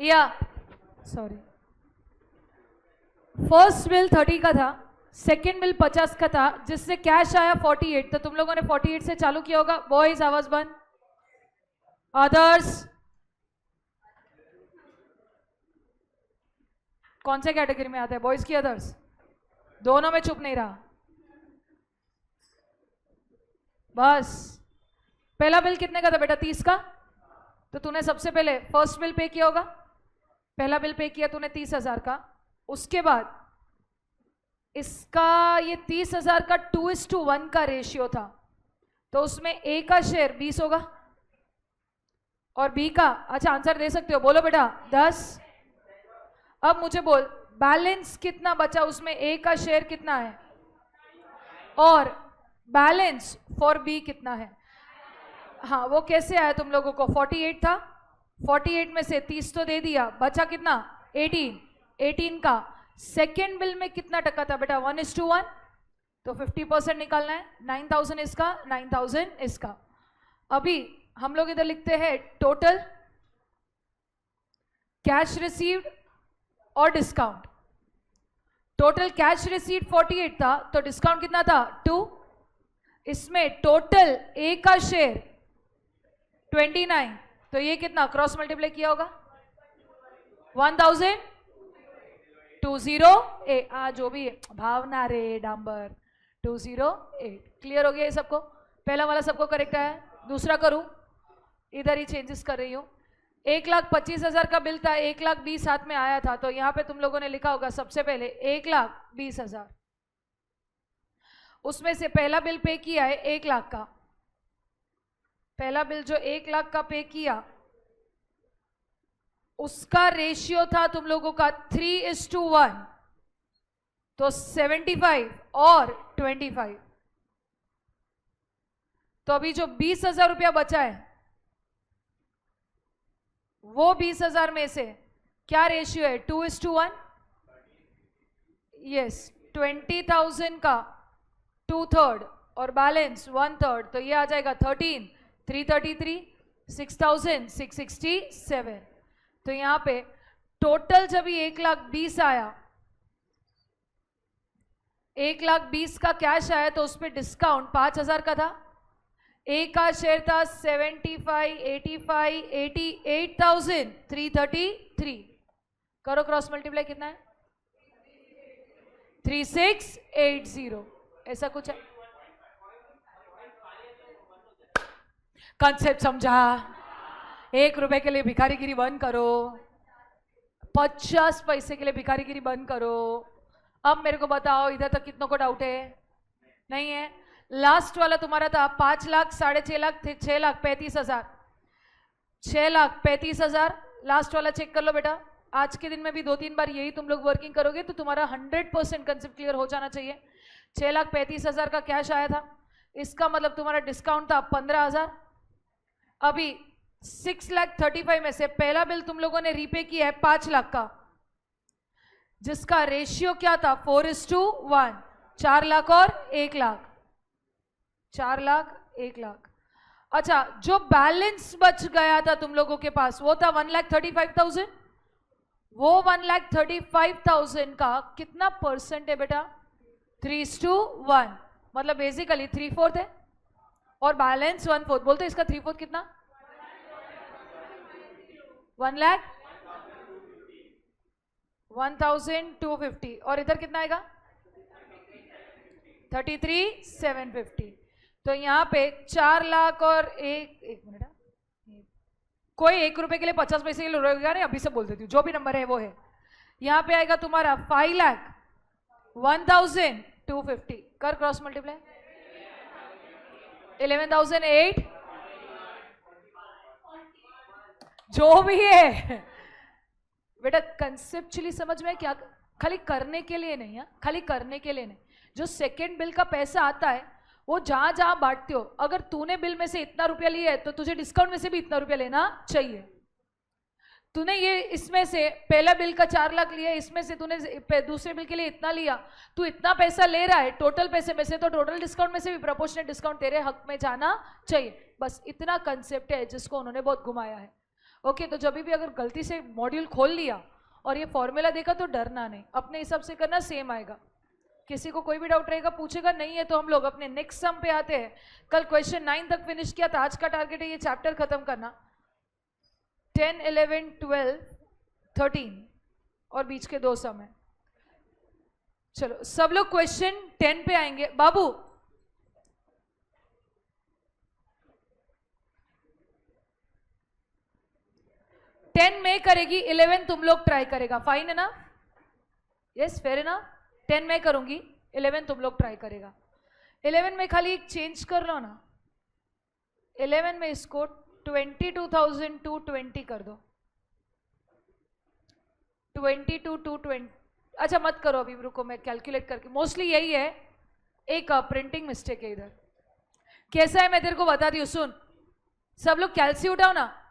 या sorry, first bill 30 का था, सेकेंड बिल 50 का था, जिससे कैश आया 48। तो तुम लोगों ने 48 से चालू किया होगा। बॉयज आवाज बंद। अदर्स कौन से कैटेगरी में आता है, बॉयज की अदर्स? दोनों में चुप नहीं रहा। बस पहला बिल कितने का था बेटा? 30 का। तो तूने सबसे पहले फर्स्ट बिल पे किया होगा, पहला बिल पे किया तूने 30,000 का। उसके बाद इसका ये 30,000 का 2:1 का रेशियो था, तो उसमें ए का शेयर 20 होगा और बी का, अच्छा आंसर दे सकते हो, बोलो बेटा 10। अब मुझे बोल बैलेंस कितना बचा, उसमें ए का शेयर कितना है और बैलेंस फॉर बी कितना है? हाँ, वो कैसे आया तुम लोगों को? 48 था, 48 में से 30 तो दे दिया, बचा कितना? 18। 18 का सेकेंड बिल में कितना टका था बेटा? 1:1, तो 50% निकालना है। 9,000 इसका, 9,000 इसका। अभी हम लोग इधर लिखते हैं टोटल कैश रिसीव्ड और डिस्काउंट। टोटल कैश रिसीव्ड 48 था, तो डिस्काउंट कितना था? 2। इसमें टोटल ए का शेयर 29, तो ये कितना क्रॉस मल्टीप्लाई किया होगा? 1,208। जो भी है, भावना रे डांबर, 208। क्लियर हो गया ये सबको? पहला वाला सबको करेक्ट है? दूसरा करूं, इधर ही चेंजेस कर रही हूं। 1,25,000 का बिल था, 1,20,000 हाथ में आया था, तो यहां पे तुम लोगों ने लिखा होगा सबसे पहले 1,20,000। उसमें से पहला बिल पे किया है 1,00,000 का। पहला बिल जो 1,00,000 का पे किया, उसका रेशियो था तुम लोगों का 3:1, तो 75 और 25। तो अभी जो 20,000 रुपया बचा है, वो 20,000 में से क्या रेशियो है? 2:1। यस, 20,000 का 2/3 और बैलेंस 1/3, तो ये आ जाएगा 13, 333, 6,667। तो यहां पे टोटल जब ये 1,20,000 आया, 1,20,000 का कैश आया, तो उस पर डिस्काउंट 5,000 का था। ए का शेयर था 75, 85, 88,333। करो क्रॉस मल्टीप्लाई, कितना है? 3680। ऐसा कुछ है? कंसेप्ट समझा? 1 रुपए के लिए भिखारीगिरी बंद करो, 50 पैसे के लिए भिखारीगिरी बंद करो। अब मेरे को बताओ, इधर तक कितनों को डाउट है? नहीं है? लास्ट वाला तुम्हारा था 5 लाख, 6.5 लाख, 6,35,000, 6,35,000। लास्ट वाला चेक कर लो बेटा। आज के दिन में भी 2-3 बार यही तुम लोग वर्किंग करोगे तो तुम्हारा 100% कंसेप्ट क्लियर हो जाना चाहिए। 6,35,000 का कैश आया था, इसका मतलब तुम्हारा डिस्काउंट था 15,000। अभी 6,35,000 में से पहला बिल तुम लोगों ने रीपे किया है 5 लाख का, जिसका रेशियो क्या था? 4:1। 4 लाख और 1 लाख, 4 लाख 1 लाख। अच्छा, जो बैलेंस बच गया था तुम लोगों के पास, वो था 1,35,000। वो 1,35,000 का कितना परसेंट है बेटा? 3:1, मतलब बेसिकली 3/4 है, और बैलेंस 1/4। बोलते इसका 3/4 कितना? 1,250। और इधर कितना आएगा? 33,750। तो यहां पे 4 लाख और एक मिनट, कोई 1 रुपए के लिए 50 पैसे के लिए रोएगा नहीं, अभी से बोल देती हूँ, जो भी नंबर है वो है। यहां पे आएगा तुम्हारा 5,01,250। कर क्रॉस मल्टीप्लाई। 11,008, जो भी है बेटा, कंसेप्चुअली समझ में क्या? खाली करने के लिए नहीं है, खाली करने के लिए नहीं। जो सेकेंड बिल का पैसा आता है, वो जहां जहां बांटते हो, अगर तूने बिल में से इतना रुपया लिया है तो तुझे डिस्काउंट में से भी इतना रुपया लेना चाहिए। तूने ये इसमें से पहला बिल का 4 लाख लिया, इसमें से तूने दूसरे बिल के लिए इतना लिया, तू इतना पैसा ले रहा है टोटल पैसे में से, तो टोटल डिस्काउंट में से भी प्रोपोर्शनल डिस्काउंट तेरे हक में जाना चाहिए। बस इतना कंसेप्ट है जिसको उन्होंने बहुत घुमाया है। ओके, तो जब भी अगर गलती से मॉड्यूल खोल लिया और ये फॉर्मूला देखा तो डरना नहीं, अपने हिसाब से करना, सेम आएगा। किसी को कोई भी डाउट रहेगा पूछेगा, नहीं है तो हम लोग अपने नेक्स्ट सम पे आते हैं। कल क्वेश्चन 9 तक फिनिश किया था, आज का टारगेट है ये चैप्टर खत्म करना। 10, 11, 12, 13 और बीच के 2 सम है। चलो सब लोग क्वेश्चन 10 पे आएंगे। बाबू टेन में करेगी, 11 तुम लोग ट्राई करेगा, फाइन है ना? यस, फेयर है ना? 10 में करूंगी, 11 तुम लोग ट्राई करेगा। 11 में खाली एक चेंज कर लो ना, 11 में इसको 22,220 कर दो। 22,220, अच्छा मत करो अभी, रुको मैं कैलकुलेट करके, मोस्टली यही है, एक प्रिंटिंग मिस्टेक है इधर। कैसा है मैं तेरे को बताती हूँ, सुन। सब लोग कैलसी उठाओ ना।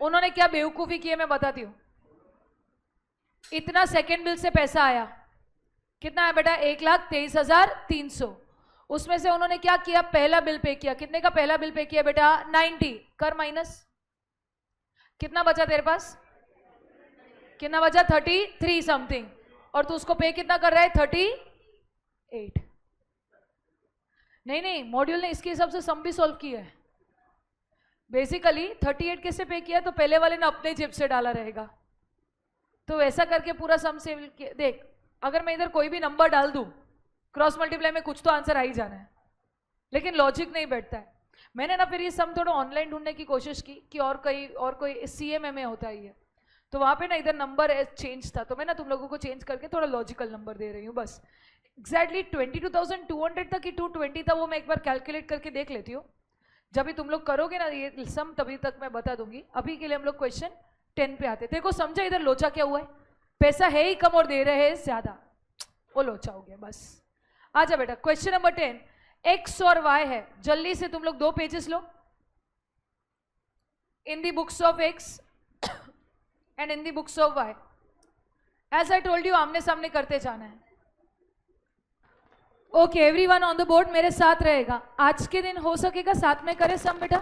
उन्होंने क्या बेवकूफी की है मैं बताती हूँ। इतना सेकेंड बिल से पैसा आया, कितना है बेटा? 1,23,300। उसमें से उन्होंने क्या किया? पहला बिल पे किया। कितने का पहला बिल पे किया बेटा? 90। कर माइनस, कितना बचा तेरे पास? कितना बचा? 33 समथिंग। और तू उसको पे कितना कर रहा है? 38। नहीं नहीं, मॉड्यूल ने इसके हिसाब से सम भी सॉल्व किया है। बेसिकली 38 कैसे पे किया? तो पहले वाले ने अपने जेब से डाला रहेगा, तो वैसा करके पूरा सम से देख। अगर मैं इधर कोई भी नंबर डाल दूं, क्रॉस मल्टीप्लाई में कुछ तो आंसर आ ही जाना है, लेकिन लॉजिक नहीं बैठता है। मैंने ना फिर ये सम थोड़ा ऑनलाइन ढूंढने की कोशिश की कि और कोई CMA होता ही है, तो वहां पे ना इधर नंबर चेंज था, तो मैं ना तुम लोगों को चेंज करके थोड़ा लॉजिकल नंबर दे रही हूँ बस। एग्जैक्टली 22,200 था कि 220 था, वो मैं एक बार कैलकुलेट करके देख लेती हूँ। जब भी तुम लोग करोगे ना ये सम, तभी तक मैं बता दूंगी। अभी के लिए हम लोग क्वेश्चन 10 पे आते। तेरे को समझा इधर लोचा क्या हुआ है? पैसा है ही कम और दे रहे हैं ज्यादा, वो लोचा हो गया बस। आजा बेटा, क्वेश्चन नंबर 10, एक्स और वाई है। जल्दी से तुम लोग 2 पेजेस लो, in the books of X and in the books of Y. As I told you, आमने सामने करते जाना है। Okay, everyone on the board मेरे साथ रहेगा। आज के दिन हो सकेगा साथ में करे सम बेटा।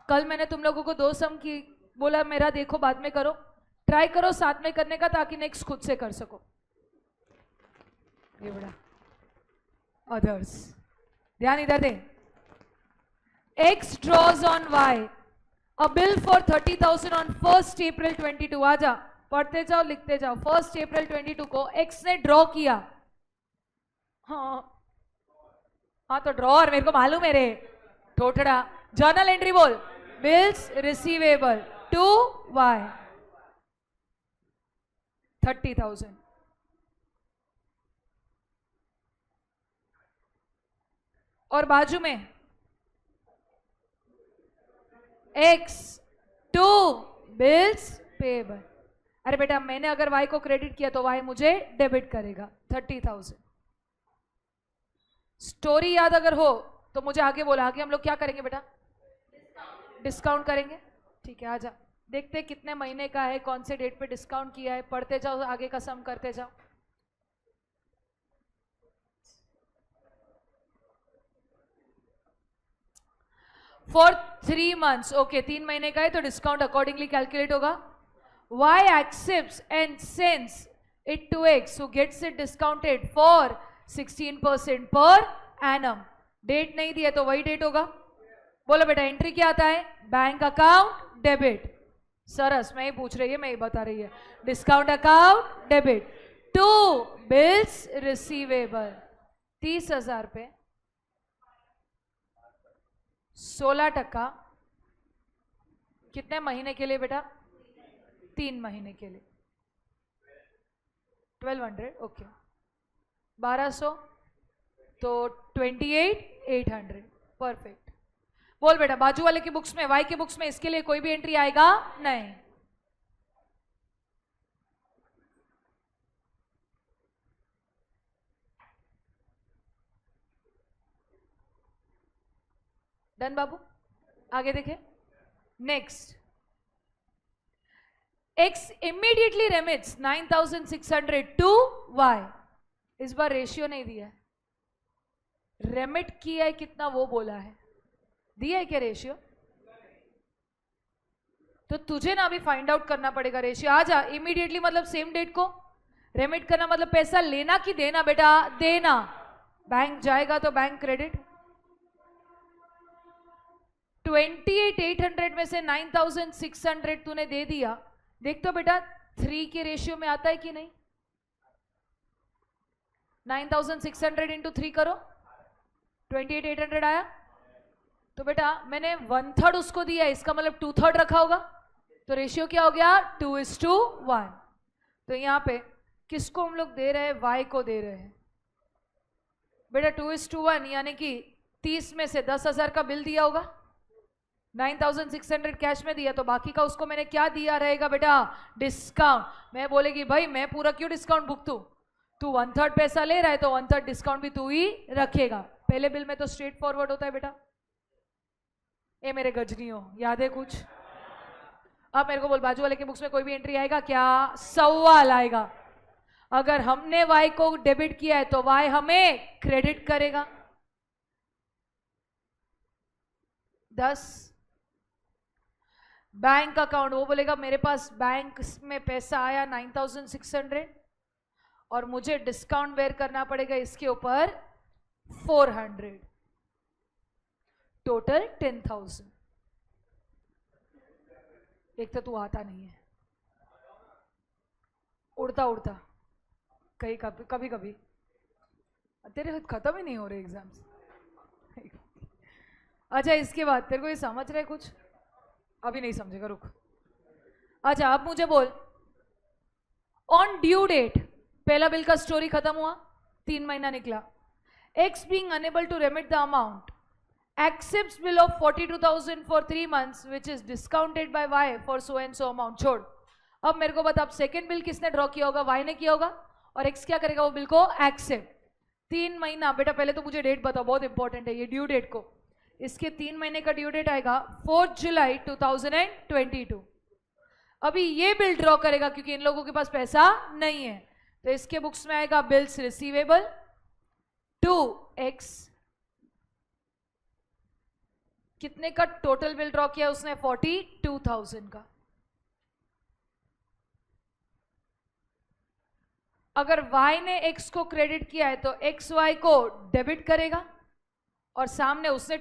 कल मैंने तुम लोगों को 2 सम की बोला, मेरा देखो बाद में करो, ट्राई करो साथ में करने का, ताकि नेक्स्ट खुद से कर सको। ये बड़ा अदर्स, ध्यान इधर दे। X draws on Y a bill for 30,000 on 1 April 22। आजा, पढ़ते जाओ लिखते जाओ। 1 अप्रैल 22 को एक्स ने ड्रॉ किया। हाँ तो ड्रॉर मेरे को मालूम है रे, ठोठड़ा। जर्नल एंट्री बोल। Bills receivable to Y 30,000। और बाजू में एक्स टू बिल्स पेबल। अरे बेटा, मैंने अगर वाई को क्रेडिट किया तो वाई मुझे डेबिट करेगा 30,000। स्टोरी याद अगर हो तो मुझे आगे बोला। आगे हम लोग क्या करेंगे बेटा? डिस्काउंट करेंगे। ठीक है, आजा देखते कितने महीने का है, कौन से डेट पे डिस्काउंट किया है। पढ़ते जाओ, आगे का सम करते जाओ। फॉर 3 months, ओके 3 महीने का है तो डिस्काउंट अकॉर्डिंगली कैलकुलेट होगा। Y accepts and sends it to X who gets it discounted for 16% per annum। Date नहीं दिया तो वही डेट होगा। बोलो बेटा, एंट्री क्या आता है? Bank account debit. सरस, मैं ही पूछ रही है, मैं ही बता रही है। Discount account debit to bills receivable 30,000 पे 16%। कितने महीने के लिए बेटा? 3 महीने के लिए 1200। ओके, 1200 तो 28,800। परफेक्ट। बोल बेटा, बाजू वाले की बुक्स में, वाई की बुक्स में इसके लिए कोई भी एंट्री आएगा नहीं। डन बाबू, आगे देखें। Next, X immediately remits 9,600 to Y. इस बार रेशियो नहीं दिया है, रेमिट किया है कितना वो बोला है। दिया है क्या रेशियो? तो तुझे ना अभी फाइंड आउट करना पड़ेगा रेशियो। आ जा इमीडिएटली, मतलब सेम डेट को रेमिट करना, मतलब पैसा लेना कि देना बेटा? देना। बैंक जाएगा तो बैंक क्रेडिट। 28,800 में से 9,600 तूने दे दिया। देख तो बेटा 3 के रेशियो में आता है कि नहीं? 9,600 इंटू 3 करो, 28,800 आया। तो बेटा मैंने 1/3 उसको दिया, इसका मतलब 2/3 रखा होगा, तो रेशियो क्या हो गया? 2:1। तो यहां पे किसको हम लोग दे रहे हैं? y को दे रहे हैं बेटा 2:1, यानी कि 30 में से 10,000 का बिल दिया होगा, 9,600 कैश में दिया, तो बाकी का उसको मैंने क्या दिया रहेगा बेटा? डिस्काउंट। मैं बोलेगी भाई मैं पूरा क्यों डिस्काउंट भुगतूं? तू 1/3 पैसा ले रहा है तो 1/3 डिस्काउंट भी तू ही रखेगा। पहले बिल में तो स्ट्रेट फॉरवर्ड होता है बेटा। ए मेरे गजनियों, याद है कुछ? अब मेरे को बोल, बाजू वाले के बुक्स में कोई भी एंट्री आएगा क्या? सवाल आएगा। अगर हमने y को डेबिट किया है तो y हमें क्रेडिट करेगा। 10 बैंक अकाउंट, वो बोलेगा मेरे पास बैंक में पैसा आया 9,600 और मुझे डिस्काउंट बेयर करना पड़ेगा इसके ऊपर 400, टोटल 10,000। एक तो तू आता नहीं है, उड़ता उड़ता कहीं कभी कभी तेरे खत्म ही नहीं हो रहे एग्जाम्स। अच्छा इसके बाद तेरे को ये समझ रहे कुछ? अभी नहीं समझेगा, रुक। अच्छा अब मुझे बोल, ऑन ड्यू डेट पहला बिल का स्टोरी खत्म हुआ, 3 महीना निकला। X being unable to remit the amount accepts bill of 42,000 for 3 months which is discounted by y for so and so amount। छोड़, अब मेरे को बता, अब सेकेंड बिल किसने ड्रॉ किया होगा? y ने किया होगा, और x क्या करेगा? वो बिल को एक्सेप्ट। 3 महीना बेटा, पहले तो मुझे डेट बताओ, बहुत इंपॉर्टेंट है ये ड्यू डेट को। इसके 3 महीने का ड्यू डेट आएगा 4 जुलाई 2022। अभी ये बिल ड्रॉ करेगा क्योंकि इन लोगों के पास पैसा नहीं है, तो इसके बुक्स में आएगा बिल्स रिसीवेबल 2x। कितने का टोटल बिल ड्रॉ किया उसने? 42,000 का। अगर y ने x को क्रेडिट किया है तो x y को डेबिट करेगा, और सामने उसने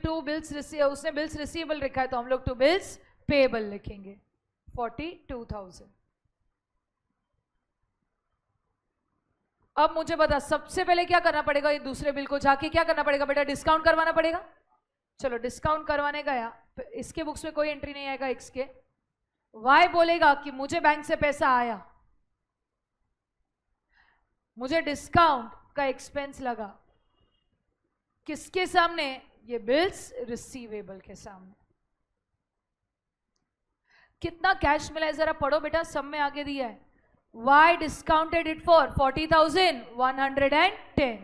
उसने बिल्स रिसीवेबल लिखा है तो हम लोग 2 बिल्स पेएबल लिखेंगे, 42,000। अब मुझे बता, सबसे पहले क्या करना पड़ेगा? ये दूसरे बिल को जाके क्या करना पड़ेगा बेटा? डिस्काउंट करवाना पड़ेगा। चलो डिस्काउंट करवाने गया, इसके बुक्स में कोई एंट्री नहीं आएगा x के। y बोलेगा कि मुझे बैंक से पैसा आया, मुझे डिस्काउंट का एक्सपेंस लगा, किसके सामने? ये बिल्स रिसीवेबल के सामने। कितना कैश मिला है जरा पढ़ो बेटा, सब में आगे दिया है। y डिस्काउंटेड इट फॉर 40,110,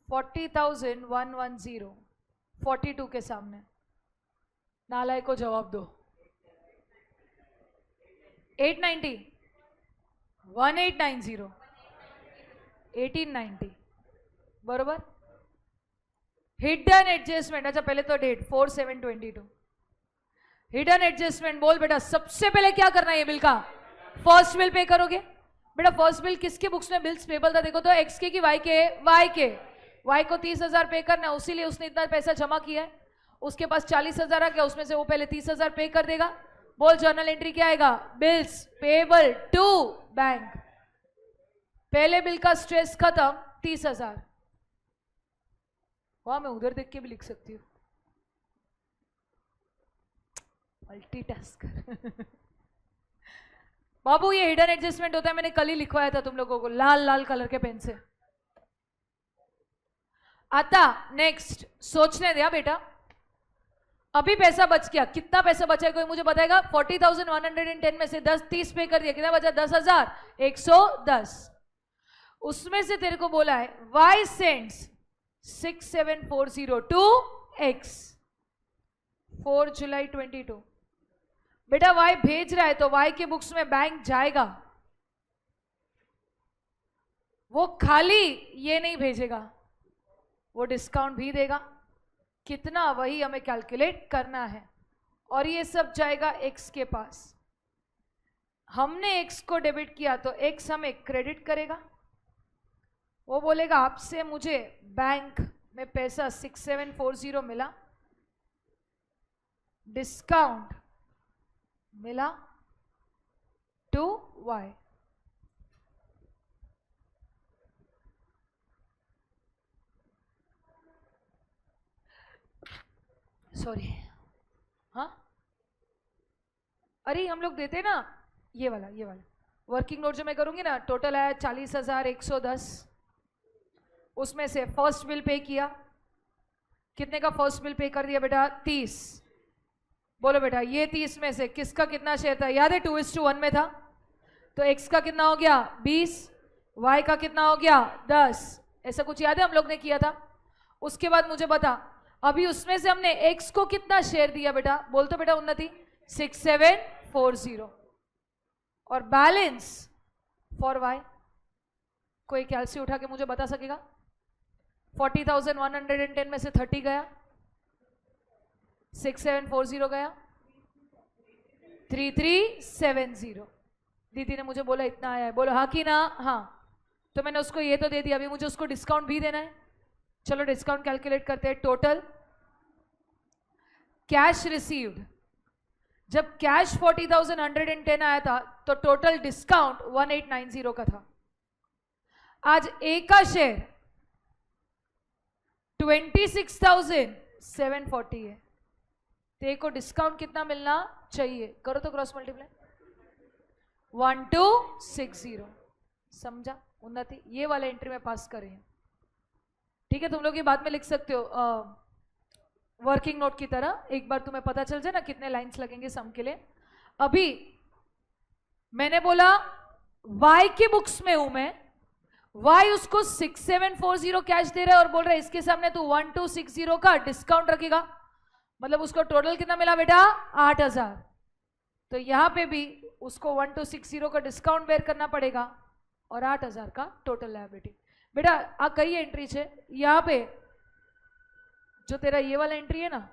40,110, 42 के सामने। नालायक को जवाब दो। 890, 1890, 1890 बरोबर। हिडन एडजस्टमेंट, अच्छा पहले तो डेट 4/7/22। हिडन एडजस्टमेंट बोल बेटा, सबसे पहले क्या करना है ये बिल का? फर्स्ट बिल पे करोगे बेटा। फर्स्ट बिल किसके बुक्स में बिल्स पेबल था? देखो तो एक्स के कि वाई के? वाई के। वाई को 30,000 पे करना है, उसीलिए उसने इतना पैसा जमा किया है। उसके पास 40,000 आ गया, उसमें से वो पहले 30,000 पे कर देगा। बोल जर्नल एंट्री क्या आएगा? Bills payable to bank. पहले बिल का स्ट्रेस खत्म, 30,000। वाह, मैं उधर देख के भी लिख सकती हूँ, मल्टीटास्कर। बाबू ये हिडन एडजस्टमेंट होता है, मैंने कल ही लिखवाया था तुम लोगों को लाल लाल कलर के पेन से। आता नेक्स्ट, सोचने दिया बेटा। अभी पैसा बच गया, कितना पैसा बचा है कोई मुझे बताएगा? 40,110 में से 30 पे कर दिया, कितना बचा? 10,110। उसमें से तेरे को बोला है y सेंड्स 6740 टू x 4 जुलाई 22। बेटा y भेज रहा है तो y के बुक्स में बैंक जाएगा, वो खाली ये नहीं भेजेगा, वो डिस्काउंट भी देगा। कितना? वही हमें कैलकुलेट करना है। और ये सब जाएगा x के पास। हमने x को डेबिट किया तो x हमें क्रेडिट करेगा। वो बोलेगा आपसे मुझे बैंक में पैसा 6740 मिला, डिस्काउंट मिला टू y। सॉरी, हाँ, अरे हम लोग देते ना ये वाला वर्किंग नोट जो मैं करूंगी ना, टोटल आया 40,110। उसमें से फर्स्ट बिल पे किया, कितने का फर्स्ट बिल पे कर दिया बेटा? 30। बोलो बेटा ये 30 में से किसका कितना शेयर था? याद है 2:1 में था, तो x का कितना हो गया? 20, y का कितना हो गया? 10। ऐसा कुछ याद है हम लोग ने किया था? उसके बाद मुझे बता, अभी उसमें से हमने x को कितना शेयर दिया बेटा? बोल तो बेटा उन्नति। 6740। और बैलेंस फॉर y कोई कैलसी उठा के मुझे बता सकेगा? 40,110 में से 30 गया, 6740 गया, 3370। दीदी ने मुझे बोला इतना आया है, बोलो हाँ कि ना? हाँ। तो मैंने उसको ये तो दे दिया, अभी मुझे उसको डिस्काउंट भी देना है। चलो डिस्काउंट कैलकुलेट करते हैं। टोटल कैश रिसीव्ड, जब कैश 40,110 आया था तो टोटल डिस्काउंट 1890 का था। आज ए का शेयर 26,740 है, तो ए को डिस्काउंट कितना मिलना चाहिए? करो तो क्रॉस मल्टीप्लाई। 1260। समझा उन्नति? ये वाला एंट्री में पास करें, ठीक है? तुम लोग ये बाद में लिख सकते हो वर्किंग नोट की तरह, एक बार तुम्हें पता चल जाए ना कितने लाइंस लगेंगे सम के लिए। अभी मैंने बोला y के बुक्स में हूं मैं, y उसको 6740 कैश दे रहा है और बोल रहा है इसके सामने तू 1260 का डिस्काउंट रखेगा, मतलब उसको टोटल कितना मिला बेटा? 8000। तो यहां पे भी उसको 1260 का डिस्काउंट बेयर करना पड़ेगा और 8000 का टोटल लायबिलिटी। बेटा आ कई एंट्री है यहाँ पे, जो तेरा ये वाला एंट्री है ना,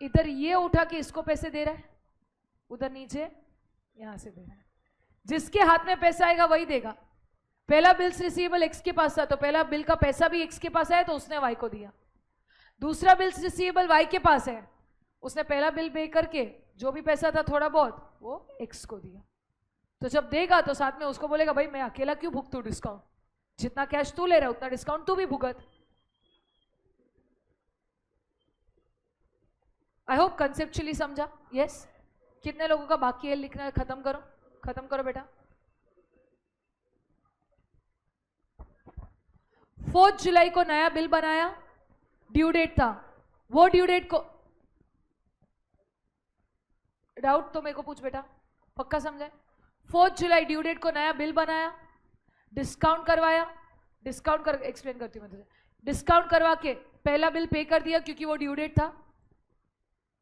इधर ये उठा के इसको पैसे दे रहा है, उधर नीचे यहां से दे रहा है। जिसके हाथ में पैसा आएगा वही देगा। पहला बिल्स रिसीवेबल एक्स के पास था तो पहला बिल का पैसा भी एक्स के पास आया तो उसने वाई को दिया। दूसरा बिल्स रिसीवेबल वाई के पास है, उसने पहला बिल पे करके जो भी पैसा था थोड़ा बहुत वो एक्स को दिया। तो जब देगा तो साथ में उसको बोलेगा भाई मैं अकेला क्यों भुगतू डिस्काउंट, जितना कैश तू ले रहा है उतना डिस्काउंट तू भी भुगत। आई होप कंसेप्चुअली समझा? यस। कितने लोगों का बाकी है लिखना? खत्म करो, खत्म करो बेटा। 4 जुलाई को नया बिल बनाया, ड्यू डेट था, वो ड्यू डेट को, डाउट तो मेरे को पूछ बेटा, पक्का समझे? 4 जुलाई ड्यू डेट को नया बिल बनाया, डिस्काउंट करवाया, डिस्काउंट कर एक्सप्लेन करती हूँ मैं तुझे। डिस्काउंट करवा के पहला बिल पे कर दिया क्योंकि वो ड्यू डेट था,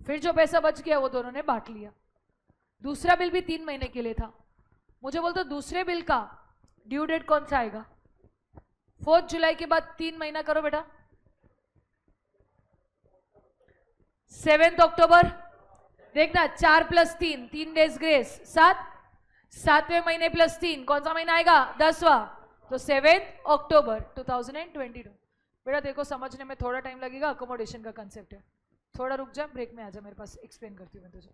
फिर जो पैसा बच गया वो दोनों ने बांट लिया। दूसरा बिल भी 3 महीने के लिए था। मुझे बोलते दूसरे बिल का ड्यू डेट कौन सा आएगा? 4 जुलाई के बाद 3 महीना करो बेटा, 7 अक्टूबर। देखना 4 + 3, 3 डेज ग्रेस, 7, 7वें महीने प्लस 3 कौन सा महीना आएगा? 10वां, तो 7 अक्टूबर 2022। बेटा देखो समझने में थोड़ा टाइम लगेगा, अकोमोडेशन का कंसेप्ट है, थोड़ा रुक जा, ब्रेक में आ जा मेरे पास, एक्सप्लेन करती हूँ मैं तुझे।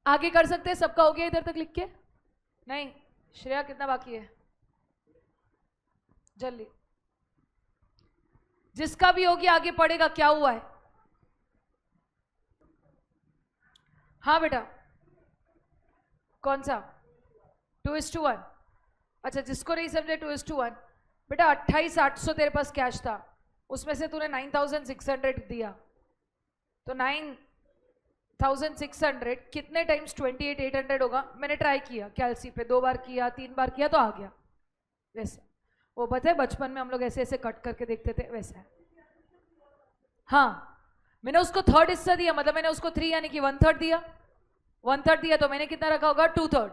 आगे कर सकते हैं? सबका हो गया इधर तक लिख के? नहीं, श्रेया कितना बाकी है? जल्दी, जिसका भी होगी आगे पढ़ेगा। क्या हुआ है? हाँ बेटा, कौन सा? 2:1। अच्छा, जिसको नहीं समझे 2:1, बेटा 28,800 तेरे पास कैश था, उसमें से तूने 9,600 दिया, तो 9,600 कितने टाइम्स 28,800 होगा? मैंने ट्राई किया कैलसी पे, 2 बार किया, 3 बार किया तो आ गया। वैसे वो पता है बचपन में हम लोग ऐसे ऐसे कट करके देखते थे, वैसा है। हाँ, मैंने उसको थर्ड हिस्सा दिया, मतलब मैंने उसको 3 यानी कि 1/3 दिया, 1/3 दिया तो मैंने कितना रखा होगा? 2/3।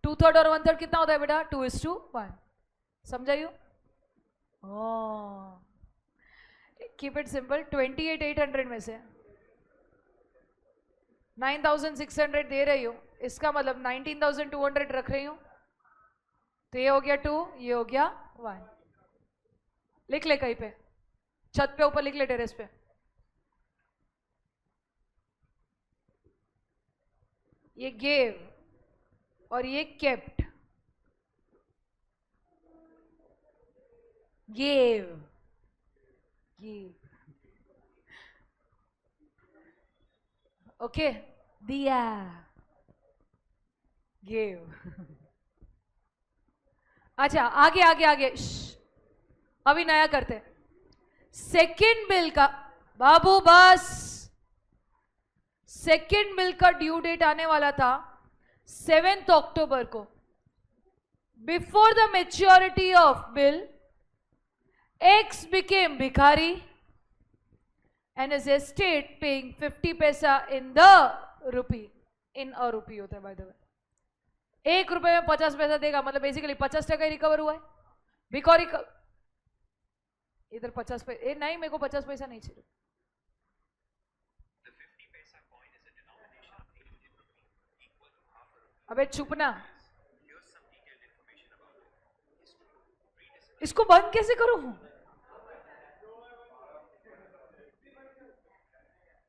2/3 और 1/3 कितना होता है बेटा? 2:1। समझा यू? Keep it simple. 28,800 में से 9,600 दे रही हूँ, इसका मतलब 19,200 रख रही हूँ, तो ये हो गया 2, ये हो गया 1। लिख ले कहीं पे, छत पे ऊपर लिख ले, टेरेस पे। ये गेव और ये केप्ट। गेव, गेव, ओके, दिया, गेव। अच्छा, आगे आगे आगे, अभी नया करते। सेकेंड बिल का, बाबू बस, सेकेंड बिल का ड्यू डेट आने वाला था 7 अक्टूबर को। Before the maturity of bill, X became भिखारी and his estate paying 50 पैसा in the rupee, in a rupee होता है by the way। 1 रुपए में 50 पैसा देगा, मतलब बेसिकली 50% ही रिकवर हुआ है। भिखारी का इधर 50 पैसा, नहीं मेरे को 50 पैसा नहीं चाहिए। अबे चुप ना, इसको बंद कैसे करूं?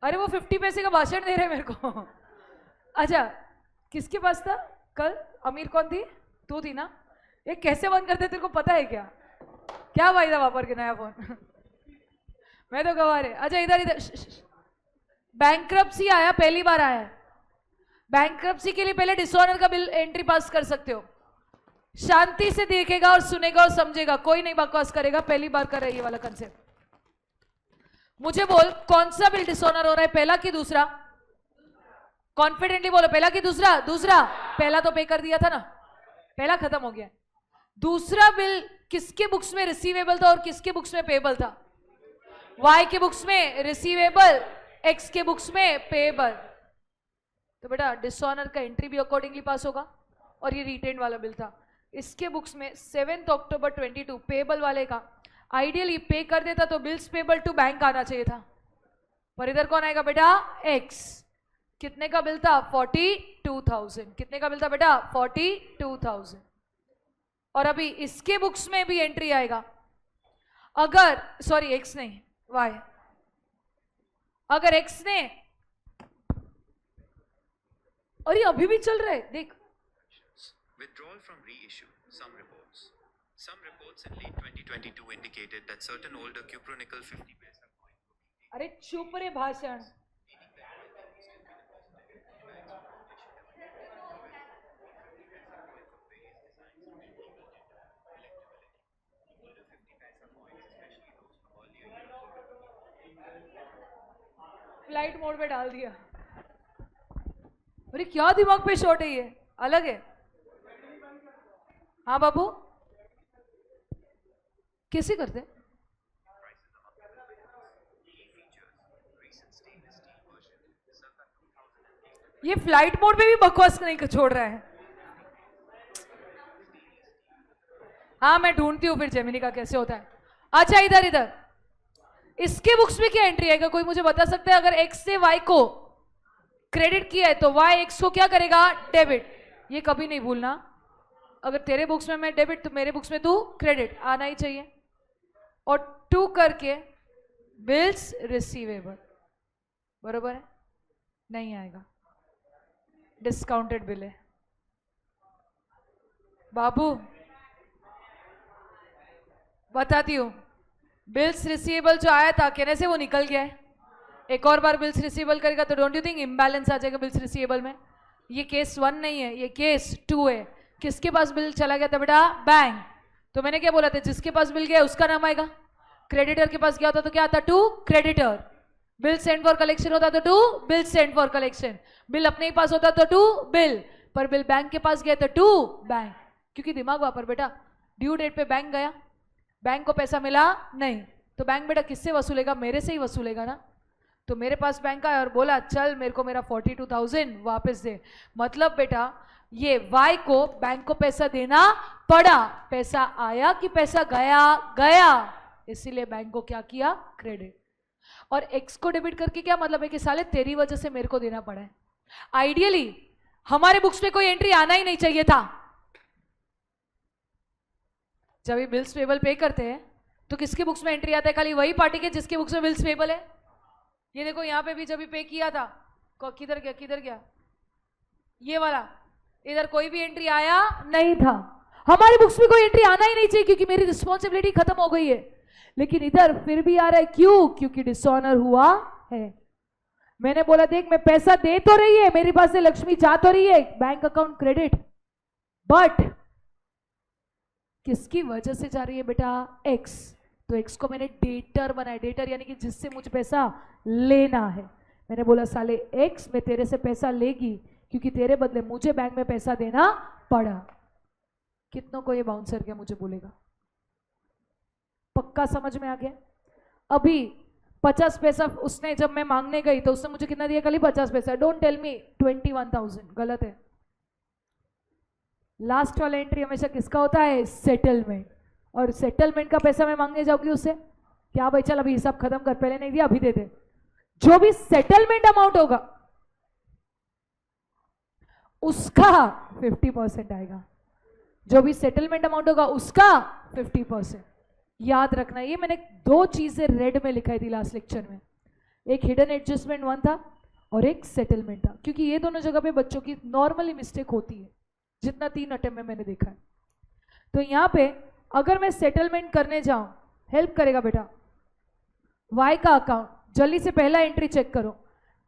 अरे वो 50 पैसे का भाषण दे रहे मेरे को। अच्छा, किसके पास था कल? अमीर कौन थी? तू थी ना? ये कैसे बंद करते तेरे को पता है क्या? क्या फायदा वापर के नया फोन? मैं तो गवा रहे। अच्छा इधर इधर, बैंक्रप्सी आया, पहली बार आया है। बैंक्रप्सी के लिए पहले डिसऑनर का बिल एंट्री पास कर सकते हो। शांति से देखेगा और सुनेगा और समझेगा, कोई नहीं बकवास करेगा। पहली बार कर रही है ये वाला कंसेप्ट। मुझे बोल, कौन सा बिल डिसऑनर हो रहा है, पहला कि दूसरा? कॉन्फिडेंटली बोलो, पहला कि दूसरा? दूसरा। पहला तो पे कर दिया था ना, पहला खत्म हो गया। दूसरा बिल किसके बुक्स में रिसीवेबल था और किसके बुक्स में पेबल था? Y के बुक्स में रिसीवेबल, X के बुक्स में पेबल। तो बेटा डिसऑनर का एंट्री भी अकॉर्डिंगली पास होगा। और ये रिटेन वाला बिल था, इसके बुक्स में 7 अक्टूबर 22 पेबल वाले का आइडियली पे कर देता तो बिल्स पेबल टू बैंक आना चाहिए था, पर इधर कौन आएगा बेटा? X। कितने का बिल था? 42,000। कितने का बिल था बेटा? 42,000। और अभी इसके बुक्स में भी एंट्री आएगा, अगर सॉरी X नहीं Y, अगर X ने, और ये अभी भी चल रहा है देख। Withdrawal from reissue. Some reports in late 2022 indicated that certain older cupronickel 50 paisa coin. अरे चुप रे भाषण। फ्लाइट मोड पे डाल दिया। अरे क्या दिमाग पे शॉट है ये, अलग है। हाँ बाबू, कैसे करते? ये फ्लाइट मोड में भी बकवास नहीं छोड़ रहा है। हाँ मैं ढूंढती हूँ फिर जेमिनी का कैसे होता है। अच्छा इधर इधर, इसके बुक्स में क्या एंट्री आएगा, कोई मुझे बता सकता है? अगर X से Y को क्रेडिट किया है तो Y X को क्या करेगा? डेबिट। ये कभी नहीं भूलना, अगर तेरे बुक्स में मैं डेबिट तो मेरे बुक्स में तू क्रेडिट, आना ही चाहिए। और 2 करके बिल्स रिसीवेबल, बरोबर है? नहीं आएगा, डिस्काउंटेड बिल है बाबू। बताती हूं, बिल्स रिसीवेबल जो आया था कहने से वो निकल गया है। एक और बार बिल्स रिसीवेबल करेगा तो डोंट यू थिंक इम्बैलेंस आ जाएगा बिल्स रिसीवेबल में? ये केस 1 नहीं है, ये केस 2 है। किसके पास बिल चला गया था बेटा? बैंक। तो मैंने क्या बोला था, जिसके पास बिल गया उसका नाम आएगा। क्रेडिटर के पास गया होता तो क्या आता? To creditor. Bill sent for collection होता तो to bill sent for collection. Bill अपने ही पास होता तो टू बिल, पर बिल बैंक के पास गया तो टू बैंक। क्योंकि दिमाग वापर बेटा, ड्यू डेट पे बैंक गया, बैंक को पैसा मिला नहीं, तो बैंक बेटा किससे वसूलेगा? मेरे से ही वसूलेगा ना। तो मेरे पास बैंक आया और बोला चल मेरे को मेरा 42,000 वापस दे। मतलब बेटा ये Y को बैंक को पैसा देना पड़ा। पैसा आया कि पैसा गया? गया। इसीलिए बैंक को क्या किया? क्रेडिट। और X को डेबिट करके क्या मतलब है कि साले तेरी वजह से मेरे को देना पड़ा है। आइडियली हमारे बुक्स में कोई एंट्री आना ही नहीं चाहिए था। जब ये बिल्स पेबल पे करते हैं तो किसके बुक्स में एंट्री आता है? खाली वही पार्टी के जिसके बुक्स में बिल्स पेबल है। ये देखो यहां पे भी जब भी पे किया था, किधर गया किधर गया, ये वाला, इधर कोई भी एंट्री आया नहीं था। हमारे बुक्स में कोई एंट्री आना ही नहीं चाहिए क्योंकि मेरी रिस्पॉन्सिबिलिटी खत्म हो गई है। लेकिन इधर फिर भी आ रहा है, क्यों? क्योंकि डिसऑनर हुआ है। मैंने बोला देख मैं पैसा दे तो रही है, मेरे पास से लक्ष्मी जा तो रही है, बैंक अकाउंट क्रेडिट, बट किसकी वजह से जा रही है बेटा? एक्स। तो एक्स को मैंने डेटर बनाया, डेटर यानी कि जिससे मुझे पैसा लेना है। मैंने बोला साले एक्स में तेरे से पैसा लेगी क्योंकि तेरे बदले मुझे बैंक में पैसा देना पड़ा। कितनों को ये बाउंसर क्या मुझे बोलेगा? पक्का समझ में आ गया? अभी 50 पैसा उसने जब मैं मांगने गई तो उसने मुझे कितना दिया? खाली 50 पैसा। डोंट टेल मी 21,000, गलत है। लास्ट वाला एंट्री हमेशा किसका होता है? सेटलमेंट। और सेटलमेंट का पैसा मैं मांगने जाऊंगी उससे, क्या भाई चल अभी हिसाब खत्म कर, पहले नहीं दिया अभी दे दे। जो भी सेटलमेंट अमाउंट होगा उसका 50% आएगा। जो भी सेटलमेंट अमाउंट होगा उसका 50%। याद रखना, ये मैंने 2 चीजें रेड में लिखाई थी लास्ट लेक्चर में। एक हिडन एडजस्टमेंट 1 था और एक सेटलमेंट था, क्योंकि ये दोनों जगह पे बच्चों की नॉर्मली मिस्टेक होती है, जितना 3 अटेम्प्ट में मैंने देखा है। तो यहां पे अगर मैं सेटलमेंट करने जाऊं, हेल्प करेगा बेटा वाई का अकाउंट, जल्दी से पहला एंट्री चेक करो।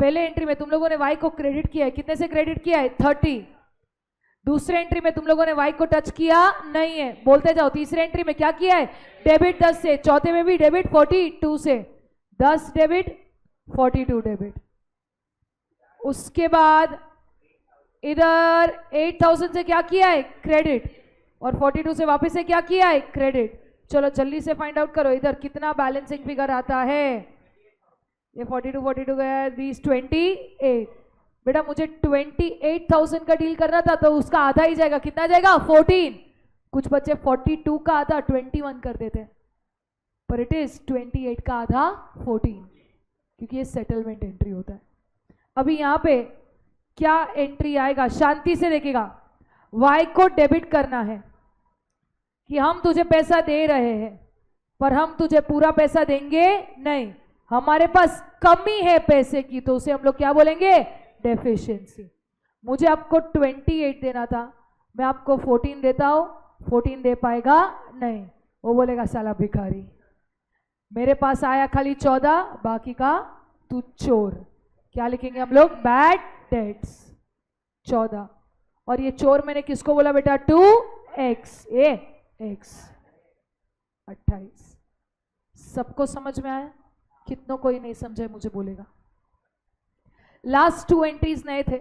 पहले एंट्री में तुम लोगों ने वाई को क्रेडिट किया है, कितने से क्रेडिट किया है? 30। दूसरे एंट्री में तुम लोगों ने वाई को टच किया नहीं है, बोलते जाओ। तीसरे एंट्री में क्या किया है? डेबिट 10 से। चौथे में भी डेबिट 42 से, 10 डेबिट 42 डेबिट। उसके बाद इधर 8,000 से क्या किया है? क्रेडिट। और 42 से वापस से क्या किया है? क्रेडिट। चलो जल्दी से फाइंड आउट करो इधर कितना बैलेंसिंग फिगर आता है। ये 42 गया, 20 28। बेटा मुझे 28,000 का डील करना था तो उसका आधा ही जाएगा। कितना जाएगा? 14। कुछ बच्चे 42 का आधा 21 कर देते, पर इट इज 28 का आधा 14, क्योंकि ये सेटलमेंट एंट्री होता है। अभी यहां पे क्या एंट्री आएगा? शांति से देखिएगा। वाई को डेबिट करना है कि हम तुझे पैसा दे रहे हैं पर हम तुझे पूरा पैसा देंगे नहीं, हमारे पास कमी है पैसे की, तो उसे हम लोग क्या बोलेंगे? डेफिशिएंसी। मुझे आपको 28 देना था, मैं आपको 14 देता हूं, 14 दे पाएगा नहीं, वो बोलेगा साला भिखारी, मेरे पास आया खाली 14, बाकी का तू चोर। क्या लिखेंगे हम लोग? Bad debts 14। और ये चोर मैंने किसको बोला बेटा? 2x, ए x 28। सबको समझ में आया? कितनों कोई नहीं समझे मुझे बोलेगा। लास्ट 2 एंट्रीज नए थे,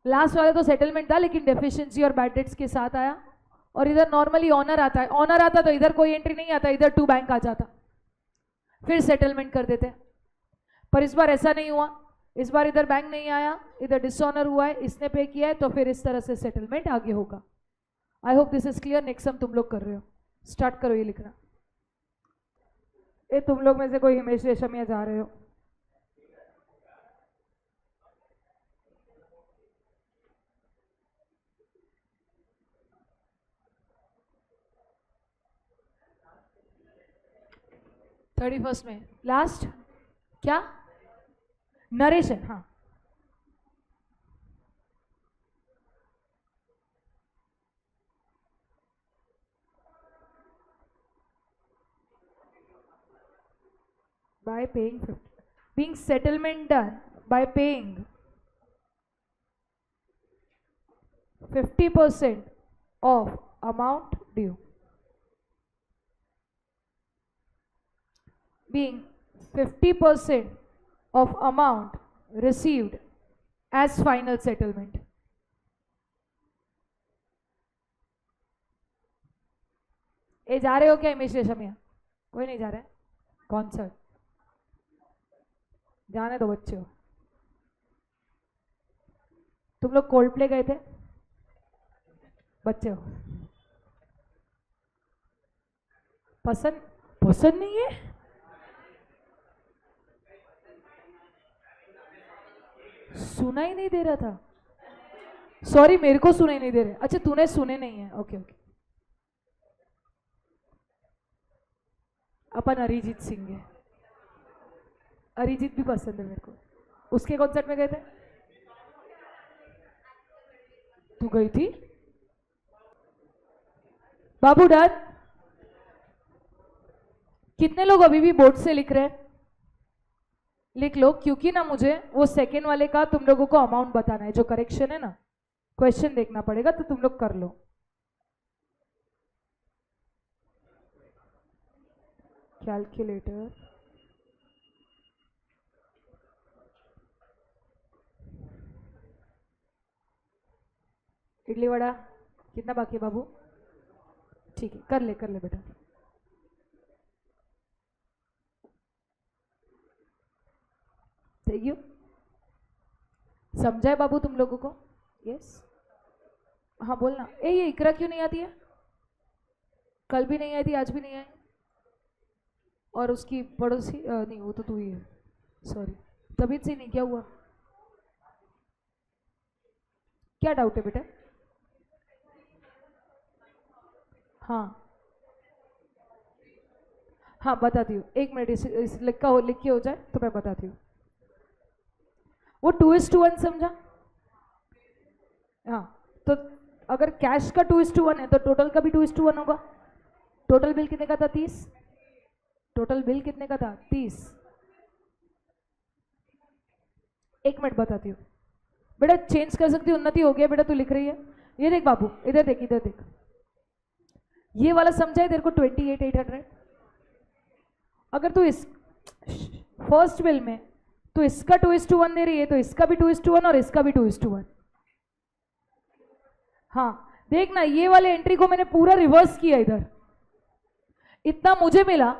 लास्ट वाला तो सेटलमेंट था लेकिन डेफिशिएंसी और बैड डेट्स के साथ आया। और इधर नॉर्मली ऑनर आता है, ऑनर आता तो इधर कोई एंट्री नहीं आता, इधर टू बैंक आ जाता, फिर सेटलमेंट कर देते। पर इस बार ऐसा नहीं हुआ, इस बार इधर बैंक नहीं आया, इधर डिसऑनर हुआ है, इसने पे किया है, तो फिर इस तरह से सेटलमेंट आगे होगा। I hope this is clear. Next sum तुम लोग कर रहे हो, स्टार्ट करो ये लिखना। ये तुम लोग में से कोई हिमेश रेशमिया जा रहे हो? थर्टी फर्स्ट में लास्ट क्या? नरेशन। हाँ, by paying 50, being settlement done by paying 50% of amount due, being 50% of amount received as final settlement. ये जा रहे हो क्या हिमेश रेशमिया? कोई नहीं जा रहा है? कौन सा? जाने दो बच्चे हो। तुम लोग कोल्ड प्ले गए थे? बच्चे हो, पसंद पसंद नहीं है? सुना ही नहीं दे रहा था। सॉरी, मेरे को सुनाई नहीं दे रहे। अच्छा, तूने सुने नहीं है, ओके ओके। अपन अरिजीत सिंह है, अरिजीत भी पसंद है मेरे को। उसके कॉन्सर्ट में गए थे? तू गई थी? बाबू डन? कितने लोग अभी भी बोर्ड से लिख रहे हैं? लिख लो, क्योंकि ना मुझे वो सेकेंड वाले का तुम लोगों को अमाउंट बताना है। जो करेक्शन है ना, क्वेश्चन देखना पड़ेगा, तो तुम लोग कर लो। कैलकुलेटर, इडली वड़ा कितना बाकी है बाबू? ठीक है, कर ले बेटा। Thank you. समझा है बाबू तुम लोगों को? यस। हाँ बोलना। ये इकरा क्यों नहीं आती है? कल भी नहीं आई थी, आज भी नहीं आई। और उसकी पड़ोसी नहीं, वो तो तू ही है। सॉरी, तबीयत से नहीं, क्या हुआ? क्या डाउट है बेटा? हाँ हाँ, बताती हूँ, एक मिनट। इस लिख के हो जाए तो मैं बताती हूँ। वो 2:1 समझा? हाँ, तो अगर कैश का 2:1 है तो टोटल का भी 2:1 होगा। टोटल बिल कितने का था? 30। टोटल बिल कितने का था? 30। एक मिनट बताती हूँ बेटा, चेंज कर सकती हूँ। उन्नति हो गया बेटा, तू लिख रही है। ये देख बाबू, इधर देख, इधर देख। ये वाला समझा है तेरे को? 28,800। अगर तू इस फर्स्ट बिल में तो इसका 2:1 दे रही है, तो इसका भी 2:1 और इसका भी 2:1। हाँ देखना, ये वाले एंट्री को मैंने पूरा रिवर्स किया। इधर इतना मुझे मिला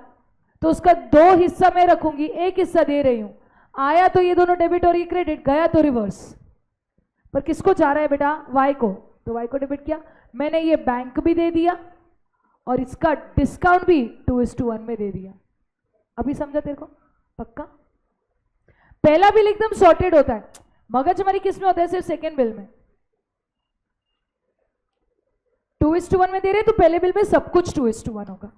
तो उसका 2 हिस्सा मैं रखूंगी, 1 हिस्सा दे रही हूं। आया तो ये दोनों डेबिट और ये क्रेडिट, गया तो रिवर्स। पर किसको जा रहा है बेटा? वाई को। तो वाई को डेबिट किया मैंने, ये बैंक भी दे दिया और इसका डिस्काउंट भी 2:1 में दे दिया। अभी समझा तेरे को? पक्का? पहला बिल एकदम सॉर्टेड होता है, मगज हमारी किस में होता है? सिर्फ सेकेंड बिल में। 2:1 में दे रहे तो पहले बिल में सब कुछ 2:1 होगा।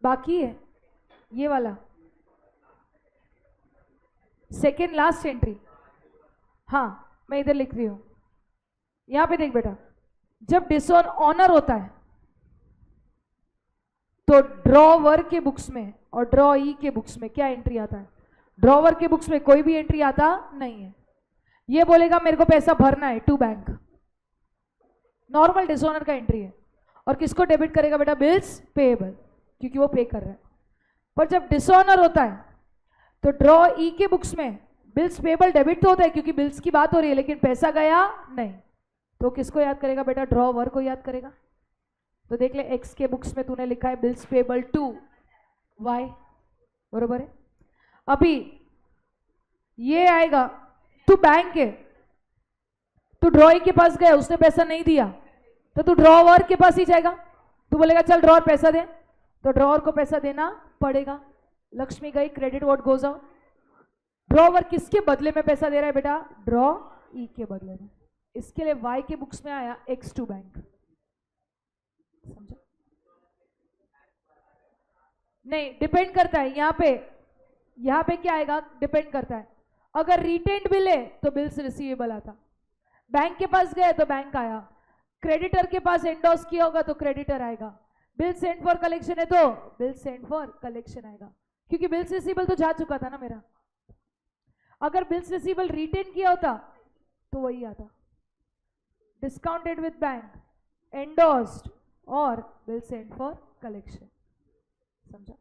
बाकी है ये वाला सेकेंड लास्ट एंट्री। हाँ मैं इधर लिख रही हूं, यहां पे देख बेटा, जब डिसऑन ऑनर होता है तो ड्रॉवर के बुक्स में और ड्रॉ ई के बुक्स में क्या एंट्री आता है? ड्रॉवर के बुक्स में कोई भी एंट्री आता नहीं है। ये बोलेगा मेरे को पैसा भरना है टू बैंक, नॉर्मल डिसऑनर का एंट्री है। और किसको डेबिट करेगा बेटा? बिल्स पेएबल, क्योंकि वो पे कर रहा है। पर जब डिसऑनर होता है तो ड्रॉ ई के बुक्स में बिल्स पेएबल डेबिट तो होता है, क्योंकि बिल्स की बात हो रही है, लेकिन पैसा गया नहीं। तो किसको याद करेगा बेटा? ड्रॉवर को याद करेगा। तो देख ले, एक्स के बुक्स में तूने लिखा है बिल्स पेएबल टू वाई, बरोबर है। अभी ये आएगा, तू बैंक है, तू ड्रॉई के पास गया, उसने पैसा नहीं दिया, तो तू ड्रॉवर के पास ही जाएगा। तू बोलेगा चल ड्रॉवर पैसा दे, तो ड्रॉवर को पैसा देना पड़ेगा। लक्ष्मी गई, credit what goes out. Drawer किसके बदले में पैसा दे रहा है बेटा? ड्रॉ ई के बदले में। इसके लिए वाई के बुक्स में आया एक्स टू बैंक। समझा? नहीं, डिपेंड करता है। यहां पे क्या आएगा? डिपेंड करता है। अगर रिटेन्ड बिल है तो बिल्स रिसीवेबल आता, बैंक के पास गए तो बैंक आया, क्रेडिटर के पास एंडोर्स किया होगा तो क्रेडिटर आएगा, बिल सेंड फॉर कलेक्शन है तो बिल सेंड फॉर कलेक्शन आएगा, क्योंकि बिल्स रिसीवेबल तो जा चुका था ना मेरा। अगर बिल्स रिसीवेबल रिटेन किया होता तो वही आता, डिस्काउंटेड विद बैंक, एंडोर्स्ड और बिल सेंड फॉर कलेक्शन। समझा?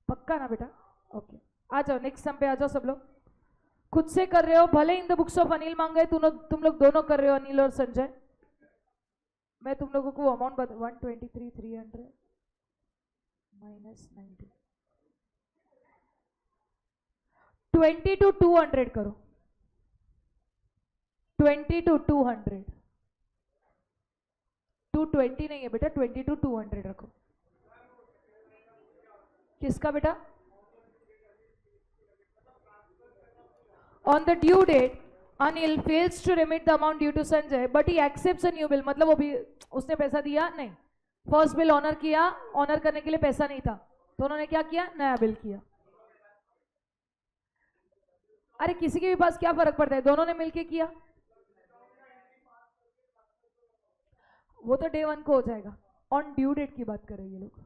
पक्का ना बेटा? ओके, आ जाओ नेक्स्ट सम पे आ जाओ सब लोग। खुद से कर रहे हो, भले in the books of Anil मांगे, तुम लोग दोनों कर रहे हो, अनिल और संजय। मैं तुम लोगों को अमाउंट बता, 123,300 माइनस 90, 20 to 200 करो, 20 to 200, 220 नहीं है बेटा, 22,200 रखो। किसका बेटा? On the due date Anil fails to remit the amount due to Sanjay but he accepts a new bill. मतलब वो भी उसने पैसा दिया नहीं, फर्स्ट बिल ऑनर किया, ऑनर करने के लिए पैसा नहीं था तो उन्होंने क्या किया? नया बिल किया। अरे किसी के भी पास क्या फर्क पड़ता है, दोनों ने मिलके किया, वो तो डे 1 को हो जाएगा। ऑन ड्यू डेट की बात कर रहे हैं ये लोग।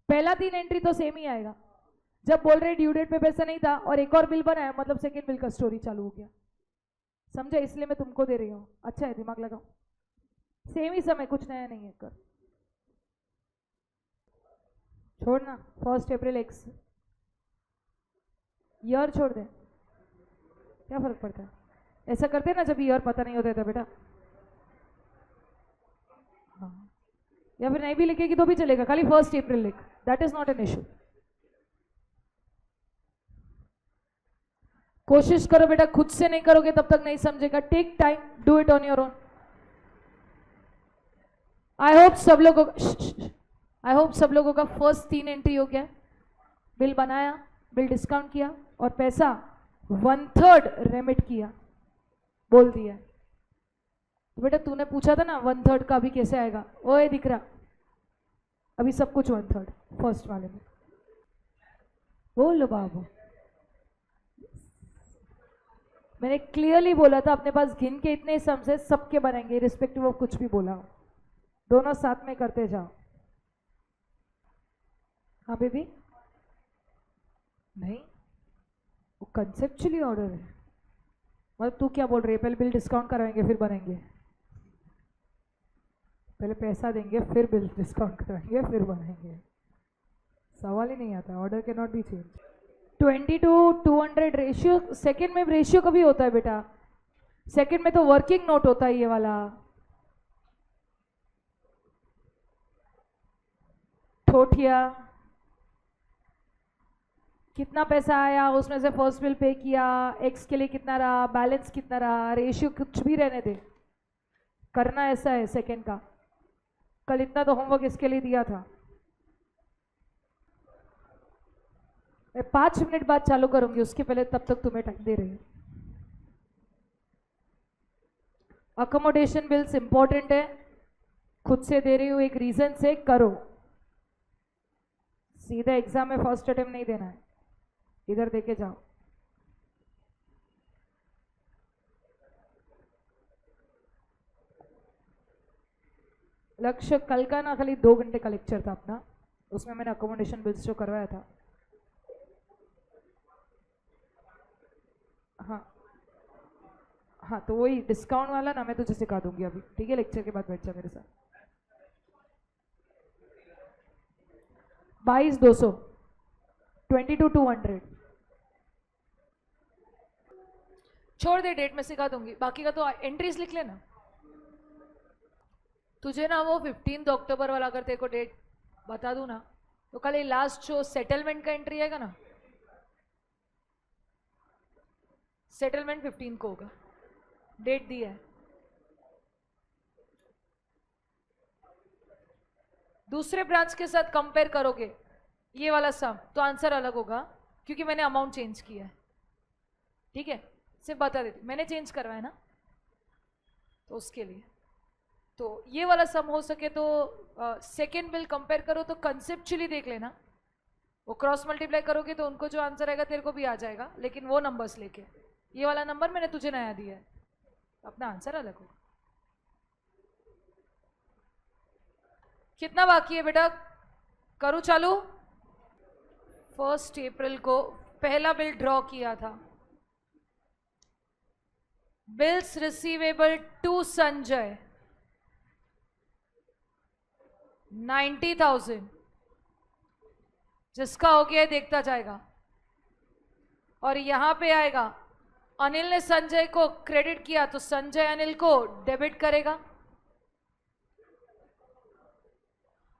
पहला 3 एंट्री तो सेम ही आएगा। जब बोल रहे ड्यू डेट पे पैसा नहीं था और एक और बिल बनाया, मतलब सेकेंड बिल का स्टोरी चालू हो गया। समझे? इसलिए मैं तुमको दे रही हूँ। अच्छा है, दिमाग लगाओ। सेम ही समय, कुछ नया नहीं है। कर छोड़ना 1 अप्रैल एक्स ईयर छोड़ दे, क्या फर्क पड़ता है? ऐसा करते हैं ना जब ईयर पता नहीं होता था बेटा। हाँ, या फिर नहीं भी लिखेगी तो भी चलेगा, खाली 1 अप्रैल लिख, that is not an issue. कोशिश करो बेटा, खुद से नहीं करोगे तब तक नहीं समझेगा। Take time, do it on your own. I hope सब लोगों का फर्स्ट 3 एंट्री हो गया। बिल बनाया, बिल डिस्काउंट किया और पैसा 1/3 रेमिट किया, बोल दिया। तो बेटा तूने पूछा था ना 1/3 का अभी कैसे आएगा, ओए दिख रहा अभी सब कुछ 1/3 फर्स्ट वाले में। बोलो बाबू, मैंने क्लियरली बोला था अपने पास गिन के इतने सम से सबके बनेंगे, रिस्पेक्टिव ऑफ कुछ भी बोला हो। दोनों साथ में करते जाओ। हाँ बेबी, नहीं वो कंसेप्चुअली ऑर्डर है। मतलब तू क्या बोल रही है? पहले बिल डिस्काउंट करवाएंगे फिर बनेंगे, पहले पैसा देंगे फिर बिल डिस्काउंट करवाएंगे फिर बनेंगे। सवाल ही नहीं आता। Order can not be change. 20:200 ratio. Second में रेशियो कभी होता है बेटा? सेकंड में तो वर्किंग नोट होता है ये वाला। ठोठिया, कितना पैसा आया उसमें से फर्स्ट बिल पे किया, एक्स के लिए कितना रहा, बैलेंस कितना रहा, रेशियो कुछ भी रहने दे, करना ऐसा है सेकंड का। कल इतना तो होमवर्क इसके लिए दिया था। मैं 5 मिनट बाद चालू करूंगी, उसके पहले तब तक तुम्हें टाइम दे रही हूं। अकोमोडेशन बिल्स इंपॉर्टेंट है, खुद से दे रही हूं एक रीजन से, करो। सीधा एग्जाम में फर्स्ट अटेम्प्ट नहीं देना है, इधर देके जाओ। लक्ष्य कल का ना खाली 2 घंटे का लेक्चर था अपना, उसमें मैंने अकोमोडेशन बिल्स जो करवाया था। हाँ हाँ, तो वही डिस्काउंट वाला ना मैं तुझे सिखा दूंगी अभी, ठीक है? लेक्चर के बाद बैठ जा मेरे साथ। 22,200, 22,200। छोड़ दे, डेट में सिखा दूंगी, बाकी का तो एंट्रीज लिख लेना। तुझे ना वो 15 अक्टूबर वाला अगर तेरे को डेट बता दूं ना, तो कल लास्ट जो सेटलमेंट का एंट्री आएगा ना, सेटलमेंट 15 को होगा, डेट दी है। दूसरे ब्रांच के साथ कंपेयर करोगे ये वाला सम तो आंसर अलग होगा, क्योंकि मैंने अमाउंट चेंज किया है। ठीक है, सिर्फ बता देती, मैंने चेंज करवाया ना तो उसके लिए। तो ये वाला सम हो सके तो सेकेंड बिल कंपेयर करो तो कंसेप्चुअली देख लेना, वो क्रॉस मल्टीप्लाई करोगे तो उनको जो आंसर आएगा तेरे को भी आ जाएगा, लेकिन वो नंबर्स लेके। ये वाला नंबर मैंने तुझे नया दिया है, अपना आंसर अलग होगा। कितना बाकी है बेटा? करूं चालू? 1 अप्रैल को पहला बिल ड्रॉ किया था। बिल्स रिसीवेबल टू संजय 90,000, जिसका हो गया देखता जाएगा। और यहां पे आएगा अनिल ने संजय को क्रेडिट किया तो संजय अनिल को डेबिट करेगा।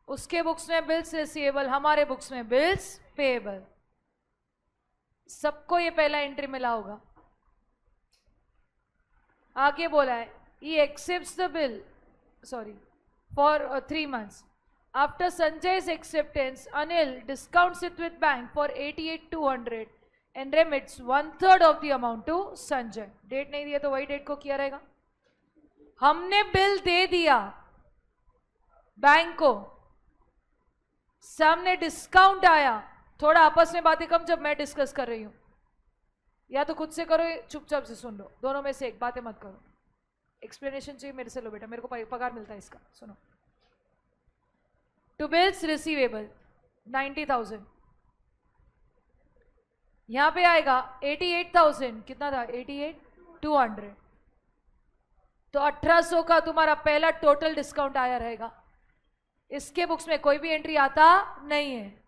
उसके बुक्स में बिल्स रिसीवेबल, हमारे बुक्स में बिल्स पेएबल। सबको ये पहला एंट्री मिला होगा। आगे बोला है ही accepts the bill sorry, for 3 months. After Sanjay's acceptance, Anil discounts it with bank for 88,200 and remits 1/3 of the amount to Sanjay. Date नहीं दिया तो वही डेट को किया रहेगा. हमने बिल दे दिया बैंक को, सामने डिस्काउंट आया. थोड़ा आपस में बातें कम जब मैं डिस्कस कर रही हूं. या तो खुद से करो, चुपचाप से सुन लो. दोनों में से एक, बातें मत करो. एक्सप्लेनेशन चाहिए मेरे से लो बेटा, मेरे को पगार मिलता है इसका. सुनो. टू बिल्स रिसीवेबल 90,000, यहां पे आएगा 88,000. कितना था? 88,200. तो 1,800 का तुम्हारा पहला टोटल डिस्काउंट आया रहेगा. इसके बुक्स में कोई भी एंट्री आता नहीं है.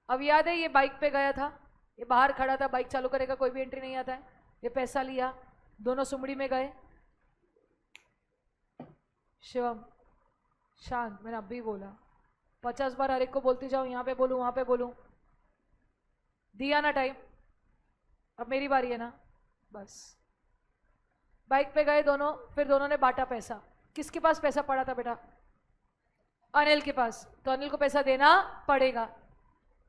अब याद है ये बाइक पे गया था, ये बाहर खड़ा था, बाइक चालू करेगा, कोई भी एंट्री नहीं आता है. ये पैसा लिया, दोनों सुमड़ी में गए. शिवम शांत, मैंने अभी बोला 50 बार हर एक को बोलती जाऊं, यहां पे बोलूं वहां पे बोलूं. दिया ना टाइम, अब मेरी बारी है ना. बस बाइक पे गए दोनों, फिर दोनों ने बांटा पैसा. किसके पास पैसा पड़ा था बेटा? अनिल के पास. तो अनिल को पैसा देना पड़ेगा.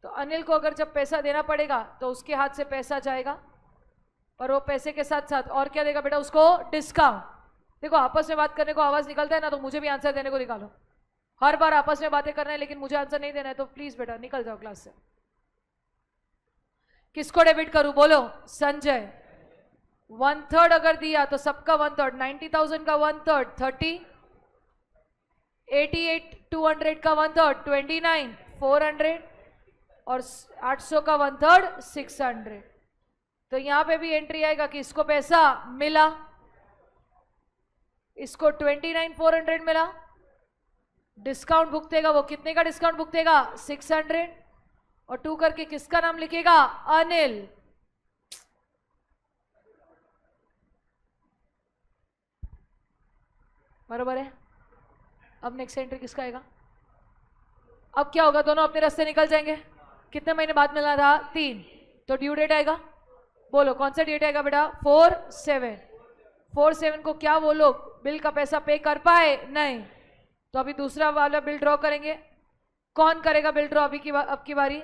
तो अनिल को अगर जब पैसा देना पड़ेगा तो उसके हाथ से पैसा जाएगा, और वो पैसे के साथ साथ और क्या देगा बेटा? उसको डिस्काउंट. देखो आपस में बात करने को आवाज निकलता है ना, तो मुझे भी आंसर देने को निकालो. हर बार आपस में बातें करना है लेकिन मुझे आंसर नहीं देना है, तो प्लीज बेटा निकल जाओ क्लास से. किसको डेबिट करूं? बोलो. संजय. 1/3 अगर दिया तो सबका 1/3. 90,000 का 1/3 30, 88,200 का 1/3 29,400, और 800 का 1/3 600. तो यहां पे भी एंट्री आएगा कि इसको पैसा मिला, इसको 29,400 मिला. डिस्काउंट भुगतेगा वो. कितने का डिस्काउंट भुगतेगा? 600. और 2 करके किसका नाम लिखेगा? अनिल. बरोबर है. अब नेक्स्ट एंट्री किसका आएगा? अब क्या होगा? दोनों अपने रास्ते निकल जाएंगे. कितने महीने बाद मिलना था? 3. तो ड्यू डेट आएगा. बोलो कौन सा डेट आएगा बेटा? 4/7. 4/7 को क्या वो लोग बिल का पैसा पे कर पाए? नहीं. तो अभी दूसरा वाला बिल ड्रॉ करेंगे. कौन करेगा बिल ड्रॉ? अब की बारी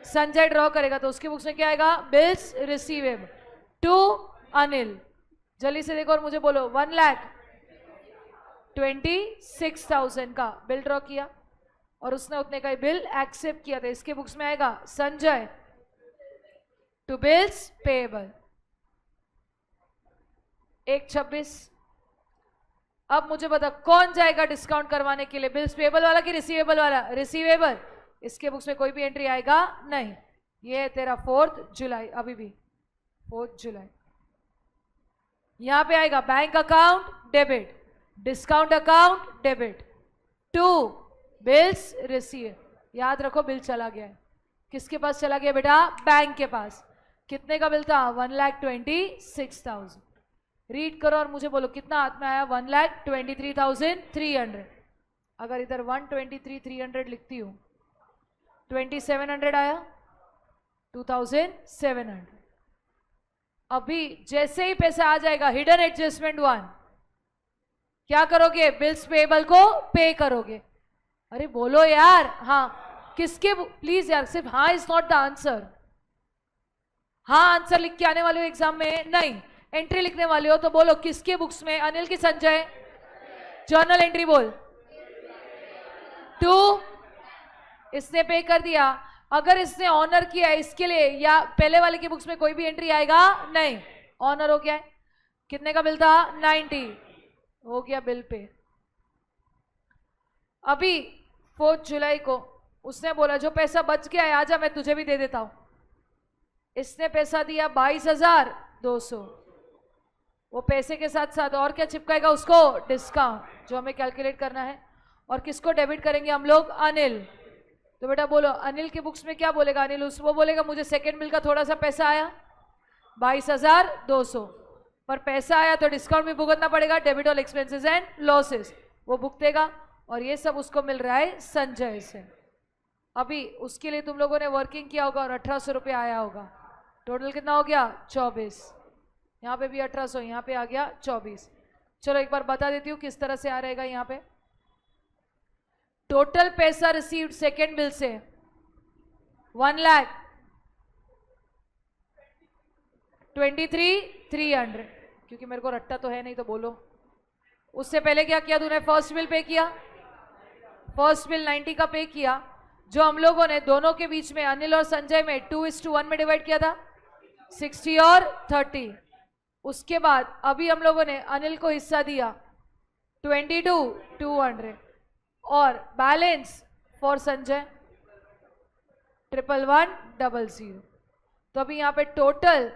संजय ड्रॉ करेगा. तो उसके बुक्स में क्या आएगा? Bills receivable to Anil. जल्दी से देखो और मुझे बोलो. 1,26,000 का बिल ड्रॉ किया और उसने उतने का बिल एक्सेप्ट किया था. इसके बुक्स में आएगा संजय टू बिल्स पेएबल 1,26. अब मुझे बता कौन जाएगा डिस्काउंट करवाने के लिए? बिल्स पेएबल वाला कि रिसीवेबल वाला? रिसीवेबल. इसके बुक्स में कोई भी एंट्री आएगा नहीं. ये है तेरा 4 जुलाई. अभी भी 4 जुलाई. यहां पे आएगा bank account debit, discount account debit, to bills receive. याद रखो बिल चला गया है. किसके पास चला गया बेटा? बैंक के पास. कितने का बिल था? 1,26,000. रीड करो और मुझे बोलो कितना हाथ में आया? 1,23,300. अगर इधर 1,23,300 लिखती हूं, 2,700 आया, 2,700. अभी जैसे ही पैसा आ जाएगा हिडन एडजस्टमेंट 1, क्या करोगे? बिल्स पेएबल को पे करोगे. अरे बोलो यार. हाँ किसके? प्लीज यार, सिर्फ हाँ इज नॉट द आंसर. हाँ आंसर लिख के आने वाले हो एग्जाम में? नहीं. एंट्री लिखने वाले हो तो बोलो किसके बुक्स में? अनिल की संजय? जर्नल एंट्री बोल. 2 इसने पे कर दिया. अगर इसने ऑनर किया इसके लिए, या पहले वाले की बुक्स में कोई भी एंट्री आएगा नहीं. ऑनर हो गया है. कितने का बिल था? 90. हो गया बिल पे. अभी 4 जुलाई को उसने बोला जो पैसा बच गया है आजा मैं तुझे भी दे देता हूं. इसने पैसा दिया 22,200. वो पैसे के साथ साथ और क्या चिपकाएगा उसको? डिस्काउंट, जो हमें कैलकुलेट करना है. और किसको डेबिट करेंगे हम लोग? अनिल. तो बेटा बोलो अनिल के बुक्स में क्या बोलेगा अनिल? वो बोलेगा मुझे सेकेंड बिल का थोड़ा सा पैसा आया 22,200, पर पैसा आया तो डिस्काउंट भी भुगतना पड़ेगा. Debit all expenses and losses वो भुगतेगा. और ये सब उसको मिल रहा है संजय से. अभी उसके लिए तुम लोगों ने वर्किंग किया होगा और 1,800 रुपये आया होगा. टोटल कितना हो गया? 24. यहाँ पे भी 1,800, यहाँ पे आ गया 24. चलो एक बार बता देती हूँ किस तरह से आ रहेगा यहाँ पे। टोटल पैसा रिसीव्ड सेकेंड बिल से 1,23,300, क्योंकि मेरे को रट्टा तो है नहीं तो बोलो। उससे पहले क्या किया तूने? फर्स्ट बिल पे किया, फर्स्ट बिल 90 का पे किया, जो हम लोगों ने दोनों के बीच में अनिल और संजय में 2:1 में डिवाइड किया था, 60 और 30। उसके बाद अभी हम लोगों ने अनिल को हिस्सा दिया 22,200 और बैलेंस फॉर संजय 111,000। तो अभी यहाँ पे टोटल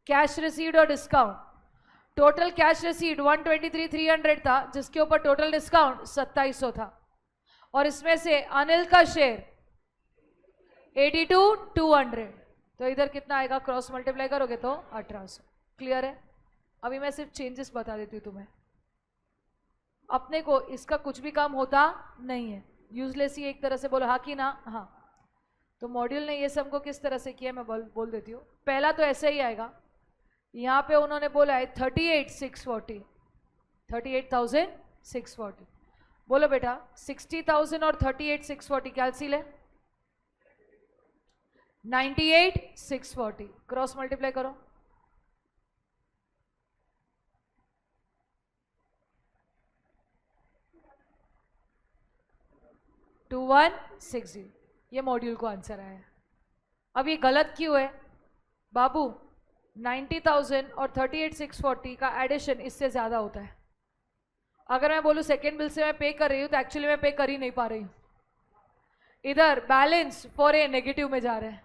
कैश रिसीव्ड और डिस्काउंट, टोटल कैश रिसीव्ड 123,300 था, जिसके ऊपर टोटल डिस्काउंट 2700 था, और इसमें से अनिल का शेयर 82,200। तो इधर कितना आएगा? क्रॉस मल्टीप्लाई करोगे तो 1800। क्लियर है? अभी मैं सिर्फ चेंजेस बता देती हूँ तुम्हें, अपने को इसका कुछ भी काम होता नहीं है, यूजलेस ही एक तरह से बोलो, हाँ कि ना? हाँ। तो मॉड्यूल ने ये सबको किस तरह से किया मैं बोल देती हूँ। पहला तो ऐसे ही आएगा, यहाँ पे उन्होंने बोला है 38,640, 38,640। बोलो बेटा 60,000 और 38,640 कैलसिल है 98,640, क्रॉस मल्टीप्लाई करो। टू 160, ये मॉड्यूल को आंसर आया। अब ये गलत क्यों है बाबू? 90,000 और 38,640 का एडिशन इससे ज्यादा होता है। अगर मैं बोलूं सेकेंड बिल से मैं पे कर रही हूं, तो एक्चुअली मैं पे कर ही नहीं पा रही हूं। इधर बैलेंस फॉर ए नेगेटिव में जा रहा है,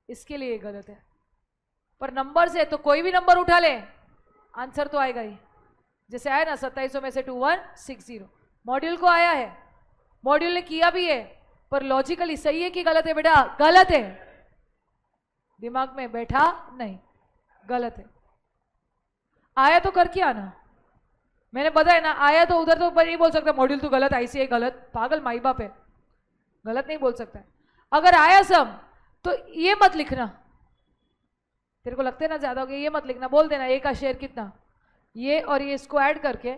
इसके लिए ये गलत है। पर नंबर से तो कोई भी नंबर उठा ले आंसर तो आएगा ही। जैसे आया ना 2700 में से 2160, मॉड्यूल को आया है, मॉड्यूल ने किया भी है, पर लॉजिकली सही है कि गलत है बेटा? गलत है, दिमाग में बैठा नहीं, गलत है। आया तो करके आना, मैंने बताया ना, आया तो उधर तो नहीं बोल सकता मॉड्यूल तो गलत, ICI गलत, पागल माई बाप है, गलत नहीं बोल सकता है। अगर आया सम तो ये मत लिखना, तेरे को लगता है ना ज्यादा हो गया, ये मत लिखना, बोल देना ए का शेयर कितना, ये और ये इसको ऐड करके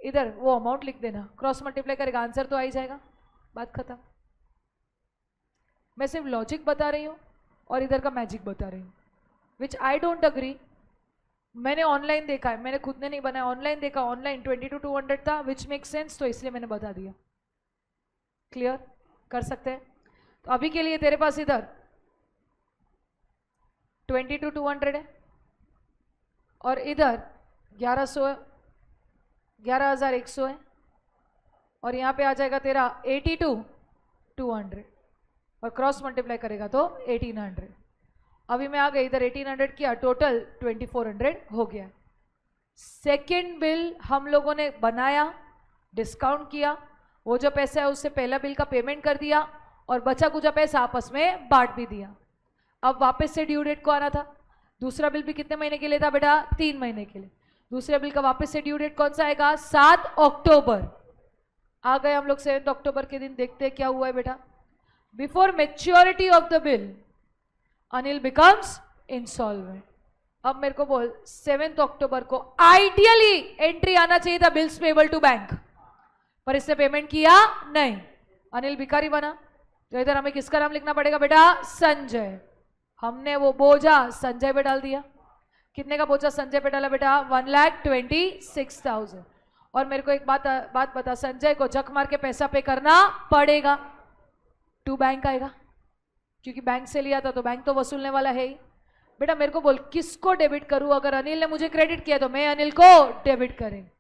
इधर वो अमाउंट लिख देना, क्रॉस मल्टीप्लाई करेगा, आंसर तो आ ही जाएगा, बात खत्म। मैं सिर्फ लॉजिक बता रही हूँ और इधर का मैजिक बता रही हूँ, विच आई डोंट अग्री। मैंने ऑनलाइन देखा है, मैंने खुद ने नहीं बनाया, ऑनलाइन देखा, ऑनलाइन 22,200 था, विच मेक सेंस, तो इसलिए मैंने बता दिया। क्लियर कर सकते हैं? तो अभी के लिए तेरे पास इधर 22,200 है और इधर 11,100 है, और यहाँ पे आ जाएगा तेरा 82,200 और क्रॉस मल्टीप्लाई करेगा तो 1,800। अभी मैं आ गई इधर 1,800 किया, टोटल 2,400 हो गया। सेकेंड बिल हम लोगों ने बनाया, डिस्काउंट किया, वो जो पैसा है उससे पहला बिल का पेमेंट कर दिया और बचा कुचा पैसा आपस में बांट भी दिया। अब वापस से ड्यू डेट को आना था। दूसरा बिल भी कितने महीने के लिए था बेटा? 3 महीने के लिए। दूसरे बिल का वापस से ड्यू डेट कौन सा आएगा? 7 अक्टूबर। आ गए हम लोग 7 अक्टूबर के दिन, देखते हैं क्या हुआ है बेटा। Before maturity of the bill Anil becomes insolvent. अब मेरे को बोल 7 अक्टूबर को आइडियली एंट्री आना चाहिए था बिल्स पेबल टू बैंक, पर इसने पेमेंट किया नहीं, अनिल भिखारी बना। तो इधर हमें किसका नाम लिखना पड़ेगा बेटा? संजय। हमने वो बोझा संजय पे डाल दिया। कितने का बोझा संजय पे डाला बेटा? 1,26,000। और मेरे को एक बात बता, संजय को जक मार के पैसा पे करना पड़ेगा, टू बैंक आएगा, क्योंकि बैंक से लिया था तो बैंक तो वसूलने वाला है ही। बेटा मेरे को बोल किसको डेबिट करूं? अगर अनिल ने मुझे क्रेडिट किया तो मैं अनिल को डेबिट करें।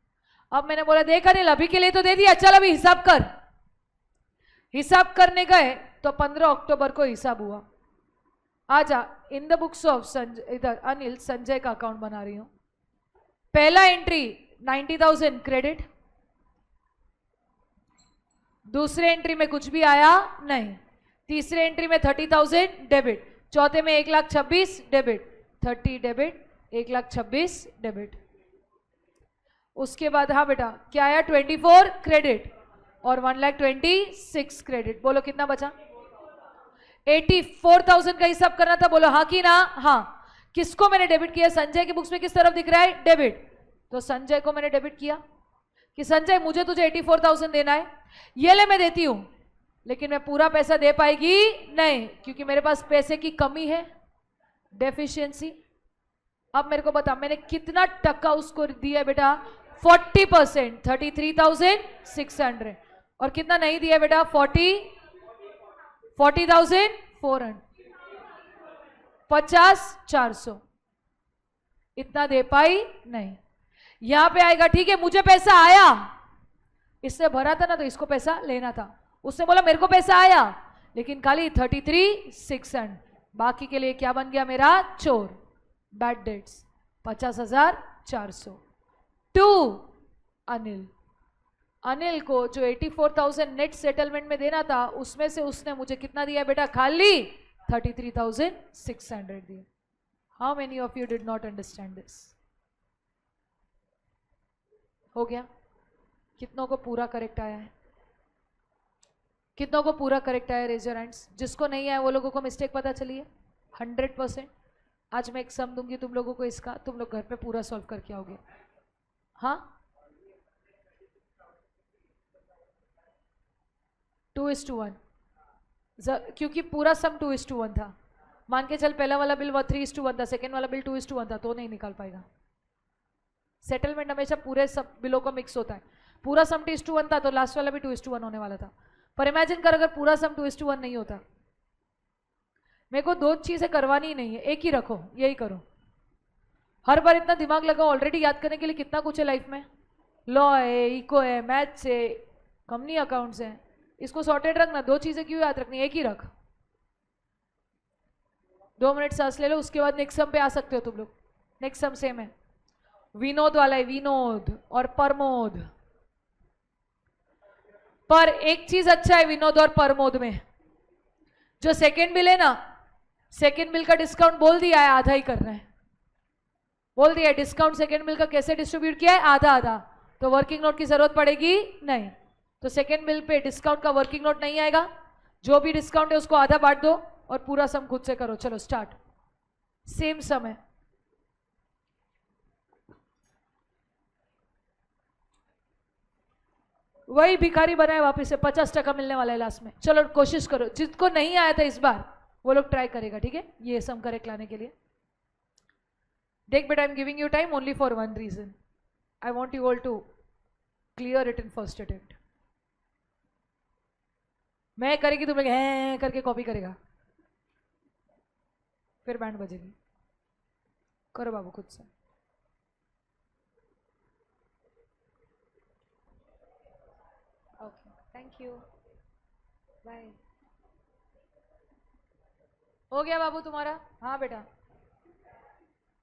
अब मैंने बोला देख अनिल अभी के लिए तो दे दिया, चल अभी हिसाब कर। हिसाब करने गए तो 15 अक्टूबर को हिसाब हुआ। आजा in the books of Sanjay, इधर अनिल संजय का अकाउंट बना रही हूं। पहला एंट्री 90,000 क्रेडिट, दूसरे एंट्री में कुछ भी आया नहीं, तीसरे एंट्री में 30,000 डेबिट, चौथे में 1,26,000 डेबिट, 30 डेबिट 1,26,000 डेबिट। उसके बाद हाँ बेटा क्या आया? 24 क्रेडिट और 1,26,000 क्रेडिट। बोलो कितना बचा? 84,000 का हिसाब करना था, बोलो हाँ कि ना? हाँ। किसको मैंने डेबिट किया? संजय की बुक्स में किस तरफ दिख रहा है? डेबिट। तो संजय को मैंने डेबिट किया कि संजय मुझे तुझे 84,000 देना है, ये ले मैं देती हूं, लेकिन मैं पूरा पैसा दे पाएगी नहीं क्योंकि मेरे पास पैसे की कमी है, डेफिशिएंसी। अब मेरे को बता मैंने कितना टका उसको दिया बेटा? 40%, 33,600। और कितना नहीं दिया बेटा? 40,400, 50,400। इतना दे पाई नहीं। यहां पे आएगा ठीक है, मुझे पैसा आया, इससे भरा था ना तो इसको पैसा लेना था। उसने बोला मेरे को पैसा आया लेकिन खाली 33,600, बाकी के लिए क्या बन गया मेरा? चोर। Bad debts 50,400। To Anil, Anil को जो 84,000 नेट सेटलमेंट में देना था उसमें से उसने मुझे कितना दिया बेटा? खाली 33,600 दिया। How many of you did not understand this? हो गया? कितनों को पूरा करेक्ट आया है? कितनों को पूरा करेक्ट आया? Raise your hands. जिसको नहीं आया वो लोगों को मिस्टेक पता चली है 100%। आज मैं एक सम दूंगी तुम लोगों को, इसका तुम लोग घर पे पूरा सॉल्व करके आओगे। हाँ, 2:1, क्योंकि पूरा सम 2:1 था। मान के चल पहला वाला बिल 3:1 था, सेकेंड वाला बिल 2:1 था, तो नहीं निकाल पाएगा। सेटलमेंट हमेशा पूरे सब बिलों का मिक्स होता है। पूरा सम 2:1 था तो लास्ट वाला भी 2:1 होने वाला था। पर इमेजिन कर अगर पूरा सम 2:1 नहीं होता। मेरे को दो चीजें करवानी ही नहीं है, एक ही रखो, यही करो। हर बार इतना दिमाग लगाओ, ऑलरेडी याद करने के लिए कितना कुछ है लाइफ में। लॉ है, इको है, मैथ्स है, कंपनी अकाउंट्स है, इसको सॉर्टेड रखना। दो चीजें क्यों याद रखनी, एक ही रख। 2 मिनट सांस ले लो, उसके बाद नेक्स्ट सम पे आ सकते हो तुम लोग। नेक्स्ट सम सेम है, विनोद वाला है, विनोद और प्रमोद। पर एक चीज अच्छा है विनोद और प्रमोद में, जो सेकेंड बिल है ना, सेकेंड बिल का डिस्काउंट बोल दिया है आधा ही करना है। बोल दिया है डिस्काउंट सेकेंड बिल का कैसे डिस्ट्रीब्यूट किया है, आधा आधा। तो वर्किंग नोट की जरूरत पड़ेगी नहीं। तो सेकेंड बिल पे डिस्काउंट का वर्किंग नोट नहीं आएगा। जो भी डिस्काउंट है उसको आधा बांट दो और पूरा सम खुद से करो। चलो स्टार्ट। सेम सम है, वही भिखारी बनाए वापस से, 50% मिलने वाला है लास्ट में। चलो कोशिश करो, जिसको नहीं आया था इस बार वो लोग ट्राई करेगा, ठीक है, ये सम करेक्ट लाने के लिए। देख बेटा, I am giving you time only for one reason, I want you all to clear it in first attempt. मैं करेगी तुम लोग हैं करके कॉपी करेगा, फिर बैंड बजेगी। करो बाबू खुद से। Okay, thank you, bye. हो गया बाबू तुम्हारा? हाँ बेटा,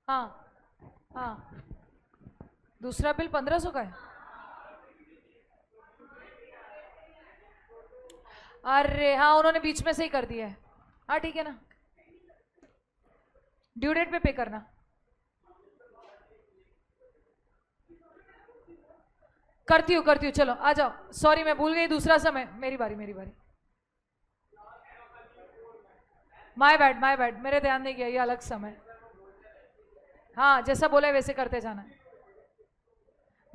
हाँ हाँ। दूसरा बिल 1500 का है। अरे हाँ, उन्होंने बीच में से ही कर दिया है। हाँ ठीक है ना, ड्यू डेट पे करना। करती हूँ, चलो आ जाओ। सॉरी मैं भूल गई, दूसरा समय। मेरी बारी, मेरी बारी। माय बैड, मेरे ध्यान नहीं किया, ये अलग समय। हाँ, जैसा बोला है वैसे करते जाना।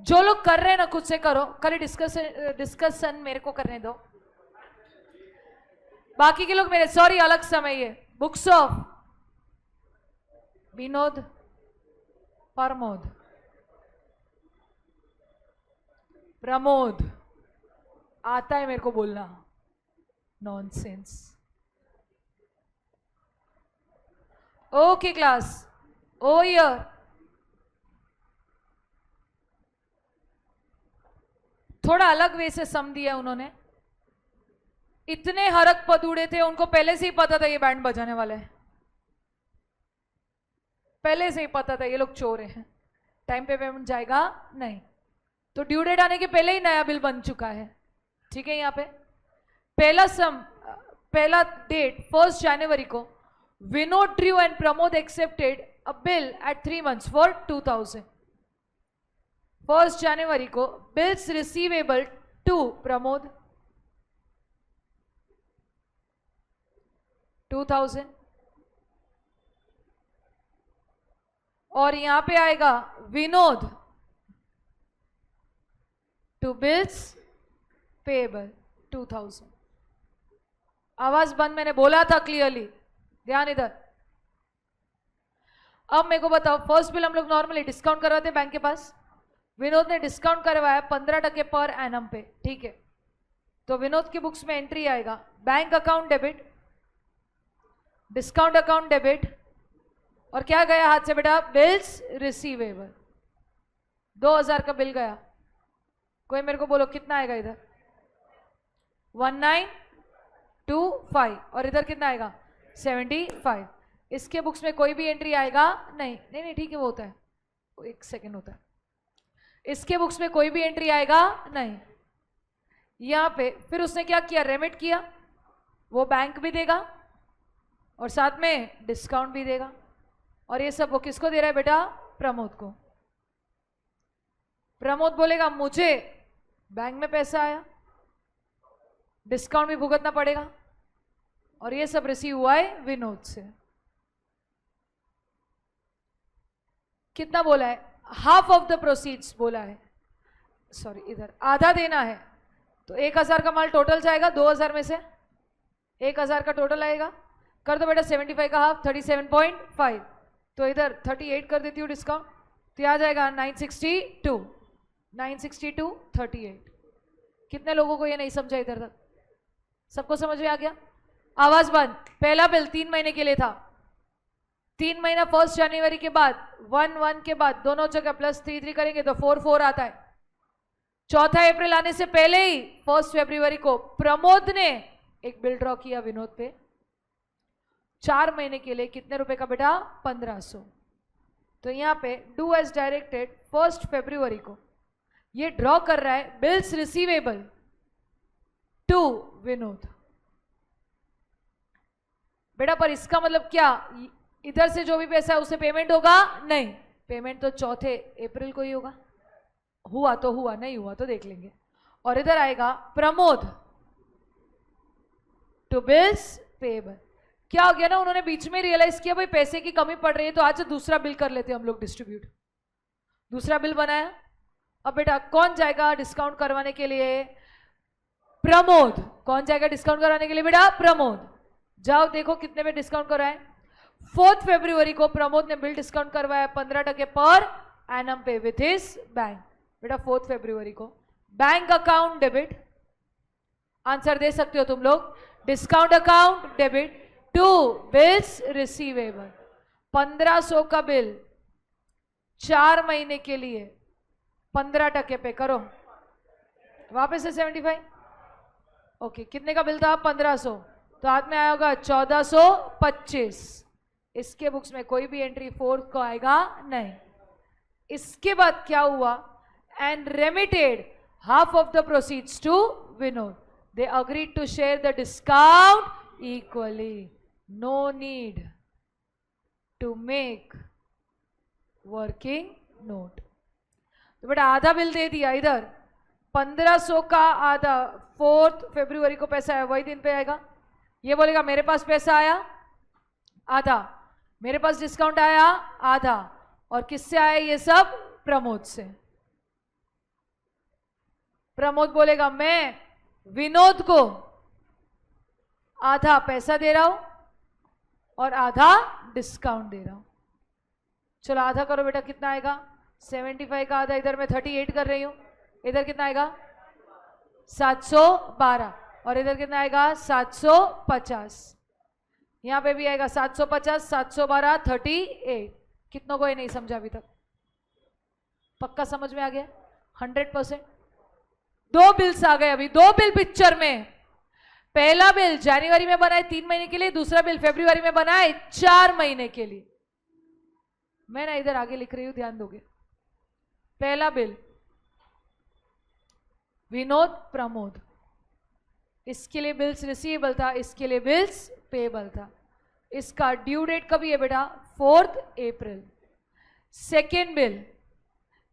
जो लोग कर रहे हैं ना खुद से करो, खाली डिस्कशन मेरे को करने दो। बाकी के लोग मेरे, सॉरी अलग समय। ये बुक्स ऑफ विनोद, प्रमोद, प्रमोद। आता है मेरे को बोलना, नॉनसेंस। ओके क्लास, ओ ईयर। थोड़ा अलग वे से सम दिया उन्होंने। इतने हरक पदूड़े थे, उनको पहले से ही पता था ये बैंड बजाने वाले हैं। पहले से ही पता था ये लोग चोर हैं, टाइम पे पेमेंट जाएगा नहीं। तो ड्यू डेट आने के पहले ही नया बिल बन चुका है, ठीक है। यहाँ पे पहला सम, पहला डेट 1 जनवरी को Vinod, Drew and Pramod accepted a bill eight 3 months for 2000। 1 जनवरी को बिल्स रिसीवेबल टू प्रमोद 2000। और यहां पे आएगा विनोद टू बिल्स पेएबल 2000। आवाज बंद, मैंने बोला था क्लियरली, ध्यान इधर। अब मेरे को बताओ, फर्स्ट बिल हम लोग नॉर्मली डिस्काउंट करवाते बैंक के पास, विनोद ने डिस्काउंट करवाया 15% पर एनम पे, ठीक है। तो विनोद की बुक्स में एंट्री आएगा bank account debit, discount account debit, और क्या गया हाथ से बेटा, बिल्स रिसीवेबल। 2000 का बिल गया, कोई मेरे को बोलो कितना आएगा इधर, 1925, और इधर कितना आएगा 75। इसके बुक्स में कोई भी एंट्री आएगा नहीं, नहीं नहीं ठीक है, वो होता है, एक सेकेंड होता है। इसके बुक्स में कोई भी एंट्री आएगा नहीं। यहां पे फिर उसने क्या किया, रेमिट किया, वो बैंक भी देगा और साथ में डिस्काउंट भी देगा, और ये सब वो किसको दे रहा है बेटा, प्रमोद को। प्रमोद बोलेगा मुझे बैंक में पैसा आया, डिस्काउंट भी भुगतना पड़ेगा, और ये सब रिसीव हुआ है विनोद से। कितना बोला है, हाफ ऑफ द प्रोसीड्स बोला है, सॉरी इधर आधा देना है। तो 1000 का माल टोटल जाएगा, 2000 में से 1000 का टोटल आएगा, कर दो बेटा 75 का हाफ 37.5, तो इधर 38 कर देती हूँ डिस्काउंट, तो आ जाएगा 962, 38। कितने लोगों को ये नहीं समझा इधर तक, सबको समझ में आ गया। आवाज बंद। पहला बिल 3 महीने के लिए था, 3 महीना 1 जनवरी के बाद 1 के बाद दोनों जगह +3 करेंगे तो 4 आता है। 4 अप्रैल आने से पहले ही 1 फरवरी को प्रमोद ने एक बिल ड्रॉ किया विनोद पे 4 महीने के लिए, कितने रुपए का बेटा, 1500। तो यहां पे डू एज डायरेक्टेड 1 फरवरी को ये ड्रॉ कर रहा है बिल्स रिसीवेबल टू विनोद। बेटा पर इसका मतलब क्या, इधर से जो भी पैसा है उसे पेमेंट होगा नहीं, पेमेंट तो 4 अप्रैल को ही होगा, हुआ तो हुआ, नहीं हुआ तो देख लेंगे। और इधर आएगा प्रमोद टू बिल्स पेएबल। क्या हो गया ना, उन्होंने बीच में रियलाइज किया भाई पैसे की कमी पड़ रही है, तो आज दूसरा बिल कर लेते हैं हम लोग डिस्ट्रीब्यूट। दूसरा बिल बनाया। अब बेटा कौन जाएगा डिस्काउंट करवाने के लिए, प्रमोद। कौन जाएगा डिस्काउंट कराने के लिए बेटा, प्रमोद। जाओ देखो कितने में डिस्काउंट कराए। 4 फरवरी को प्रमोद ने बिल डिस्काउंट करवाया 15% पर एनम पे विथ हिज बैंक। बेटा 4 फरवरी को बैंक अकाउंट डेबिट, आंसर दे सकते हो तुम लोग, discount account debit to bills receivable. 1500 का बिल 4 महीने के लिए 15% पे करो, वापस से 75। ओके कितने का बिल था, 1500, तो हाथ में आया होगा 1425। इसके बुक्स में कोई भी एंट्री 4 को आएगा नहीं। इसके बाद क्या हुआ, and remitted half of the proceeds to Vinod, they agreed to share the discount equally, no need to make working note. तो बेटा आधा बिल दे दिया, इधर 1500 का आधा 4 फरवरी को पैसा आया, वही दिन पे आएगा। ये बोलेगा मेरे पास पैसा आया आधा, मेरे पास डिस्काउंट आया आधा, और किससे आया ये सब, प्रमोद से। प्रमोद बोलेगा मैं विनोद को आधा पैसा दे रहा हूं और आधा डिस्काउंट दे रहा हूं। चलो आधा करो बेटा, कितना आएगा, 75 का आधा, इधर मैं 38 कर रही हूं, इधर कितना आएगा 712, और इधर कितना आएगा 750। यहां पे भी आएगा 750, 712, 38। कितनों को ये नहीं समझा अभी तक, पक्का समझ में आ गया 100%। 2 बिल्स आ गए अभी, 2 बिल पिक्चर में। पहला बिल जनवरी में बनाए 3 महीने के लिए, दूसरा बिल फरवरी में बनाए 4 महीने के लिए। मैं ना इधर आगे लिख रही हूं, ध्यान दोगे। पहला बिल विनोद प्रमोद, इसके लिए बिल्स रिसीवेबल था, इसके लिए बिल्स पेएबल था। इसका ड्यू डेट कभी है बेटा, 4 अप्रैल। सेकेंड बिल,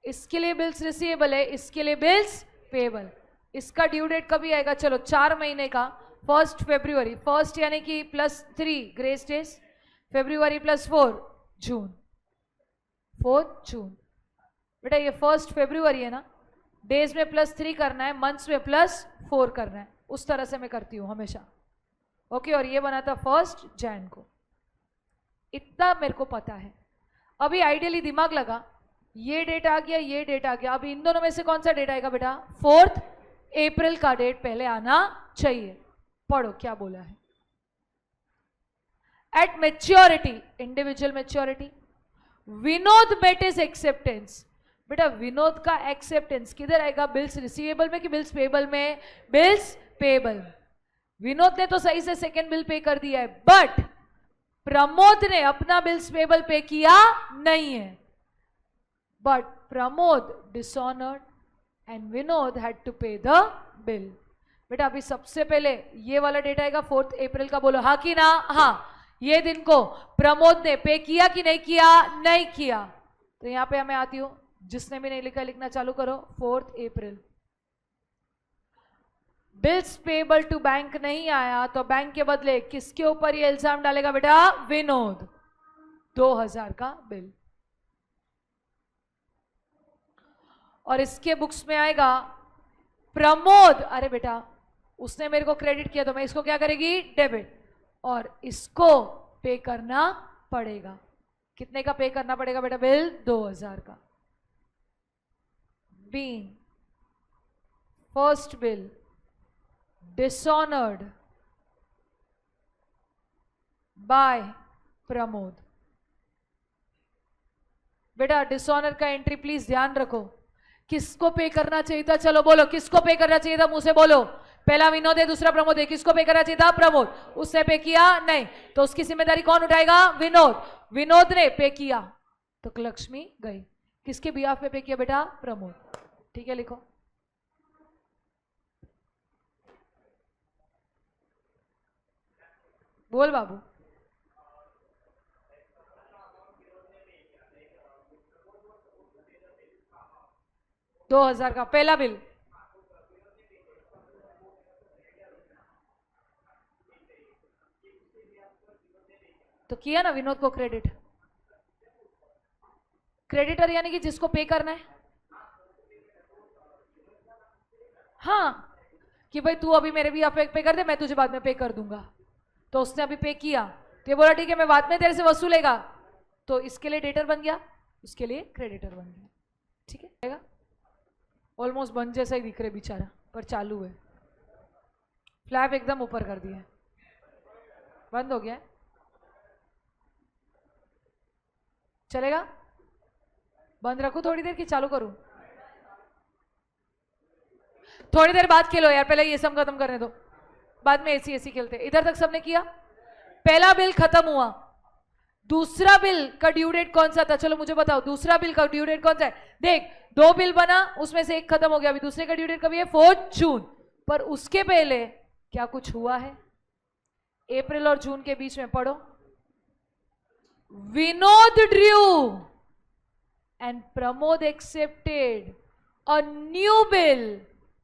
इसके लिए बिल्स रिसीवेबल है, इसके लिए बिल्स पेएबल। इसका ड्यू डेट कभी आएगा, चलो 4 महीने का, 1 फरवरी, 1 यानी कि +3 ग्रेस डेज, फरवरी +4 जून, 4 जून। बेटा ये 1 फरवरी है ना, डेज में +3 करना है, मंथ्स में +4 करना है, उस तरह से मैं करती हूं हमेशा। ओके, और ये बना था 1 जैन को। इतना मेरे को पता है। अभी आइडियली दिमाग लगा, ये डेट आ गया, ये डेट आ गया, अभी इन दोनों में से कौन सा डेट आएगा बेटा? 4 अप्रैल का डेट पहले आना चाहिए। पढ़ो क्या बोला है। At maturity, individual maturity, Vinod met his acceptance. बेटा विनोद का एक्सेप्टेंस किधर आएगा? बिल्स रिसीवेबल में कि बिल्स पेएबल में? Bills payable. विनोद ने तो सही से सेकेंड बिल पे कर दिया है, बट प्रमोद ने अपना बिल्स पेएबल पे किया नहीं है। But Pramod dishonoured and Vinod had to pay the bill. बेटा अभी सबसे पहले ये वाला डेट आएगा 4 अप्रैल का, बोलो हाँ कि ना? हाँ। ये दिन को प्रमोद ने पे किया कि नहीं किया? नहीं किया। तो यहां पे मैं आती हूं, जिसने भी नहीं लिखा लिखना चालू करो। 4 अप्रैल बिल्स पेएबल टू बैंक नहीं आया, तो बैंक के बदले किसके ऊपर ये इल्जाम डालेगा बेटा? विनोद। 2000 का बिल। और इसके बुक्स में आएगा प्रमोद, अरे बेटा उसने मेरे को क्रेडिट किया तो मैं इसको क्या करेगी? डेबिट। और इसको पे करना पड़ेगा। कितने का पे करना पड़ेगा बेटा बिल? 2000 का। Been first bill dishonoured by Pramod. बेटा डिसऑनर का एंट्री प्लीज ध्यान रखो। किसको पे करना चाहिए था? चलो बोलो किसको पे करना चाहिए था? मुंह से बोलो। पहला विनोद है, दूसरा प्रमोद है, किसको पे करना चाहिए था? प्रमोद। उसने पे किया नहीं, तो उसकी जिम्मेदारी कौन उठाएगा? विनोद। विनोद ने पे किया तो लक्ष्मी गई। किसके बिहाफ पे किया बेटा? प्रमोद। ठीक है, लिखो। बोल बाबू। दो 2000 का पहला बिल। तो किया ना विनोद को क्रेडिट। क्रेडिटर यानी कि जिसको पे करना है। हाँ, कि भाई तू अभी मेरे भी पे कर दे, मैं तुझे बाद में पे कर दूंगा। तो उसने अभी पे किया, तो ये बोला ठीक है मैं बाद में तेरे से वसूलेगा, तो इसके लिए डेटर बन गया, उसके लिए क्रेडिटर बन गया। ठीक है, ऑलमोस्ट बंद जैसा ही दिख रहे बेचारा, पर चालू है। फ्लैप एकदम ऊपर कर दिया, बंद हो गया। चलेगा? बंद रखूं थोड़ी देर की चालू करूं? थोड़ी देर बाद खेलो यार, पहले ये सब खत्म करने दो, बाद में ऐसी ऐसी खेलते। इधर तक सबने किया? पहला बिल खत्म हुआ। दूसरा बिल का ड्यू डेट कौन सा था? चलो मुझे बताओ, दूसरा बिल का ड्यू डेट कौन सा है? देख, 2 बिल बना, उसमें से एक खत्म हो गया, अभी दूसरे का ड्यू डेट कभी है? 4 जून। पर उसके पहले क्या कुछ हुआ है? अप्रैल और जून के बीच में पढ़ो। Vinod Drew and Pramod accepted a new bill.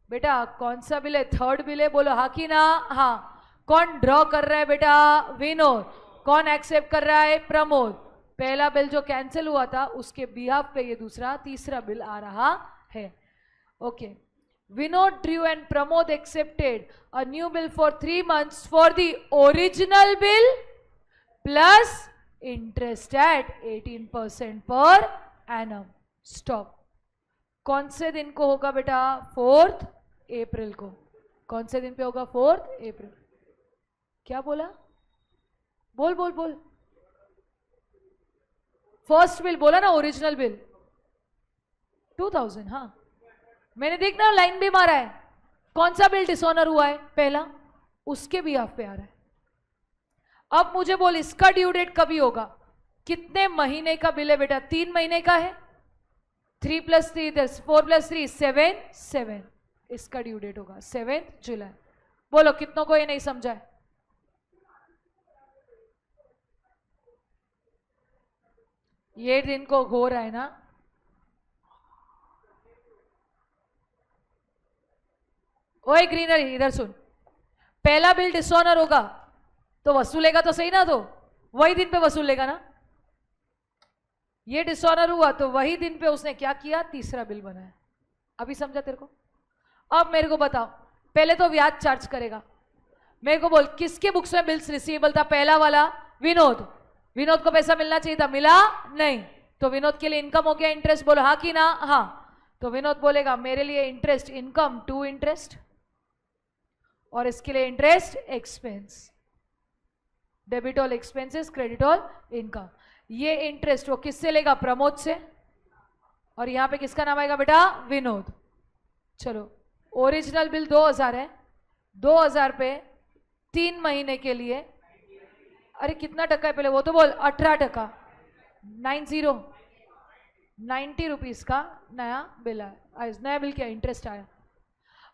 बेटा कौन सा बिल है? 3rd बिल है, बोलो हाँ कि ना? हाँ। कौन ड्रॉ कर रहा है बेटा? विनोद। कौन एक्सेप्ट कर रहा है? प्रमोद। पहला बिल जो कैंसिल हुआ था उसके बिहाफ पे ये दूसरा तीसरा बिल आ रहा है। Okay, Vinod Drew and Pramod accepted a new bill for 3 months for the original bill plus interest eight 18% per annum. Stop. कौन से दिन को होगा बेटा? 4 अप्रैल को। कौन से दिन पे होगा? 4 अप्रैल। क्या बोला? बोल बोल बोल। फर्स्ट बिल बोला ना, ओरिजिनल बिल 2000। हाँ, मैंने देखना लाइन भी मारा है। कौन सा बिल डिसऑनर हुआ है? पहला, उसके भी आप पे आ रहा है। अब मुझे बोल इसका ड्यू डेट कभी होगा? कितने महीने का बिल है बेटा? 3 महीने का है। 3 + 3 4 + 3 7 इसका ड्यू डेट होगा 7 जुलाई। बोलो कितनों को ये नहीं समझा है? ये दिन को हो रहा है ना? ओए ग्रीनरी इधर सुन। पहला बिल डिसऑनर होगा तो वसूलेगा तो सही ना, तो वही दिन पे वसूलेगा ना। ये डिसऑनर हुआ तो वही दिन पे उसने क्या किया? तीसरा बिल बनाया। अभी समझा तेरे को? अब मेरे को बताओ, पहले तो ब्याज चार्ज करेगा। मेरे को बोल किसके बुक्स में बिल्स रिसीवेबल था? पहला वाला विनोद। विनोद को पैसा मिलना चाहिए था, मिला नहीं, तो विनोद के लिए इनकम हो गया, इंटरेस्ट। बोलो हाँ कि ना? हाँ। तो विनोद बोलेगा मेरे लिए इंटरेस्ट इनकम टू इंटरेस्ट, और इसके लिए interest expense. Debit all expenses, credit all income. ये इंटरेस्ट वो किससे लेगा? प्रमोद से। और यहां पे किसका नाम आएगा बेटा? विनोद। चलो, ओरिजिनल बिल 2000 है, 2000 पे 3 महीने के लिए, अरे कितना टका है पहले वो तो बोल? 18%, 90 रुपीज का नया बिल आया। नया बिल क्या? इंटरेस्ट आया।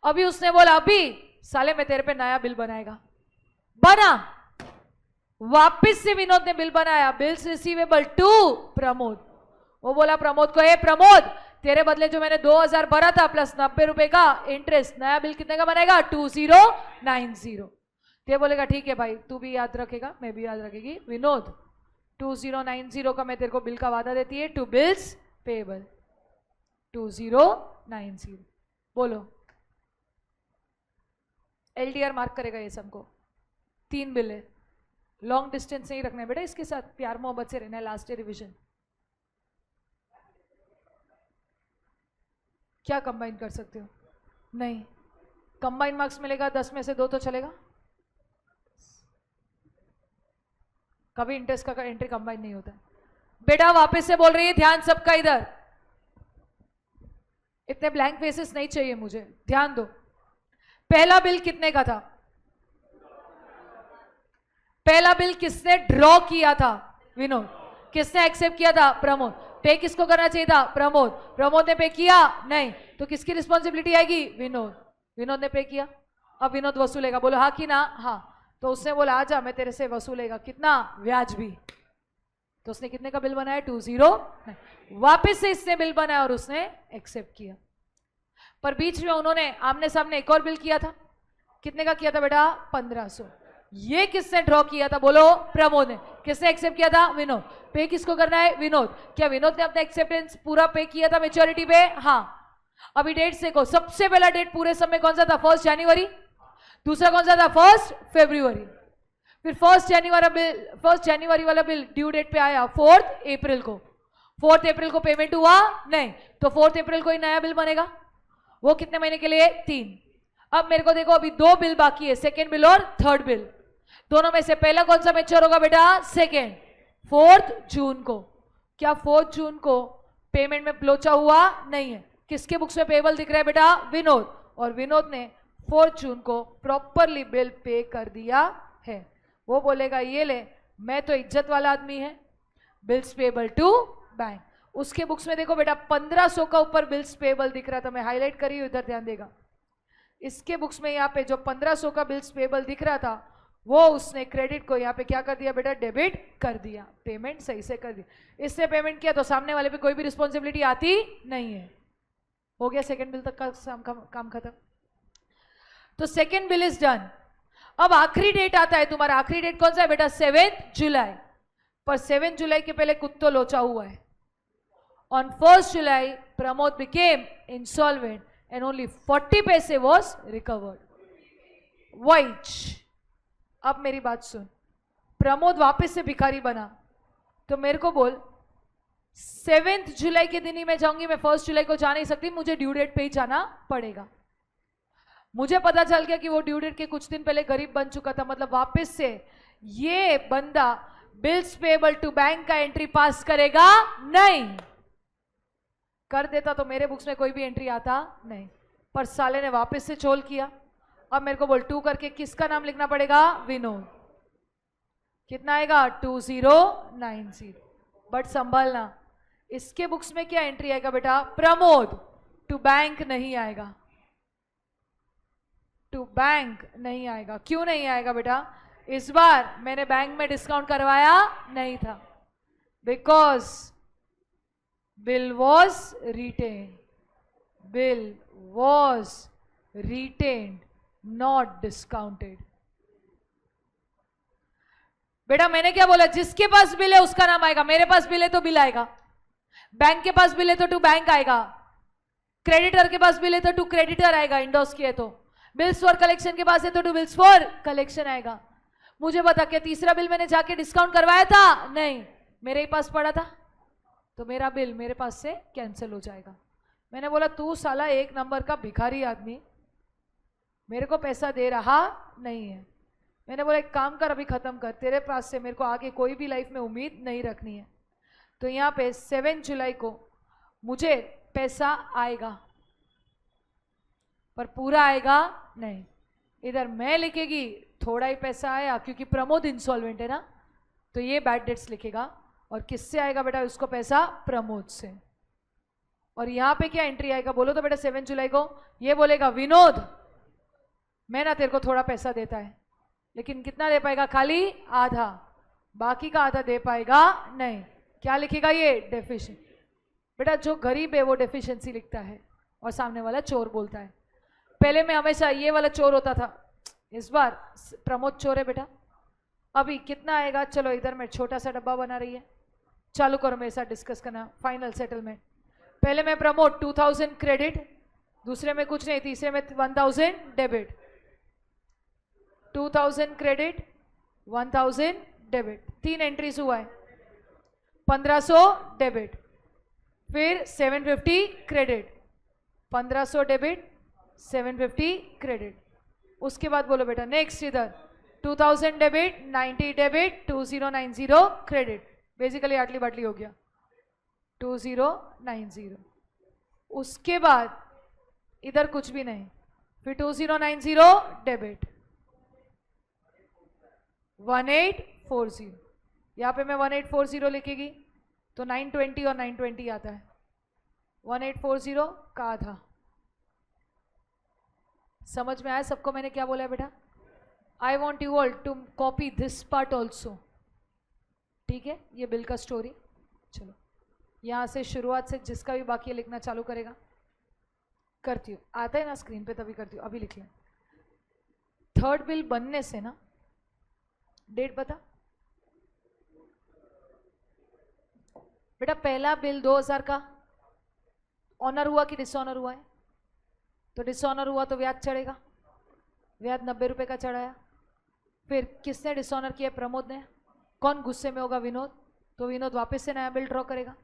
अभी उसने बोला अभी साले मैं तेरे पे नया बिल बनाएगा, बना। वापिस से विनोद ने बिल बनाया, बिल्स रिसीवेबल टू प्रमोद। वो बोला प्रमोद को, ए प्रमोद, तेरे बदले जो मैंने 2000 भरा था प्लस 90 रुपए का इंटरेस्ट, नया बिल कितने का बनेगा? 2090। ये बोलेगा ठीक है भाई, तू भी याद रखेगा, मैं भी याद रखेगी। विनोद 2090 का मैं तेरे को बिल का वादा देती है, टू बिल्स पेबल 2090। बोलो, एलडीआर मार्क करेगा ये सबको। 3 बिल है, लॉन्ग डिस्टेंस नहीं रखना है बेटा, इसके साथ प्यार मोहब्बत से रहना है। लास्ट ईयर रिविजन क्या कंबाइन कर सकते हो? नहीं, कंबाइन मार्क्स मिलेगा 10 में से 2 तो चलेगा। कभी इंटरेस्ट का एंट्री कंबाइन नहीं होता बेटा। वापस से बोल रही है, ध्यान सबका इधर, इतने ब्लैंक फेसेस नहीं चाहिए मुझे, ध्यान दो। पहला बिल कितने का था? पहला बिल किसने ड्रॉ किया था? विनोद। किसने एक्सेप्ट किया था? प्रमोद। पे किसको करना चाहिए था? प्रमोद। प्रमोद ने पे किया नहीं, तो किसकी रिस्पॉन्सिबिलिटी आएगी? विनोद। विनोद ने पे किया, अब विनोद वसूलेगा। बोलो हाँ कि ना? हाँ। तो उसने बोला आजा मैं तेरे से वसूलेगा, कितना? ब्याज भी। तो उसने कितने का बिल बनाया? 20। वापस से इसने बिल बनाया और उसने एक्सेप्ट किया। पर बीच में उन्होंने आमने सामने एक और बिल किया था। कितने का किया था बेटा? 1500। ये किसने ड्रॉ किया था? बोलो प्रमोद ने। किसने एक्सेप्ट किया था? विनोद। पे किसको करना है? विनोद। क्या विनोद ने अपना एक्सेप्टेंस पूरा पे किया था मेच्योरिटी पे? हाँ। अभी डेट से को, सबसे पहला डेट पूरे समय कौन सा था? 1 जनवरी। दूसरा कौन सा था? 1 फरवरी। फिर 1 जनवरी वाला बिल ड्यू डेट पे आया 4 अप्रैल को। 4 अप्रैल को पेमेंट हुआ नहीं, तो 4 अप्रैल को ही नया बिल बनेगा। वो कितने महीने के लिए? 3। अब मेरे को देखो, अभी 2 बिल बाकी है, सेकेंड बिल और थर्ड बिल। दोनों में से पहला कौन सा मैच्योर होगा बेटा? सेकेंड, 4 जून को। क्या 4 जून को पेमेंट में लोचा हुआ? नहीं है। किसके बुक्स में पेबल दिख रहा है बेटा? विनोद। और विनोद ने 4 जून को प्रॉपरली बिल पे कर दिया है। वो बोलेगा ये ले, मैं तो इज्जत वाला आदमी है, बिल्स पेबल टू बैंक। उसके बुक्स में देखो बेटा 1500 का ऊपर बिल्स पेबल दिख रहा था, मैं हाईलाइट करी हूं, इधर ध्यान देगा। इसके बुक्स में यहाँ पे जो 1500 का बिल्स पेबल दिख रहा था, वो उसने क्रेडिट को यहाँ पे क्या कर दिया बेटा? डेबिट कर दिया, पेमेंट सही से कर दी। इससे पेमेंट किया तो सामने वाले पे कोई भी रिस्पॉन्सिबिलिटी आती नहीं है। हो गया सेकेंड बिल तक का काम खत्म। तो सेकेंड बिल इज डन। अब आखिरी डेट आता है तुम्हारा। आखिरी डेट कौन सा है बेटा? 7 जुलाई। पर 7 जुलाई के पहले कुछ तो लोचा हुआ है। On 1 July Pramod became insolvent and only 40 पैसे was recovered. वाइच। अब मेरी बात सुन, प्रमोद वापस से भिखारी बना, तो मेरे को बोल 7 जुलाई के दिन ही मैं जाऊंगी, मैं 1 जुलाई को जा नहीं सकती, मुझे ड्यू डेट पे ही जाना पड़ेगा। मुझे पता चल गया कि वो ड्यू डेट के कुछ दिन पहले गरीब बन चुका था, मतलब वापस से ये बंदा बिल्स पेबल टू बैंक का एंट्री पास करेगा नहीं। कर देता तो मेरे बुक्स में कोई भी एंट्री आता नहीं, पर साले ने वापस से चोल किया। अब मेरे को बोल 2 करके किसका नाम लिखना पड़ेगा? विनोद। कितना आएगा? 2090। बट संभालना, इसके बुक्स में क्या एंट्री आएगा बेटा? प्रमोद टू बैंक नहीं आएगा। टू बैंक नहीं आएगा। क्यों नहीं आएगा बेटा? इस बार मैंने बैंक में डिस्काउंट करवाया नहीं था, because bill was written. Bill was retained, not discounted. बेटा मैंने क्या बोला? जिसके पास बिल है उसका नाम आएगा। मेरे पास बिल है तो बिल आएगा, बैंक के पास बिल है तो टू बैंक आएगा। क्रेडिटर के पास बिल है तो टू क्रेडिटर आएगा, इंडोर्स किए तो। बिल्स फॉर कलेक्शन के पास है तो टू बिल्स फॉर कलेक्शन आएगा। मुझे बता क्या तीसरा बिल मैंने जाके डिस्काउंट करवाया था? नहीं, मेरे ही पास पड़ा था, तो मेरा बिल मेरे पास से कैंसिल हो जाएगा। मैंने बोला तू साला एक नंबर का भिखारी आदमी, मेरे को पैसा दे रहा नहीं है। मैंने बोला एक काम कर, अभी खत्म कर, तेरे पास से मेरे को आगे कोई भी लाइफ में उम्मीद नहीं रखनी है। तो यहाँ पे 7 जुलाई को मुझे पैसा आएगा, पर पूरा आएगा नहीं। इधर मैं लिखेगी थोड़ा ही पैसा आया, क्योंकि प्रमोद इंसॉल्वेंट है ना, तो ये बैड डेट्स लिखेगा। और किससे आएगा बेटा उसको पैसा? प्रमोद से। और यहाँ पे क्या एंट्री आएगा बोलो तो बेटा 7 जुलाई को? ये बोलेगा विनोद मैं ना तेरे को थोड़ा पैसा देता है, लेकिन कितना दे पाएगा? खाली आधा, बाकी का आधा दे पाएगा नहीं। क्या लिखेगा ये? डेफिशिएंसी। बेटा जो गरीब है वो डेफिशिएंसी लिखता है और सामने वाला चोर बोलता है। पहले मैं हमेशा ये वाला चोर होता था, इस बार प्रमोद चोर है बेटा। अभी कितना आएगा? चलो इधर मैं छोटा सा डब्बा बना रही है, चालू करो मेरे साथ डिस्कस करना, फाइनल सेटलमेंट। पहले मैं प्रमोद 2000 क्रेडिट, दूसरे में कुछ नहीं, तीसरे में 1000 डेबिट। 2000 क्रेडिट 1000 डेबिट, 3 एंट्रीज हुआ है। 1500 डेबिट, फिर 750 क्रेडिट, 1500 डेबिट 750 क्रेडिट। उसके बाद बोलो बेटा नेक्स्ट इधर 2000 डेबिट 90 डेबिट 2090 क्रेडिट। बेसिकली आटली बाटली हो गया 2090। उसके बाद इधर कुछ भी नहीं, फिर 2090 डेबिट 1840। यहाँ पे मैं 1840 लिखेगी तो 920 और 920 आता है। 1840 का आधा। समझ में आया सबको मैंने क्या बोला है बेटा? I want you all to copy this part also, ठीक है? ये बिल का स्टोरी। चलो यहाँ से शुरुआत से जिसका भी बाकी है लिखना चालू करेगा। करती हूँ, आता है ना स्क्रीन पे तभी करती हूँ, अभी लिख लें। थर्ड बिल बनने से ना, डेट बता बेटा। पहला बिल 2000 का ऑनर हुआ कि डिसऑनर हुआ है? तो डिसऑनर हुआ तो ब्याज चढ़ेगा, ब्याज 90 रुपए का चढ़ाया। फिर किसने डिसऑनर किया? प्रमोद ने। कौन गुस्से में होगा? विनोद। तो विनोद वापस से नया बिल ड्रॉ करेगा।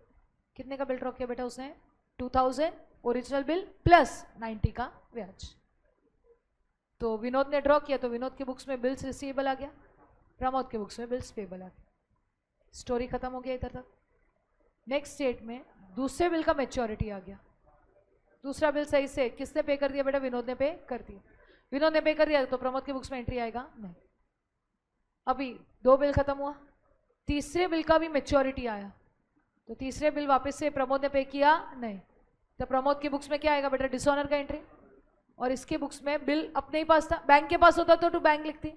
कितने का बिल ड्रॉ किया बेटा उसने? 2000 ओरिजिनल बिल प्लस 90 का ब्याज। तो विनोद ने ड्रॉ किया तो विनोद के बुक्स में बिल्स रिसीवेबल आ गया, प्रमोद के बुक्स में बिल्स पेबल आ गया। स्टोरी खत्म हो गया इधर तक। नेक्स्ट स्टेट में दूसरे बिल का मैच्योरिटी आ गया। दूसरा बिल सही से किसने पे कर दिया बेटा? विनोद ने पे कर दिया। विनोद ने पे कर दिया तो प्रमोद के बुक्स में एंट्री आएगा नहीं। अभी 2 बिल खत्म हुआ, तीसरे बिल का भी मैच्योरिटी आया, तो तीसरे बिल वापस से प्रमोद ने पे किया नहीं, तो प्रमोद के बुक्स में क्या आएगा बेटा? डिसऑनर का एंट्री। और इसके बुक्स में बिल अपने ही पास था, बैंक के पास होता तो टू बैंक लिखती,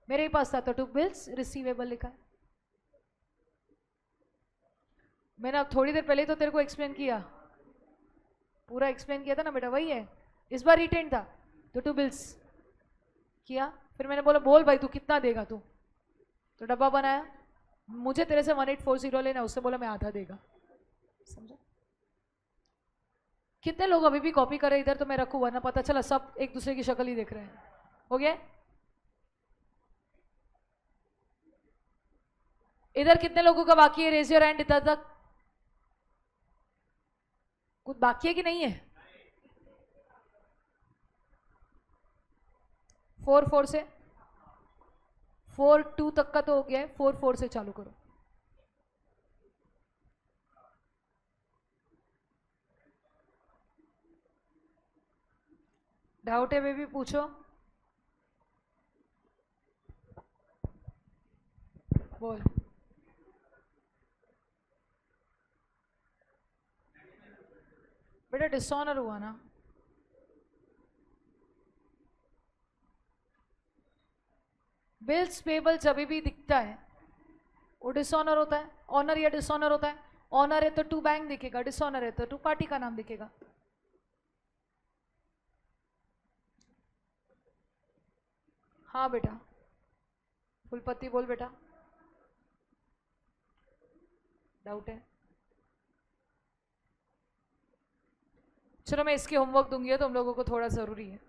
मेरे ही पास था तो टू बिल्स रिसीवेबल लिखा है। मैंने अब थोड़ी देर पहले तो तेरे को एक्सप्लेन किया, पूरा एक्सप्लेन किया था ना बेटा, वही है। इस बार रिटेन था तो टू बिल्स किया। फिर मैंने बोला बोल भाई तू कितना देगा तू, तो डब्बा बनाया। मुझे तेरे से 1840 लेना, उससे बोला मैं आधा देगा। समझा? कितने लोग अभी भी कॉपी कर रहे इधर? तो मैं रखूं, वरना पता चला सब एक दूसरे की शक्ल ही देख रहे हैं। हो गया? इधर कितने लोगों का बाकी है? रेज योर हैंड इधर तक। कुछ बाकी है कि नहीं है? 4 से 4 2 तक का तो हो गया है, 4 से चालू करो। डाउट है बेबी? पूछो। बोल। बेटा डिसऑनर हुआ ना, बिल्स पेबल जब भी दिखता है वो डिसऑनर होता है। ऑनर या डिसऑनर होता है। ऑनर है तो टू बैंक दिखेगा, डिसऑनर है तो टू पार्टी का नाम दिखेगा। हाँ बेटा, फुलपति बोल बेटा। डाउट है? चलो मैं इसके होमवर्क दूंगी, तुम लोगों को थोड़ा जरूरी है।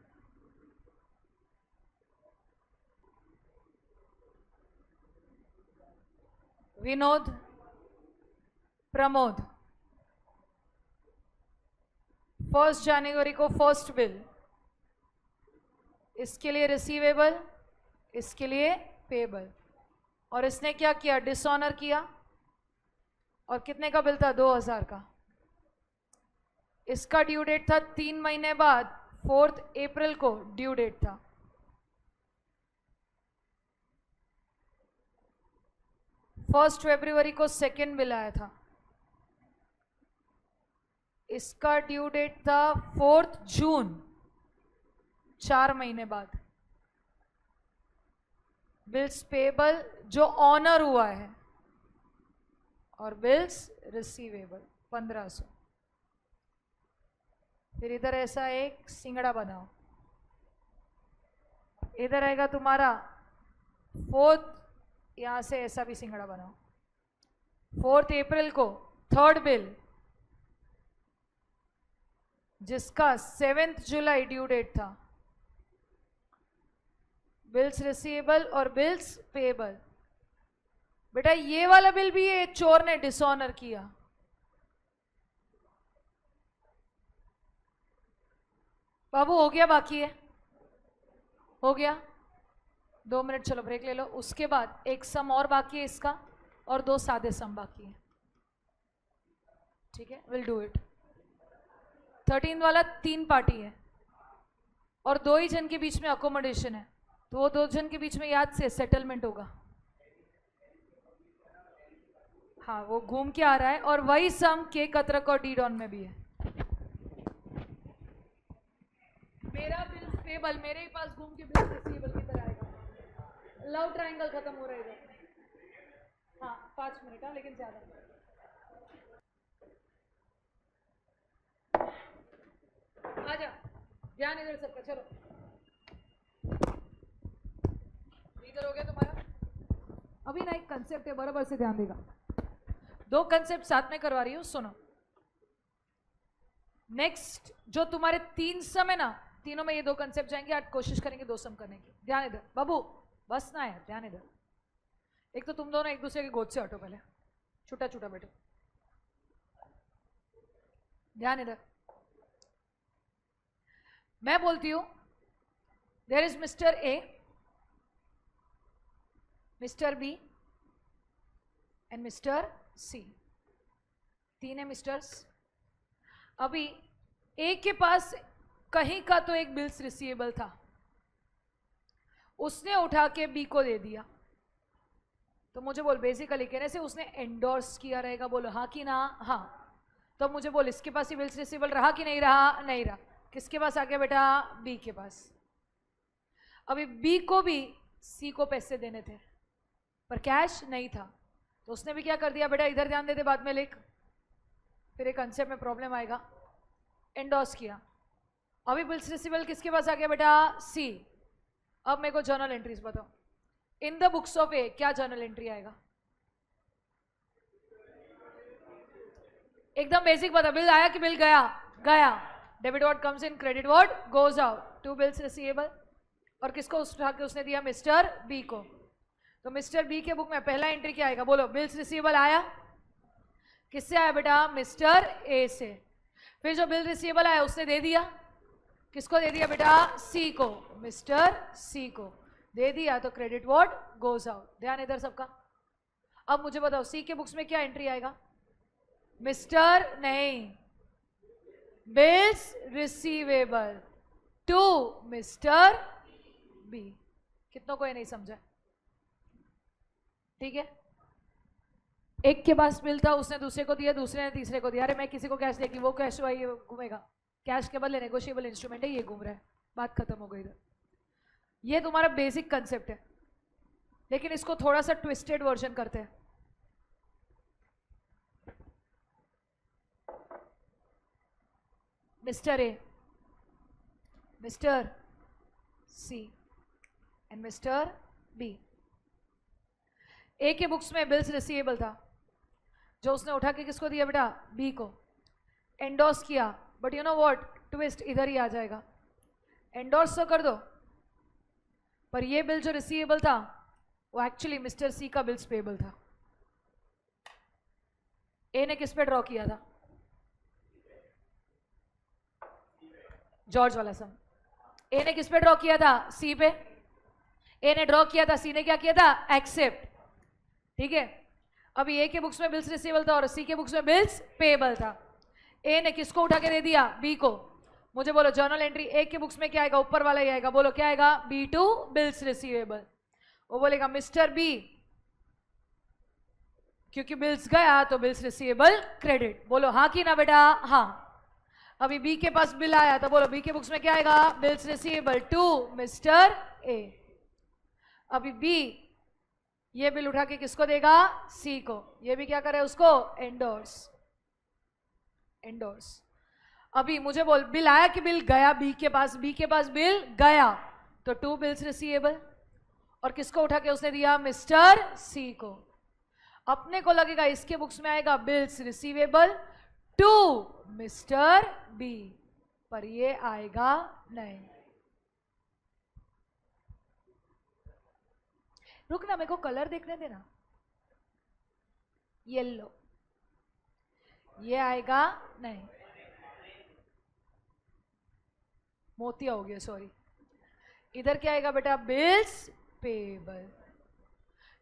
विनोद, प्रमोद, 1 जनवरी को फर्स्ट बिल, इसके लिए रिसीवेबल, इसके लिए पेबल, और इसने क्या किया, डिसऑनर किया, और कितने का बिल था, 2000 का। इसका ड्यू डेट था 3 महीने बाद, 4 अप्रैल को ड्यू डेट था। फर्स्ट फरवरी को सेकेंड बिल आया था, इसका ड्यू डेट था 4 जून, 4 महीने बाद। बिल्स पेबल जो ऑनर हुआ है, और बिल्स रिसीवेबल 1500। फिर इधर ऐसा एक सिंगड़ा बनाओ, इधर आएगा तुम्हारा 4, यहां से ऐसा भी सिंगड़ा बनाओ। 4 अप्रैल को थर्ड बिल, जिसका 7 जुलाई ड्यू डेट था। बिल्स रिसीवेबल और बिल्स पेबल। बेटा ये वाला बिल भी ये चोर ने डिसऑनर किया। बाबू हो गया, बाकी है, हो गया, 2 मिनट चलो ब्रेक ले लो। उसके बाद एक सम और बाकी है इसका, और 2 सादे सम बाकी है, ठीक है, विल डू इट। 13 वाला 3 पार्टी है, और 2 ही जन के बीच में अकोमोडेशन है, तो वो 2 जन के बीच में याद से सेटलमेंट होगा। हाँ वो घूम के आ रहा है, और वही सम के कतरक और डी डॉन में भी है। मेरा बिल पेबल मेरे ही पास घूम के बिल रिसीवेबल की तरह आएगा। लव ट्रायंगल खत्म हो रहा है। हाँ 5 मिनट, हाँ लेकिन ज्यादा। आजा, ध्यान इधर सबका, चलो इधर हो गया तुम्हारा। अभी ना एक कंसेप्ट है, बराबर से ध्यान देगा। 2 कंसेप्ट साथ में करवा रही हूं, सुनो। नेक्स्ट जो तुम्हारे 3 सम है ना, तीनों में ये 2 कंसेप्ट जाएंगे। आज कोशिश करेंगे 2 सम करने की। ध्यान इधर बाबू, बस ना यार, ध्यान इधर। एक तो तुम दोनों एक दूसरे के गोद से हटो, पहले छूटा छूटा बैठो, ध्यान इधर। मैं बोलती हूं there is mister A, mister B and mister C. 3 है मिस्टर्स। अभी ए के पास कहीं का तो एक बिल्स रिसीवेबल था, उसने उठा के बी को दे दिया। तो मुझे बोल, बेसिकली कहने से उसने एंडोर्स किया रहेगा, बोलो हाँ कि ना। हाँ, तो मुझे बोल इसके पास ही बिल्स रिसीवेबल रहा कि नहीं रहा, नहीं रहा। किसके पास आ गया बेटा, बी के पास। अभी बी को भी सी को पैसे देने थे, पर कैश नहीं था, तो उसने भी क्या कर दिया बेटा, इधर ध्यान दे दे, बाद में लिख, फिर एक कंसेप्ट में प्रॉब्लम आएगा। एंडोर्स किया। अभी बिल्स रिसीवेबल किसके पास आ गया बेटा, सी। अब मेरे को जर्नल एंट्रीज बताओ। इन द बुक्स ऑफ ए क्या जर्नल एंट्री आएगा, एकदम बेसिक बता। बिल आया कि बिल गया, गया। Debit word comes in, credit word goes out. 2 bills receivable, और किसको उठा के उसने दिया, मिस्टर बी को। तो मिस्टर बी के बुक में पहला एंट्री क्या आएगा, बोलो। बिल्स रिसीवेबल आया, किससे आया बेटा, मिस्टर ए से। फिर जो बिल रिसीवेबल आया उसने दे दिया, किसको दे दिया बेटा, सी को, मिस्टर सी को दे दिया, तो क्रेडिट वर्ड गोज आउट। ध्यान इधर सबका। अब मुझे बताओ सी के बुक्स में क्या एंट्री आएगा, मिस्टर नहीं, bills receivable to mister B. कितनों को ये नहीं समझा, ठीक है। एक के पास बिल था, उसने दूसरे को दिया, दूसरे ने तीसरे को दिया। अरे मैं किसी को कैश देगी, वो कैश हुआ, ये घूमेगा। कैश के बदले नेगोशिएबल इंस्ट्रूमेंट है, ये घूम रहा है, बात खत्म हो गई। ये तुम्हारा बेसिक कंसेप्ट है, लेकिन इसको थोड़ा सा ट्विस्टेड वर्जन करते हैं। Mister A, mister C and mister B. A के बुक्स में बिल्स रिसीवेबल था, जो उसने उठा के किसको दिया बेटा, बी को। एंडोर्स किया, but you know what, twist इधर ही आ जाएगा। एंडोर्स तो कर दो, पर ये बिल जो रिसीवेबल था वो एक्चुअली मिस्टर सी का बिल्स पेबल था। ए ने किस पे ड्रॉ किया था? जॉर्ज वाला सम। ए ने किस पे ड्रॉ किया था? सी पे। ए ने ड्रॉ किया था, सी ने क्या किया था? एक्सेप्ट। ठीक है, अभी ए के बुक्स में बिल्स रिसीवेबल था और सी के बुक्स में बिल्स पेबल था। ए ने किसको उठा के दे दिया? बी को। मुझे बोलो जर्नल एंट्री ए के बुक्स में क्या आएगा? ऊपर वाला ही आएगा। बोलो क्या आएगा? B2 bills receivable. वो बोलेगा मिस्टर बी, क्योंकि बिल्स गया तो बिल्स रिसीवेबल क्रेडिट। बोलो हाँ कि ना बेटा? हाँ। अभी बी के पास बिल आया तो बोलो बी के बुक्स में क्या आएगा? Bills receivable to mister A. अभी बी ये बिल उठा के किसको देगा? सी को। ये भी क्या करे? उसको एंडोर्स। एंडोर्स। अभी मुझे बोल बिल आया कि बिल गया बी के पास? बी के पास बिल गया तो 2 बिल्स रिसीवेबल, और किसको उठा के उसने दिया? मिस्टर सी को। अपने को लगेगा इसके बुक्स में आएगा bills receivable to mister B, पर ये आएगा नहीं। रुकना, मेरे को कलर देखने देना। येलो, ये आएगा नहीं। मोतिया हो गया, सॉरी। इधर क्या आएगा बेटा? Bills payable.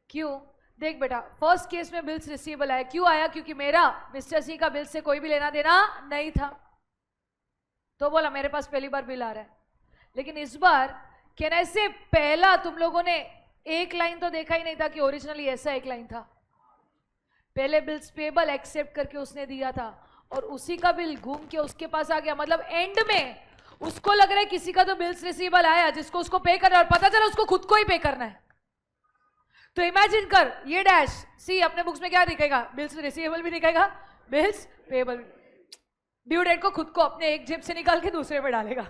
क्यों? देख बेटा, फर्स्ट केस में बिल्स रिसीवेबल आया। क्यों आया? क्योंकि मेरा मिस्टर सी का बिल से कोई भी लेना देना नहीं था, तो बोला मेरे पास पहली बार बिल आ रहा है। लेकिन इस बार कहने से पहला तुम लोगों ने एक लाइन तो देखा ही नहीं था कि ओरिजिनली ऐसा एक लाइन था। पहले बिल्स पेबल एक्सेप्ट करके उसने दिया था और उसी का बिल घूम के उसके पास आ गया। मतलब एंड में उसको लग रहा है किसी का तो बिल्स रिसीवेबल आया जिसको उसको पे करना है, और पता चला उसको खुद को ही पे करना है। तो इमेजिन कर, ये डैश सी अपने बुक्स में क्या दिखेगा? बिल्स रिसीवेबल भी दिखेगा, बिल्स पेबल। ड्यू डेट को खुद को अपने एक जेब से निकाल के दूसरे में डालेगा।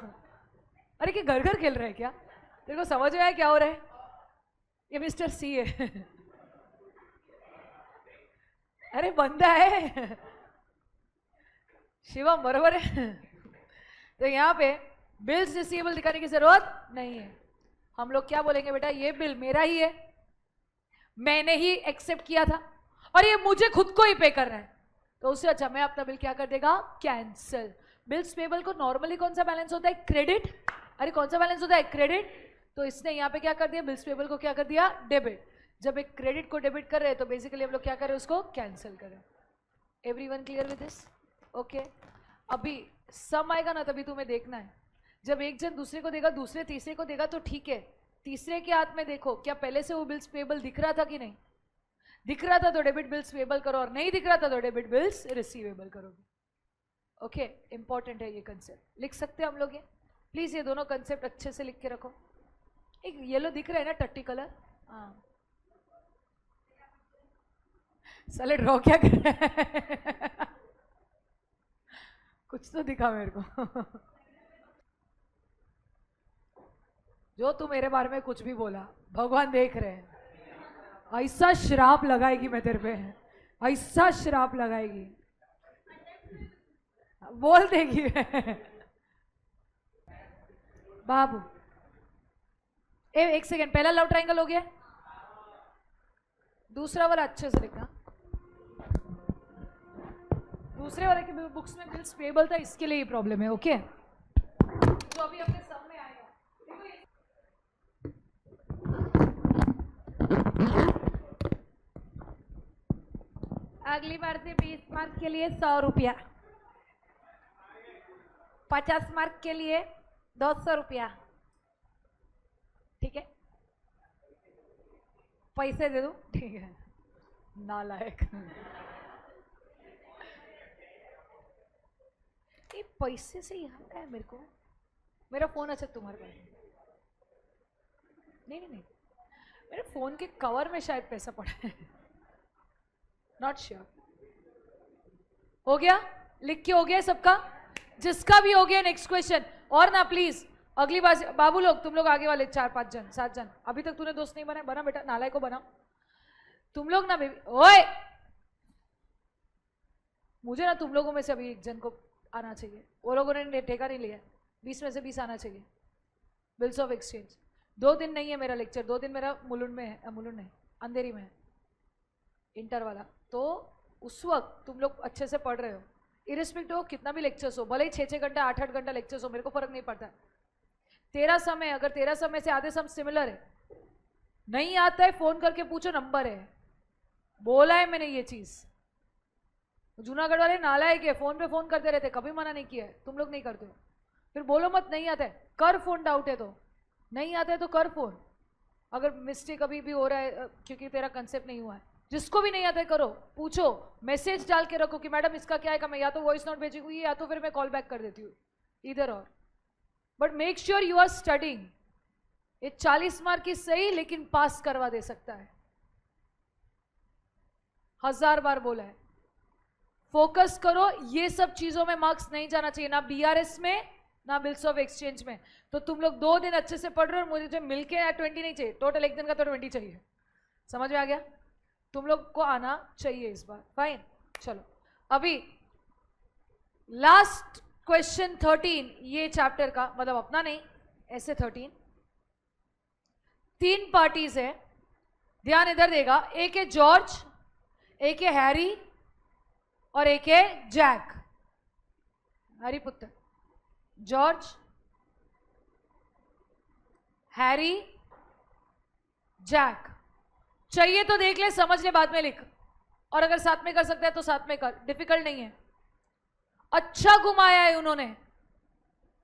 अरे क्या घर घर खेल रहे हैं क्या? तेरे को समझ में आया क्या हो रहा है? ये मिस्टर सी है। अरे बंदा है शिवम, बराबर है। तो यहाँ पे बिल्स रिसीवेबल दिखाने की जरूरत नहीं है। हम लोग क्या बोलेंगे बेटा? ये बिल मेरा ही है, मैंने ही एक्सेप्ट किया था और ये मुझे खुद को ही पे करना है। तो उससे अच्छा मैं अपना बिल क्या कर देगा? कैंसिल। बिल्स पेबल को नॉर्मली कौन सा बैलेंस होता है? क्रेडिट। अरे कौन सा बैलेंस होता है? क्रेडिट। तो इसने यहाँ पे क्या कर दिया? बिल्स पेबल को क्या कर दिया? डेबिट। जब एक क्रेडिट को डेबिट कर रहे हैं तो बेसिकली हम लोग क्या कर रहे हैं? उसको कैंसिल कर रहे हैं। Everyone clear with this? Okay. अभी सम आएगा ना, तभी तुम्हें देखना है। जब एक जन दूसरे को देगा, दूसरे तीसरे को देगा तो ठीक है। तीसरे के हाथ में देखो क्या पहले से वो बिल्स पेबल दिख रहा था कि नहीं? दिख रहा था तो डेबिट बिल्स पेबल करो, और नहीं दिख रहा था तो डेबिट बिल्स रिसीवेबल करोगे। ओके, इंपॉर्टेंट है ये कंसेप्ट। लिख सकते हैं हम लोग ये? प्लीज ये दोनों कंसेप्ट अच्छे से लिख के रखो। एक येलो दिख रहा है ना, टट्टी कलर? हाँ, साले ड्रॉ क्या कर रहा है? कुछ तो दिखा मेरे को। जो तू मेरे बारे में कुछ भी बोला, भगवान देख रहे हैं। ऐसा श्राप लगाएगी मैं तेरे पे, ऐसा श्राप लगाएगी, बोल देगी। बाबू एक सेकेंड, पहला लव ट्रायंगल हो गया, दूसरा वाला अच्छे से लिखना। दूसरे वाले के बुक्स में बिल्स पेबल था, इसके लिए ये प्रॉब्लम है। ओके, जो अभी अपने सब में आएगा। अगली बार से 20 मार्क के लिए 100 रुपया, 50 मार्क के लिए 200 रुपया, ठीक है? पैसे दे दूं? ठीक है, नालायक। ये पैसे से यहाँ का है मेरे को। मेरा फोन अच्छा तुम्हारे पास? नहीं नहीं नहीं, मेरे फोन के कवर में शायद पैसा पड़ा है, नॉट श्योर। हो गया? लिख के हो गया सबका? जिसका भी हो गया नेक्स्ट क्वेश्चन। और ना प्लीज अगली बार से बाबू लोग, तुम लोग आगे वाले 4-5 जन 7 जन, अभी तक तूने दोस्त नहीं बनाया, बना बेटा, नालाय को बनाओ तुम लोग ना बेबी। ओए, मुझे ना तुम लोगों में से अभी एक जन को आना चाहिए, वो लोगों ने ठेका नहीं लिया, 20 में से 20 आना चाहिए। बिल्स ऑफ एक्सचेंज 2 दिन नहीं है मेरा लेक्चर, 2 दिन मेरा मुलुंड में है, मुलुंड नहीं अंधेरी में है, इंटर वाला। तो उस वक्त तुम लोग अच्छे से पढ़ रहे हो, इरिस्पेक्टिव हो कितना भी लेक्चर्स हो, भले ही 6-6 घंटा 8-8 घंटा लेक्चर्स हो, मेरे को फर्क नहीं पड़ता है। तेरा समय, अगर तेरा समय से आधे सम सिमिलर है, नहीं आता है फोन करके पूछो, नंबर है, बोला है मैंने ये चीज। जूनागढ़ वाले नालायक है, फोन पे फोन करते रहते, कभी मना नहीं किया है, तुम लोग नहीं करते हो। फिर बोलो मत नहीं आता है, कर फोन, डाउट है तो नहीं आता है तो कर फोन। अगर मिस्टेक अभी भी हो रहा है क्योंकि तेरा कंसेप्ट नहीं हुआ है, जिसको भी नहीं आता है करो, पूछो, मैसेज डाल के रखो कि मैडम इसका क्या है, मैं या तो वॉइस नोट भेजूंगी या तो फिर मैं कॉल बैक कर देती हूँ, इधर और। But make sure you are studying. ये 40 मार्क की सही लेकिन पास करवा दे सकता है, 1000 बार बोला है। फोकस करो, ये सब चीजों में मार्क्स नहीं जाना चाहिए, ना बीआरएस में ना बिल्स ऑफ एक्सचेंज में। तो तुम लोग 2 दिन अच्छे से पढ़ रहे हो, मुझे जो मिलके 20 नहीं चाहिए, टोटल एक दिन का तो 20 चाहिए। समझ में आ गया? तुम लोग को आना चाहिए इस बार, फाइन। चलो अभी लास्ट क्वेश्चन 13 ये चैप्टर का, मतलब अपना नहीं, ऐसे 13 3 पार्टीज है, ध्यान इधर देगा। एक है जॉर्ज, एक है हैरी और एक है जैक। हैरी पुत्र, जॉर्ज, हैरी, जैक। चाहिए तो देख ले, समझ ले, बाद में लिख, और अगर साथ में कर सकता है तो साथ में कर, डिफिकल्ट नहीं है। अच्छा घुमाया है उन्होंने,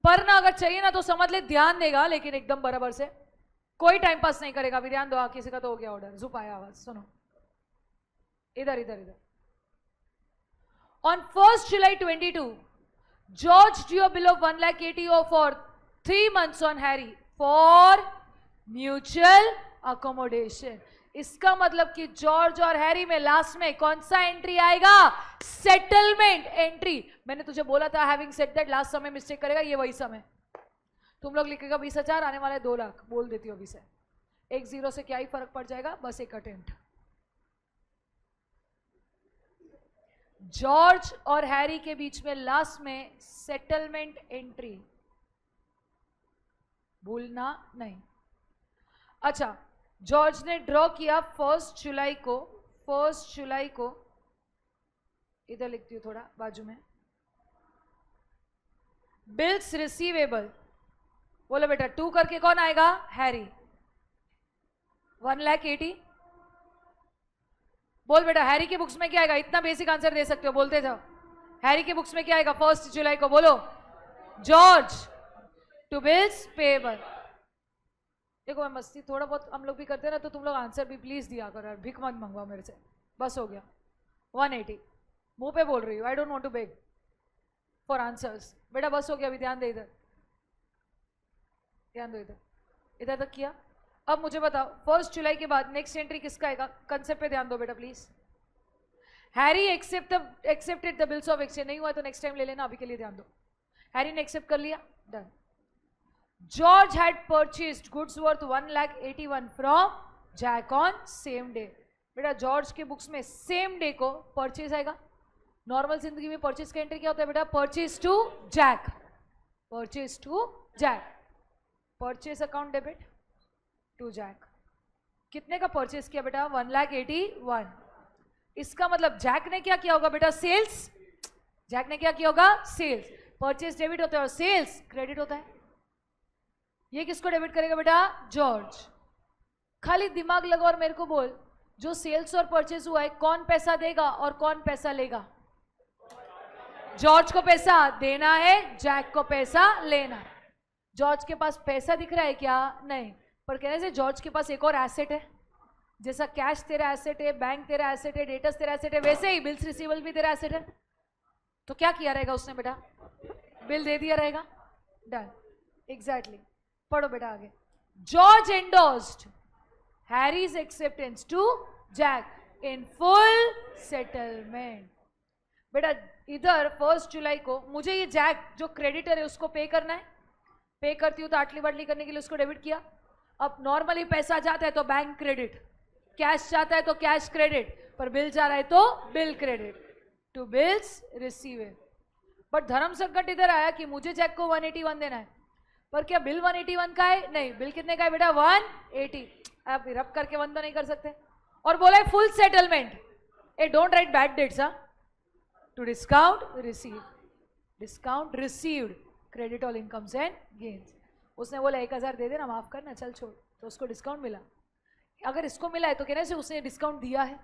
पर ना अगर चाहिए ना तो समझ ले, ध्यान देगा लेकिन एकदम बराबर से, कोई टाइम पास नहीं करेगा। अभी ध्यान दो, किसी का तो हो गया ऑर्डर, जुप आया आवाज, सुनो इधर इधर इधर। On 1st July 22, George drew a bill of 1,80,000 for 3 months on Harry for mutual accommodation. इसका मतलब कि जॉर्ज और हैरी में लास्ट में कौन सा एंट्री आएगा? Settlement entry. मैंने तुझे बोला था, हैविंग सेड दैट, लास्ट समय मिस्टेक करेगा, ये वही समय। तुम लोग लिखेगा 20,000, आने वाला है 2 लाख, बोल देती हो अभी से। 1 0 से क्या ही फर्क पड़ जाएगा, बस एक अटेम्प्ट। जॉर्ज और हैरी के बीच में लास्ट में सेटलमेंट एंट्री, भूलना नहीं। अच्छा, जॉर्ज ने ड्रॉ किया 1 जुलाई को, 1 जुलाई को, इधर लिखती हूं थोड़ा बाजू में, बिल्स रिसीवेबल। बोलो बेटा 2 करके कौन आएगा? हैरी। 1,80,000। बोल बेटा हैरी के बुक्स में क्या आएगा? इतना बेसिक आंसर दे सकते हो, बोलते जाओ। हैरी के बुक्स में क्या आएगा 1 जुलाई को? बोलो। George to bills payable. देखो मैं मस्ती थोड़ा बहुत हम लोग भी करते हैं ना, तो तुम लोग आंसर भी प्लीज दिया करो यार, भिख मत मंगवाओ मेरे से, बस हो गया। 180 मुंह पे बोल रही हूँ, I don't want to beg for answers. बेटा बस हो गया, अभी ध्यान दे इधर, ध्यान दो इधर, इधर तक किया। अब मुझे बताओ 1 जुलाई के बाद नेक्स्ट एंट्री किसका आएगा? कंसेप्ट पे ध्यान दो बेटा please. Harry accepted the bills of exchange, नहीं हुआ तो नेक्स्ट टाइम ले लेना, अभी के लिए ध्यान दो। हैरी ने एक्सेप्ट कर लिया, done. George had purchased goods worth 1,81,000 from Jack on same day. बेटा जॉर्ज के बुक्स में सेम डे को परचेज आएगा। नॉर्मल जिंदगी में परचेज का एंट्री क्या होता है बेटा? Purchase to Jack, purchase to Jack, purchase account debit to Jack. कितने का परचेज किया बेटा? 1,81,000। इसका मतलब जैक ने क्या किया होगा बेटा? सेल्स। जैक ने क्या किया होगा? सेल्स। परचेज डेबिट होता है और सेल्स क्रेडिट होता है। ये किसको डेबिट करेगा बेटा? जॉर्ज। खाली दिमाग लगा और मेरे को बोल, जो सेल्स और परचेज हुआ है कौन पैसा देगा और कौन पैसा लेगा? जॉर्ज को पैसा देना है, जैक को पैसा लेना है। जॉर्ज के पास पैसा दिख रहा है क्या? नहीं, पर कहने से जॉर्ज के पास एक और एसेट है। जैसा कैश तेरा एसेट है, बैंक तेरा एसेट है, डेटर्स तेरा एसेट है, वैसे ही बिल्स रिसीवेबल भी तेरा एसेट है। तो क्या किया रहेगा उसने बेटा? बिल दे दिया रहेगा, डन। एग्जैक्टली। पढ़ो बेटा आगे। George endorsed Harry's acceptance to Jack in full settlement. बेटा इधर 1 जुलाई को मुझे ये जैक जो क्रेडिटर है उसको पे करना है, पे करती हूँ तो आटली बाटली करने के लिए उसको डेबिट किया। अब नॉर्मली पैसा जाता है तो बैंक क्रेडिट, कैश जाता है तो कैश क्रेडिट, पर बिल जा रहा है तो bill credit to bills receivable. But धर्म संकट इधर आया कि मुझे जैक को 181 देना है, पर क्या बिल 181 का है? नहीं, बिल कितने का है बेटा? 180। आप रब करके 1 तो नहीं कर सकते। और बोला है full settlement. A don't write bad debts, to discount receive, discount received, credit all incomes and gains. उसने बोला 1000 दे देना, माफ करना, चल छोड़, तो उसको डिस्काउंट मिला। अगर इसको मिला है तो कहने से उसने डिस्काउंट दिया है।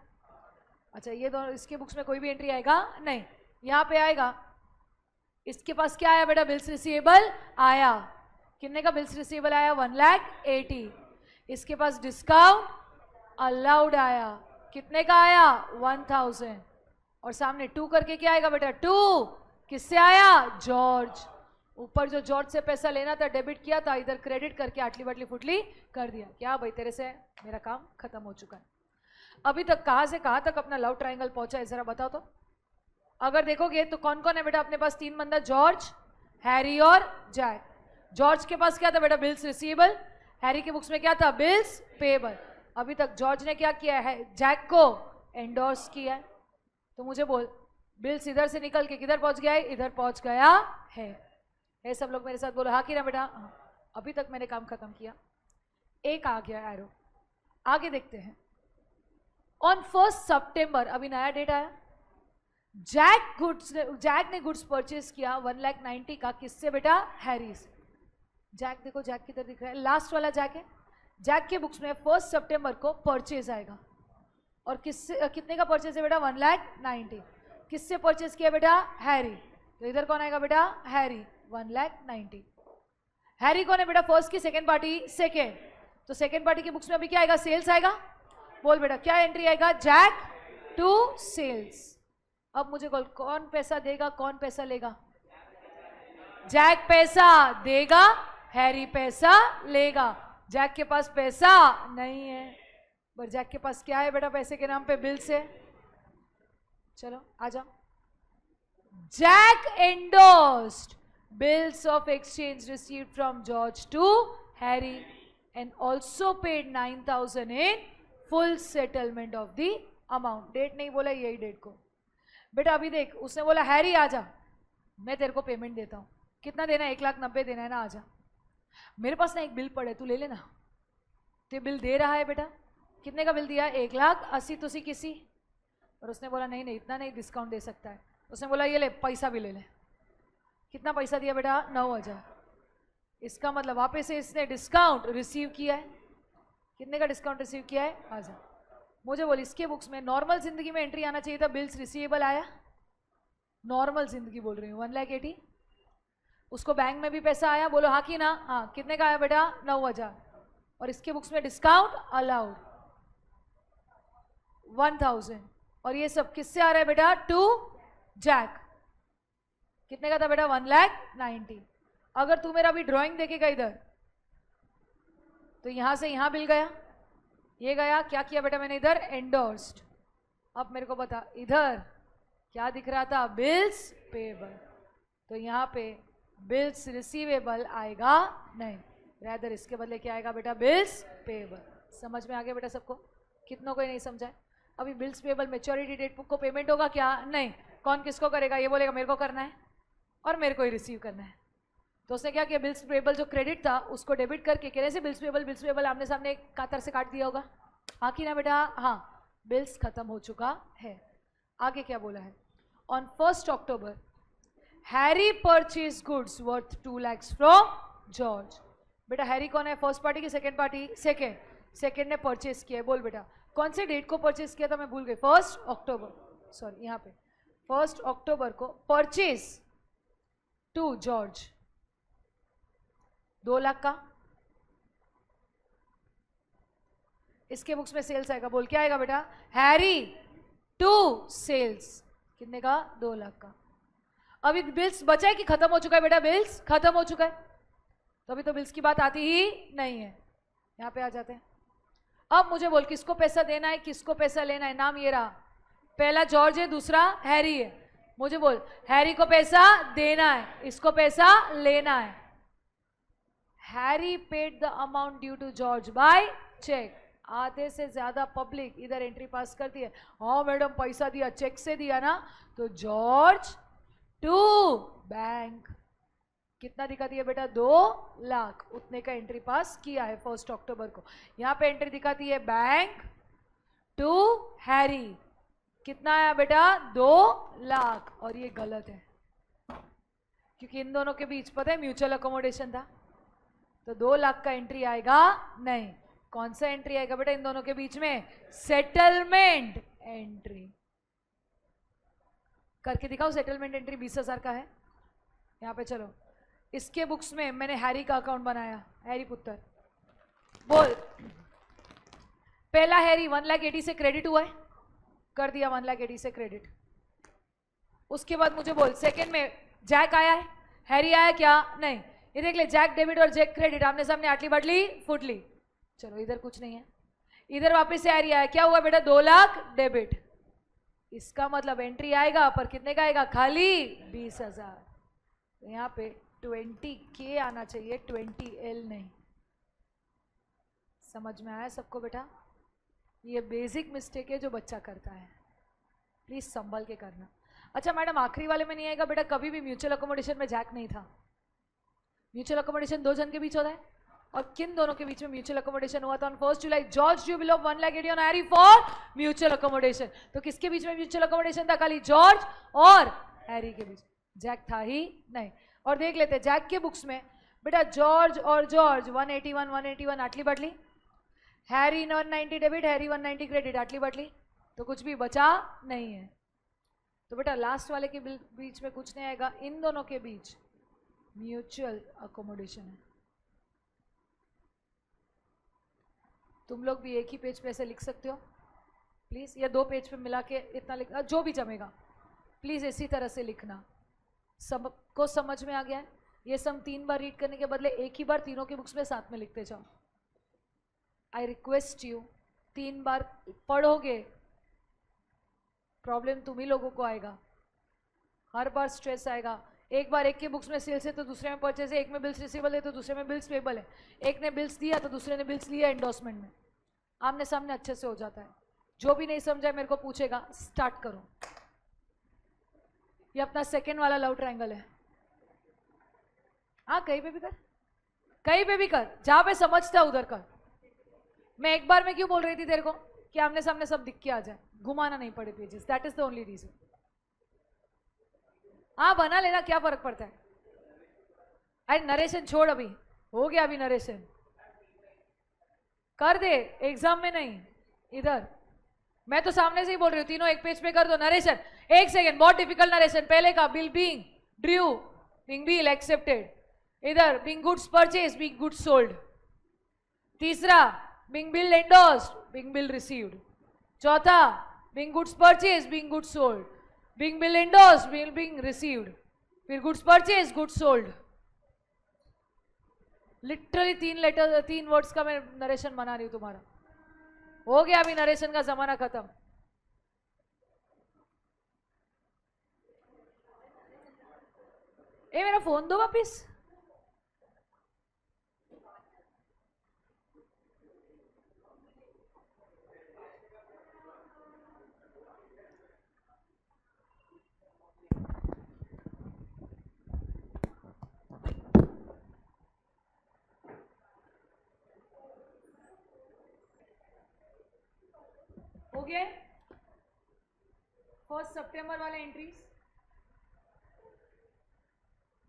अच्छा, ये दोनों इसके बुक्स में कोई भी एंट्री आएगा नहीं, यहाँ पे आएगा। इसके पास क्या आया बेटा? बिल्स रिसीवेबल आया। कितने का बिल्स रिसीवेबल आया? 1,80,000। इसके पास डिस्काउंट अलाउड आया, कितने का आया? 1,000। और सामने 2 करके क्या आएगा बेटा? 2 किससे आया? जॉर्ज। ऊपर जो जॉर्ज से पैसा लेना था डेबिट किया था, इधर क्रेडिट करके आटली बाटली फुटली कर दिया। क्या भाई, तेरे से मेरा काम खत्म हो चुका है। अभी तक कहां से कहां तक अपना लव ट्रायंगल पहुंचा है जरा बताओ तो। अगर देखोगे तो कौन कौन है बेटा अपने पास? 3 बंदा, जॉर्ज, हैरी और जैक। जॉर्ज के पास क्या था बेटा? Bills receivable. हैरी के बुक्स में क्या था? Bills payable. अभी तक जॉर्ज ने क्या किया है? जैक को एंडोर्स किया है। तो मुझे बोल, बिल्स इधर से निकल के किधर पहुंच गया है? इधर पहुंच गया है। सब लोग मेरे साथ बोलो हाँ कि ना बेटा? अभी तक मैंने काम खत्म किया। एक आ गया एरो, आगे देखते हैं। ऑन 1 सितंबर, अभी नया डेट आया, जैक ने गुड्स परचेज किया 1,90,000 का। किससे बेटा? हैरी से। जैक देखो, जैक किधर दिख रहा है? लास्ट वाला जैक है। जैक के बुक्स में 1 सितंबर को परचेज आएगा। और किससे, कितने का परचेज है बेटा? 1,90,000। किससे परचेज किया बेटा? हैरी। तो इधर कौन आएगा बेटा? हैरी, 1,90,000। हैरी कौन है बेटा? फर्स्ट की सेकेंड पार्टी? सेकेंड। तो सेकेंड पार्टी की बुक्स में अभी क्या आएगा? सेल्स आएगा। बोल बेटा क्या एंट्री आएगा? Jack to sales. अब मुझे बोल, कौन पैसा देगा कौन पैसा लेगा? जैक पैसा देगा, हैरी पैसा लेगा। जैक के पास पैसा नहीं है, पर जैक के पास क्या है बेटा? पैसे के नाम पे बिल्स है। चलो आ जाओ। Jack endorsed bills of exchange received from George to Harry and also paid 9,000 in full settlement of the amount. Date नहीं बोला, यही डेट को बेटा। अभी देख, उसने बोला हैरी आजा, मैं तेरे को पेमेंट देता हूँ। कितना देना है? 1,90,000 देना है ना? आजा, मेरे पास ना एक बिल पड़े, तू ले लेना। तो बिल दे रहा है बेटा। कितने का बिल दिया? 1,80,000 तुसी किसी। और उसने बोला नहीं नहीं, इतना नहीं डिस्काउंट दे सकता है। उसने बोला ये ले, पैसा भी ले ले। कितना पैसा दिया बेटा? 9,000। इसका मतलब वापस से इसने डिस्काउंट रिसीव किया है। कितने का डिस्काउंट रिसीव किया है? 1,000। मुझे बोल, इसके बुक्स में नॉर्मल जिंदगी में एंट्री आना चाहिए था, बिल्स रिसीवेबल आया। नॉर्मल जिंदगी बोल रही हूँ, 1,80,000। उसको बैंक में भी पैसा आया, बोलो हाँ कि ना? हाँ। कितने का आया बेटा? 9,000। और इसके बुक्स में डिस्काउंट अलाउड 1,000। और ये सब किससे आ रहा है बेटा? To Jack. कितने का था बेटा? 1,90,000। अगर तू मेरा अभी ड्राइंग देखेगा इधर, तो यहां से यहां बिल गया, ये गया। क्या किया बेटा मैंने? इधर एंडोर्स्ड। अब मेरे को बता, इधर क्या दिख रहा था? Bills payable. तो यहाँ पे बिल्स रिसीवेबल आएगा नहीं, रैदर इसके बदले क्या आएगा बेटा? Bills payable. समझ में आ गया बेटा सबको? कितनों को ही नहीं समझा है? अभी बिल्स पेएबल मैच्योरिटी डेट को पेमेंट होगा क्या? नहीं। कौन किसको करेगा? ये बोलेगा मेरे को करना है और मेरे को ही रिसीव करना है। तो उसने क्या किया? बिल्स पेएबल जो क्रेडिट था उसको डेबिट करके कहने से बिल्स पेएबल आमने सामने कातर से काट दिया होगा। हाँ कि ना बेटा? हाँ। बिल्स खत्म हो चुका है। आगे क्या बोला है? On 1 October Harry purchase goods worth 2 lakhs from George. बेटा हैरी कौन है? फर्स्ट पार्टी की सेकेंड पार्टी? सेकेंड। सेकेंड ने परचेज किया है। बोल बेटा कौन से डेट को परचेज किया था? मैं भूल गई। 1 अक्टूबर, सॉरी यहाँ पे 1 अक्टूबर को परचेज टू जॉर्ज 2 लाख का। इसके बुक्स में सेल्स आएगा। बोल क्या आएगा बेटा? Harry to sales. कितने का? 2 लाख का। अभी बिल्स बचा है कि खत्म हो चुका है बेटा? बिल्स खत्म हो चुका है, तो अभी तो बिल्स की बात आती ही नहीं है। यहां पे आ जाते हैं। अब मुझे बोल, किसको पैसा देना है, किसको पैसा लेना है? नाम ये रहा, पहला जॉर्ज है, दूसरा हैरी है। मुझे बोल, हैरी को पैसा देना है, इसको पैसा लेना है। Harry paid the amount due to George by cheque. आधे से ज्यादा पब्लिक इधर एंट्री पास करती है, हाँ मैडम पैसा दिया, चेक से दिया ना। तो जॉर्ज टू बैंक। कितना दिखाती है बेटा? 2 लाख। उतने का एंट्री पास किया है 1 अक्टूबर को। यहां पे एंट्री दिखाती है बैंक टू हैरी। कितना आया बेटा? 2 लाख। और ये गलत है क्योंकि इन दोनों के बीच पता है म्यूचुअल अकोमोडेशन था, तो 2 लाख का एंट्री आएगा नहीं। कौन सा एंट्री आएगा बेटा इन दोनों के बीच में? Settlement entry. करके दिखाओ। सेटलमेंट एंट्री 20,000 का है। यहां पे चलो, इसके बुक्स में मैंने हैरी का अकाउंट बनाया। हैरी पुत्र बोल। पहला हैरी 1,80,000 से क्रेडिट हुआ है, कर दिया 1,80,000 से क्रेडिट। उसके बाद मुझे बोल, सेकंड में जैक आया है, हैरी आया क्या? नहीं। ये देख ले, जैक डेबिट और जैक क्रेडिट आमने सामने, आटली बाटली फुटली। चलो इधर कुछ नहीं है, इधर वापस से हैरी आया, क्या हुआ बेटा? 2 लाख डेबिट। इसका मतलब एंट्री आएगा पर कितने का आएगा? खाली 20,000। तो यहाँ पे 20K आना चाहिए, 20L नहीं। समझ में आया सबको बेटा? ये बेसिक मिस्टेक है जो बच्चा करता है, प्लीज संभल के करना। अच्छा मैडम, आखिरी वाले में नहीं आएगा बेटा? कभी भी म्यूचुअल अकोमोडेशन में जैक नहीं था। म्यूचुअल अकोमोडेशन 2 जन के बीच होता है, और किन दोनों के बीच में म्यूचुअल अकोमोडेशन हुआ था? On 1 July George due bill of 1,80,000 on Harry for mutual accommodation. तो किसके बीच में म्यूचुअल अकोमोडेशन था? खाली जॉर्ज और हैरी के बीच। जैक था ही नहीं। और देख लेते जैक के बुक्स में बेटा, जॉर्ज और जॉर्ज 181 आटली बाटली, हैरी 190 डेबिट, हैरी 190 क्रेडिट, आटली बाटली। तो कुछ भी बचा नहीं है। तो बेटा लास्ट वाले के बीच में कुछ नहीं आएगा, इन दोनों के बीच म्यूचुअल अकोमोडेशन है। तुम लोग भी एक ही पेज पे ऐसे लिख सकते हो प्लीज, या 2 पेज पे मिला के इतना लिखना, जो भी जमेगा प्लीज इसी तरह से लिखना। सबको समझ में आ गया है? ये सम 3 बार रीड करने के बदले एक ही बार तीनों के बुक्स में साथ में लिखते जाओ। आई रिक्वेस्ट यू, 3 बार पढ़ोगे प्रॉब्लम तुम ही लोगों को आएगा, हर बार स्ट्रेस आएगा। एक बार एक के बुक्स में सेल्स है तो दूसरे में परचेज है, एक में बिल्स रिसीवेबल है तो दूसरे में बिल्स पेबल है, एक ने बिल्स दिया तो दूसरे ने बिल्स लिया एंडोर्समेंट में। आमने सामने अच्छे से हो जाता है। जो भी नहीं समझा मेरे को पूछेगा। स्टार्ट करो। ये अपना सेकेंड वाला लव ट्रायंगल है। हाँ, कहीं पे भी कर, कहीं पे भी कर, जहां पे समझता उधर कर। मैं एक बार में क्यों बोल रही थी तेरे को कि आमने सामने सब दिख के आ जाए, घुमाना नहीं पड़े pages, that is the only reason. हाँ बना लेना, क्या फर्क पड़ता है। अरे नरेशन छोड़, अभी हो गया, अभी नरेशन कर दे, एग्जाम में नहीं इधर। मैं तो सामने से ही बोल रही हूँ, तीनों एक पेज पे कर दो नरेशन। एक सेकेंड, बहुत डिफिकल्ट नरेशन। पहले का bill being due, being bill accepted, इधर being goods purchase, being goods sold. तीसरा being bill endorsed, being bill received. चौथा being goods purchase, being goods sold, being bill endorsed, being received, फिर goods purchase, goods sold. Literally 3 words का मैं narration बना रही हूं तुम्हारा। हो गया अभी नरेशन का जमाना खत्म। ए मेरा फोन दो वापिस। हो गया 1 सितंबर वाले एंट्रीज।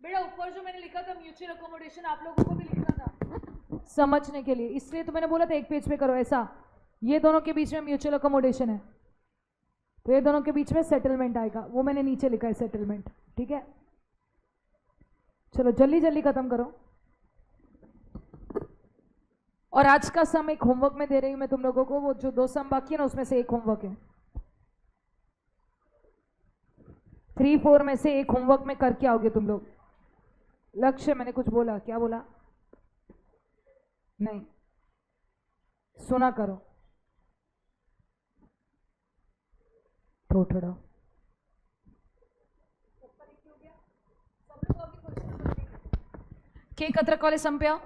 बेटा ऊपर जो मैंने लिखा था म्यूचुअल अकोमोडेशन, आप लोगों को भी लिखना था समझने के लिए, इसलिए तो मैंने बोला था एक पेज पे करो ऐसा। ये दोनों के बीच में म्यूचुअल अकोमोडेशन है, तो ये दोनों के बीच में सेटलमेंट आएगा, वो मैंने नीचे लिखा है सेटलमेंट। ठीक है, चलो जल्दी जल्दी खत्म करो। और आज का सम एक होमवर्क में दे रही हूं मैं तुम लोगों को, वो जो 2 सम बाकी है ना उसमें से एक होमवर्क है। 3-4 में से एक होमवर्क में करके आओगे तुम लोग। लक्ष्य, मैंने कुछ बोला? क्या बोला? नहीं सुना करो। थोड़ा के कतरक वाले सम पे आओ।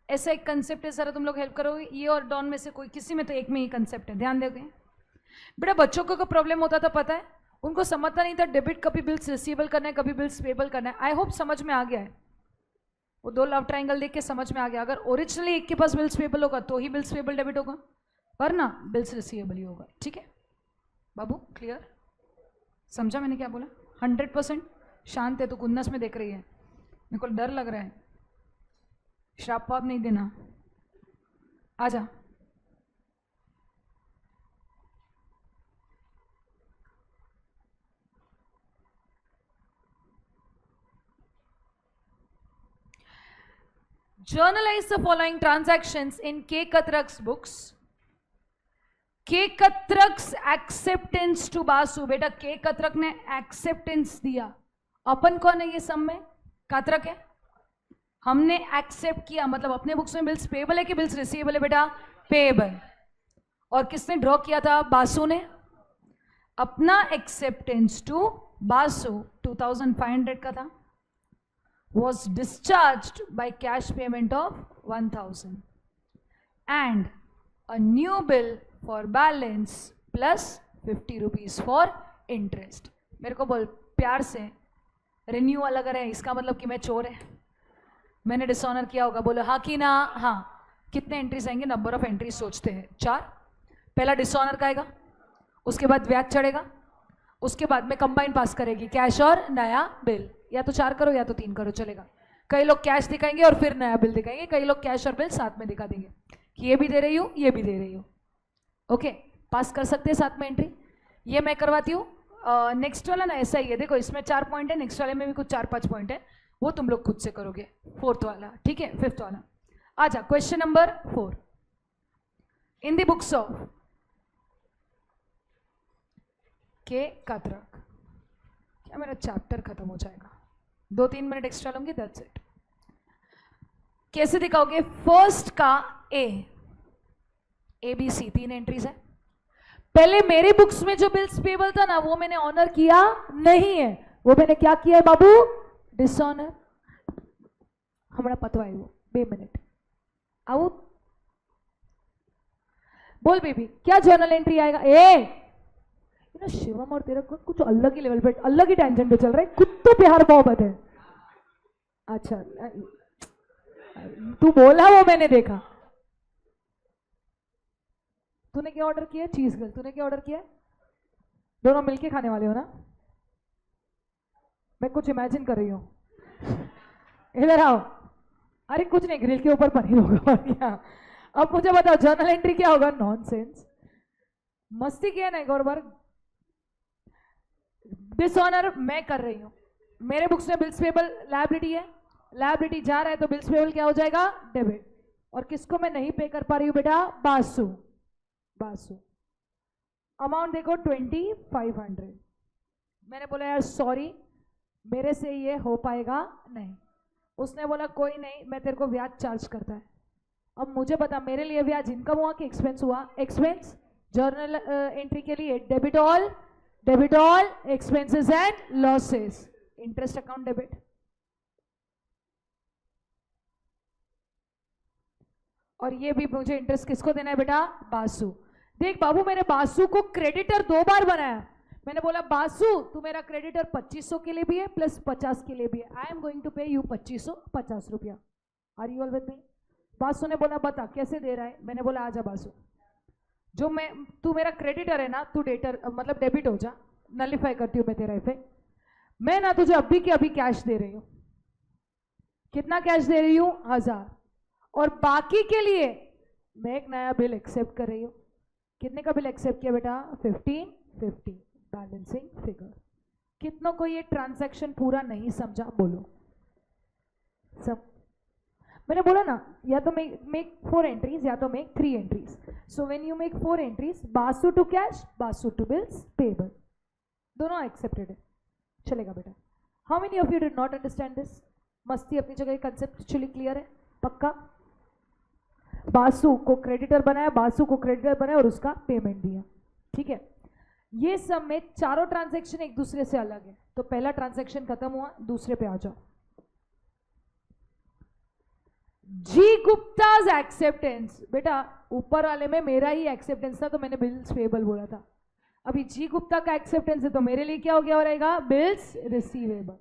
ऐसा एक कंसेप्ट है, जरा तुम लोग हेल्प करोगे। ये और डॉन में से कोई किसी में तो एक में ही कंसेप्ट है, ध्यान दोगे। बेटा बच्चों को प्रॉब्लम होता था पता है, उनको समझता नहीं था डेबिट कभी बिल्स रिसीवेबल करना है, कभी बिल्स पेबल करना है। आई होप समझ में आ गया है। वो दो लव ट्रायंगल देख के समझ में आ गया। अगर ओरिजिनली एक के पास बिल्स पेबल होगा तो ही बिल्स पेबल डेबिट होगा, वरना बिल्स रिसीवेबल ही होगा। ठीक है बाबू, क्लियर? समझा मैंने क्या बोला? 100% शांत है तो गुन्नस में देख रही है, मेरे को डर लग रहा है। श्राप पाप नहीं देना, आजा। Journalize the following transactions in K. Katrak's books. K. Katrak's acceptance to Basu. बेटा K. Katrak ने acceptance दिया। अपन कौन है ये सब में? कात्रक है। हमने एक्सेप्ट किया, मतलब अपने बुक्स में बिल्स पेबल है कि बिल्स रिसीवेबल है बेटा? पेबल। और किसने ड्रॉ किया था? बासु ने। अपना एक्सेप्टेंस टू बासु 2500 का था, was discharged by cash payment of 1000 and a new bill for balance plus 50 rupees for interest. मेरे को बोल प्यार से, रिन्यूअल अगर है इसका मतलब कि मैं चोर है, मैंने डिसऑनर किया होगा। बोलो हाँ कि ना? हाँ। कितने एंट्रीज आएंगे? नंबर ऑफ एंट्रीज सोचते हैं 4। पहला डिसऑनर का आएगा, उसके बाद ब्याज चढ़ेगा, उसके बाद में कंबाइन पास करेगी कैश और नया बिल। या तो 4 करो या तो 3 करो, चलेगा। कई लोग कैश दिखाएंगे और फिर नया बिल दिखाएंगे, कई लोग कैश और बिल साथ में दिखा देंगे कि ये भी दे रही हूँ ये भी दे रही हूँ। ओके, पास कर सकते हैं साथ में एंट्री। ये मैं करवाती हूँ। नेक्स्ट वाला ना ऐसा ही है, देखो इसमें 4 पॉइंट है, नेक्स्ट वाले में भी कुछ 4-5 पॉइंट है, वो तुम लोग खुद से करोगे। 4th वाला, ठीक है? 5th वाला आजा। Question number 4 in the books of के कात्रक। क्या मेरा चैप्टर खत्म हो जाएगा? 2-3 मिनट एक्स्ट्रा लूंगी, दैट्स इट। कैसे दिखाओगे? फर्स्ट का ए बी सी 3 एंट्रीज है। पहले मेरे बुक्स में जो बिल्स पेबल था ना वो मैंने ऑनर किया नहीं है, वो मैंने क्या किया है बाबू? डिसऑनर। हमारा पतवाई वो 2 मिनट आओ बोल बेबी, क्या जर्नल एंट्री आएगा? ना शिवम और तेरा कुछ अलग ही लेवल पे, अलग ही टेंशन पे चल रहा है, कुछ तो प्यार मोहब्बत है। अच्छा तू बोला वो मैंने देखा। तूने क्या ऑर्डर किया? चीज गर्ल। तूने क्या ऑर्डर किया? दोनों मिलके खाने वाले हो ना? मैं कुछ इमेजिन कर रही हूं। इधर आओ। अरे कुछ नहीं, ग्रिल के ऊपर पनीर होगा। अब मुझे बताओ जर्नल एंट्री क्या होगा? नॉनसेंस, मस्ती किया ना एक और बार। डिसऑनर मैं कर रही हूं, मेरे बुक्स में बिल्स पेबल लायबिलिटी है, लायबिलिटी जा रहा है तो बिल्स पेबल क्या हो जाएगा? डेबिट। और किसको मैं नहीं पे कर पा रही हूं बेटा? बासु। बासु अमाउंट देखो 2500। मैंने बोला यार सॉरी मेरे से ये हो पाएगा नहीं। उसने बोला कोई नहीं, मैं तेरे को ब्याज चार्ज करता है। अब मुझे बता मेरे लिए ब्याज इनकम हुआ कि एक्सपेंस हुआ? एक्सपेंस। जर्नल एंट्री के लिए debit all expenses and losses, interest account debit. और ये भी मुझे इंटरेस्ट किसको देना है बेटा? बासु। देख बाबू मैंने बासु को क्रेडिटर 2 बार बनाया। मैंने बोला बासु तू मेरा क्रेडिटर 2500 के लिए भी है प्लस 50 के लिए भी है। I am going to pay you 2550 रुपया। Are you all with me? Basu ने बोला बता कैसे दे रहा है? मैंने बोला आजा बासु, जो मैं तू मेरा क्रेडिटर है ना, तू डेटर मतलब डेबिट हो जा, नलिफाई करती हूँ मैं तेरा इफेक्ट। मैं ना तुझे अभी के अभी कैश दे रही हूँ। कितना कैश दे रही हूँ? 1000। और बाकी के लिए मैं एक नया बिल एक्सेप्ट कर रही हूँ। कितने का बिल एक्सेप्ट किया बेटा? 1550 बैलेंसिंग फिगर। कितनों को ये ट्रांजैक्शन पूरा नहीं समझा? बोलो सब। मैंने बोला ना या तो मेक 4 एंट्रीज या तो make 3 entries. So when you make 4 entries, Basu to cash, Basu to bills payable, दोनों एक्सेप्टेड है, चलेगा बेटा। How many of you did not understand this? मस्ती अपनी जगह, कंसेप्चुअली क्लियर है? पक्का? बासु को क्रेडिटर बनाया, बासु को क्रेडिटर बनाया और उसका पेमेंट दिया, ठीक है? ये सब में चारों ट्रांजैक्शन एक दूसरे से अलग है। तो पहला ट्रांजैक्शन खत्म हुआ, दूसरे पे आ जाओ। जी गुप्ताज एक्सेप्टेंस। बेटा ऊपर वाले में मेरा ही एक्सेप्टेंस था तो मैंने बिल्स पेबल बोला था। अभी जी गुप्ता का एक्सेप्टेंस है तो मेरे लिए क्या हो गया रहेगा, bills receivable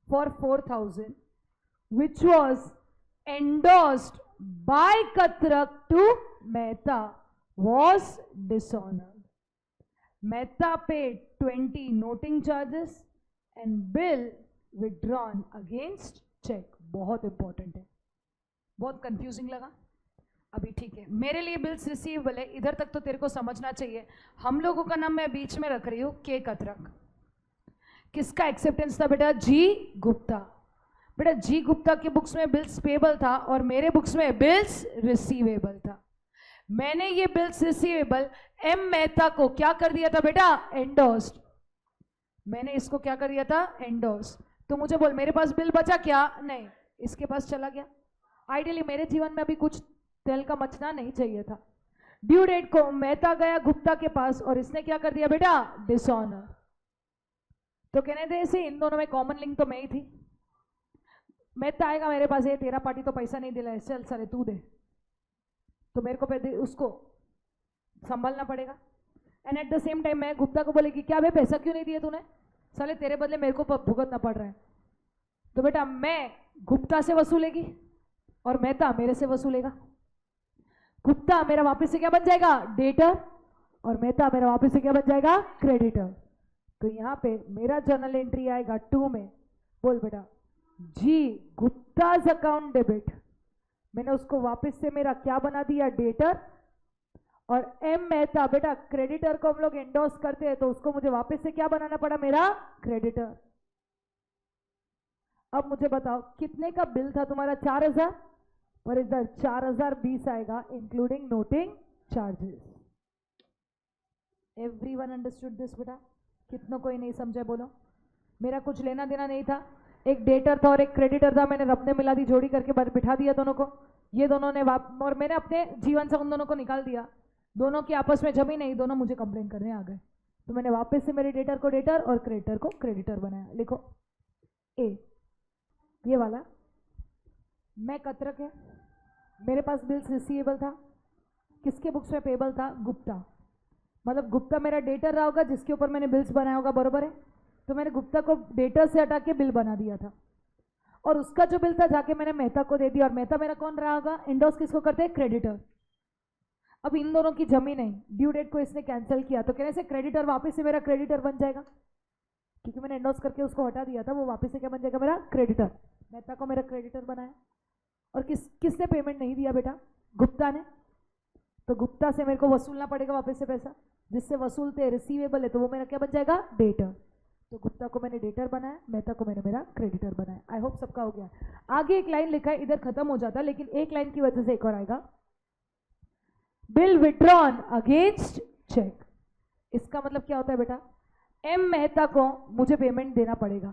for 4,000 which was endorsed by Katrak to Mehta was dishonoured. Mehta paid 20 noting charges and bill withdrawn against cheque. बहुत इंपॉर्टेंट है, बहुत कंफ्यूजिंग लगा अभी, ठीक है. मेरे लिए बिल्स रिसीवेबल है, इधर तक तो तेरे को समझना चाहिए. हम लोगों का नाम मैं बीच में रख रही हूं, के कतरक. किसका एक्सेप्टेंस था बेटा, जी गुप्ता. बेटा जी गुप्ता के बुक्स में बिल्स पेबल था और मेरे बुक्स में बिल्स रिसीवेबल था. मैंने ये बिल्स रिसीवेबल एम मेहता को क्या कर दिया था बेटा, एंडोर्स्ड. मैंने इसको क्या कर दिया था, एंडोर्स्ड. तो मुझे बोल मेरे पास बिल बचा क्या, नहीं, इसके पास चला गया. आइडियली मेरे जीवन में अभी कुछ तेल का मचना नहीं चाहिए था. ड्यू डेट को मेहता गया गुप्ता के पास और इसने क्या कर दिया बेटा, डिसऑनर. तो कहने दे इसे, इन दोनों में कॉमन लिंक तो मैं ही थी. मेहता आएगा मेरे पास, ये तेरा पार्टी तो पैसा नहीं दिला है, चल सारे तू दे. तो मेरे को उसको संभालना पड़ेगा. And at the same time मैं गुप्ता को बोलेगी क्या भाई पैसा क्यों नहीं दिया तूने, साले तेरे बदले मेरे को भुगतना पड़ रहा है. तो बेटा मैं गुप्ता से वसूलेगी और मेहता मेरे से वसूलेगा. गुप्ता मेरा वापस से क्या बन जाएगा, डेटर, और मेहता मेरा वापस से क्या बन जाएगा, क्रेडिटर. तो यहां पे मेरा जर्नल एंट्री आएगा 2 में. बोल बेटा जी गुप्ताज अकाउंट डेबिट, मैंने उसको वापस से मेरा क्या बना दिया, डेटर. और एम मेहता बेटा क्रेडिटर को हम लोग एंडोर्स करते हैं तो उसको मुझे वापस से क्या बनाना पड़ा, मेरा क्रेडिटर. अब मुझे बताओ कितने का बिल था तुम्हारा, 4,000, पर इधर 4,020 आएगा including noting charges. Everyone understood this बेटा, कितनों कोई नहीं समझे बोलो. मेरा कुछ लेना देना नहीं था, एक डेटर था और एक क्रेडिटर था, मैंने रब ने मिला दी जोड़ी करके बिठा दिया दोनों को. ये दोनों ने और मैंने अपने जीवन से उन दोनों को निकाल दिया. दोनों की आपस में जमी नहीं, दोनों मुझे कंप्लेन करने आ गए. तो मैंने वापस से मेरे डेटर को डेटर और क्रेडिटर को क्रेडिटर बनाया. लिखो ए, ये वाला मैं कतरक है, मेरे पास बिल्स रिसीवेबल था. किसके बुक्स में पेबल था, गुप्ता. मतलब गुप्ता मेरा डेटर रहा होगा जिसके ऊपर मैंने बिल्स बनाया होगा, बरोबर है. तो मैंने गुप्ता को डेटर से हटा के बिल बना दिया था और उसका जो बिल था जाके मैंने मेहता को दे दिया. और मेहता मेरा कौन रहा होगा, एंडोर्स किसको करते हैं, क्रेडिटर. अब इन दोनों की जमी नहीं, ड्यू डेट को इसने कैंसिल किया तो कहने से क्रेडिटर वापस से मेरा क्रेडिटर बन जाएगा, क्योंकि मैंने एंडोर्स करके उसको हटा दिया था. वो वापस से क्या बन जाएगा, मेरा क्रेडिटर. मेहता को मेरा क्रेडिटर बनाया. और किसने पेमेंट नहीं दिया बेटा, गुप्ता ने. तो गुप्ता से मेरे को वसूलना पड़ेगा वापस से पैसा, जिससे वसूलते रिसीवेबल है तो वो मेरा क्या बन जाएगा, डेटर. तो गुप्ता को मैंने डेटर बनाया, मेहता को मैंने मेरा क्रेडिटर बनाया. आई होप सबका हो गया. आगे एक लाइन लिखा है, इधर खत्म हो जाता, लेकिन एक लाइन की वजह से एक और आएगा, बिल विड्रॉन अगेंस्ट चेक. इसका मतलब क्या होता है बेटा, एम मेहता को मुझे पेमेंट देना पड़ेगा.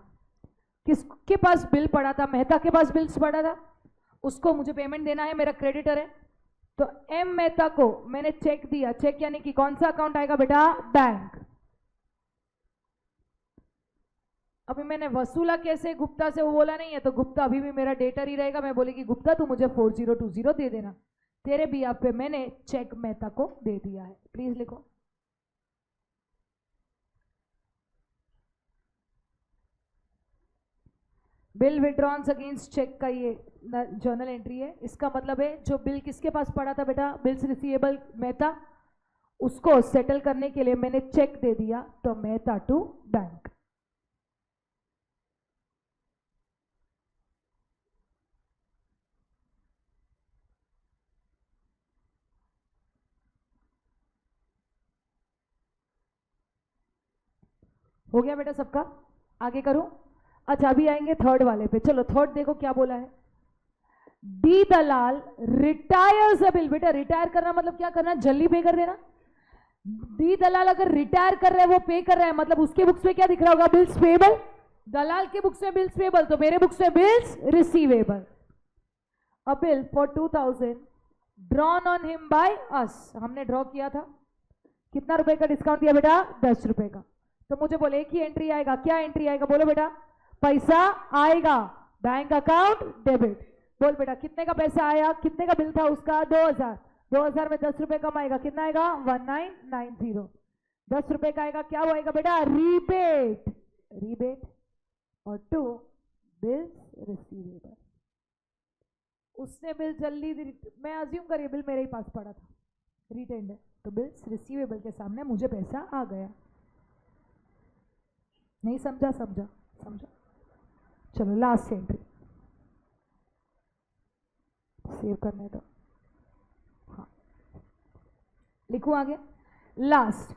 किसके पास बिल पड़ा था, मेहता के पास बिल्स पड़ा था, उसको मुझे पेमेंट देना है, मेरा क्रेडिटर है. तो एम मेहता को मैंने चेक दिया. चेक यानी कि कौन सा अकाउंट आएगा बेटा, बैंक. अभी मैंने वसूला कैसे गुप्ता से, वो बोला नहीं है, तो गुप्ता अभी भी मेरा डेटर ही रहेगा. मैं बोलेगी गुप्ता तू मुझे 4020 दे देना, तेरे भी आप पे मैंने चेक मेहता को दे दिया है. प्लीज लिखो. बिल विड्रॉन्स अगेंस्ट चेक का ये जर्नल एंट्री है. इसका मतलब है जो बिल किसके पास पड़ा था बेटा, बिल्स रिसीवेबल मेहता, उसको सेटल करने के लिए मैंने चेक दे दिया. तो मेहता टू बैंक. हो गया बेटा सबका, आगे करूं. अच्छा अभी आएंगे थर्ड वाले पे. चलो थर्ड देखो क्या बोला है, डी दलाल रिटायर्स अ बिल. बेटा रिटायर करना मतलब क्या करना, जल्दी पे कर देना. डी दलाल अगर रिटायर कर रहा है, वो पे कर रहा है, मतलब उसके बुक्स में क्या दिख रहा होगा, बिल्स पेबल. दलाल के बुक्स में बिल्स पेबल, तो मेरे बुक्स में bills receivable. A bill for 2000 drawn on him by us. हमने ड्रॉ किया था, कितना रुपए का डिस्काउंट दिया बेटा, 10 रुपए का. तो मुझे बोले एक ही एंट्री आएगा, क्या एंट्री आएगा बोलो बेटा, पैसा आएगा, बैंक अकाउंट डेबिट. बोल बेटा कितने का पैसा आया, कितने का बिल था उसका, 2000. 2000 में 10 रुपए कम आएगा, कितना आएगा, 1990. ₹10 का आएगा, क्या होएगा बेटा? Rebate, rebate. और 2 बिल्स रिसीवेबल। उसने बिल जल्दी, मैं अज्यूम करिए बिल मेरे ही पास पड़ा था, रिटेंड है, तो बिल्स रिसीवेबल के सामने मुझे पैसा आ गया। नहीं समझा? समझा? समझा। चलो लास्ट एंट्री सेव करने दो। हाँ लिखूं आगे। लास्ट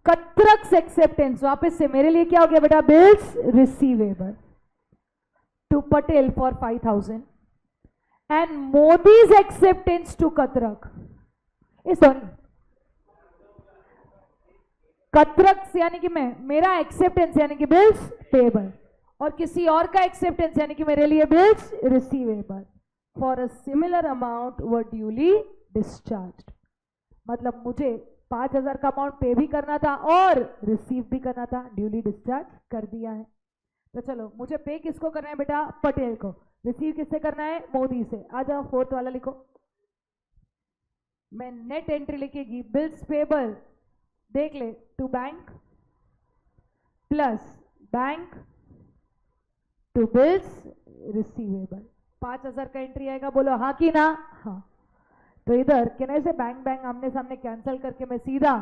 कत्रक्स एक्सेप्टेंस, वापस से मेरे लिए क्या हो गया बेटा? Bills receivable to Patel for 5,000 and Modi's acceptance to Katrak. Sorry, Katrak's यानी कि मैं, मेरा एक्सेप्टेंस यानी कि बिल्स पेबल, और किसी और का एक्सेप्टेंस यानी कि मेरे लिए bills receivable for a similar amount were duly discharged. मतलब मुझे 5,000 का अमाउंट पे भी करना था और रिसीव भी करना था, ड्यूली डिस्चार्ज कर दिया है। तो चलो, मुझे पे किसको करना है बेटा? पटेल को। रिसीव किससे करना है? मोदी से। आ जाओ, 4th वाला लिखो। मैं नेट एंट्री लिखेगी, बिल्स पेबल देख ले, to bank plus bank to bills receivable. 5,000 का एंट्री आएगा, बोलो हाँ कि ना? हाँ। तो इधर कहने से बैंक बैंक आमने सामने कैंसिल करके मैं सीधा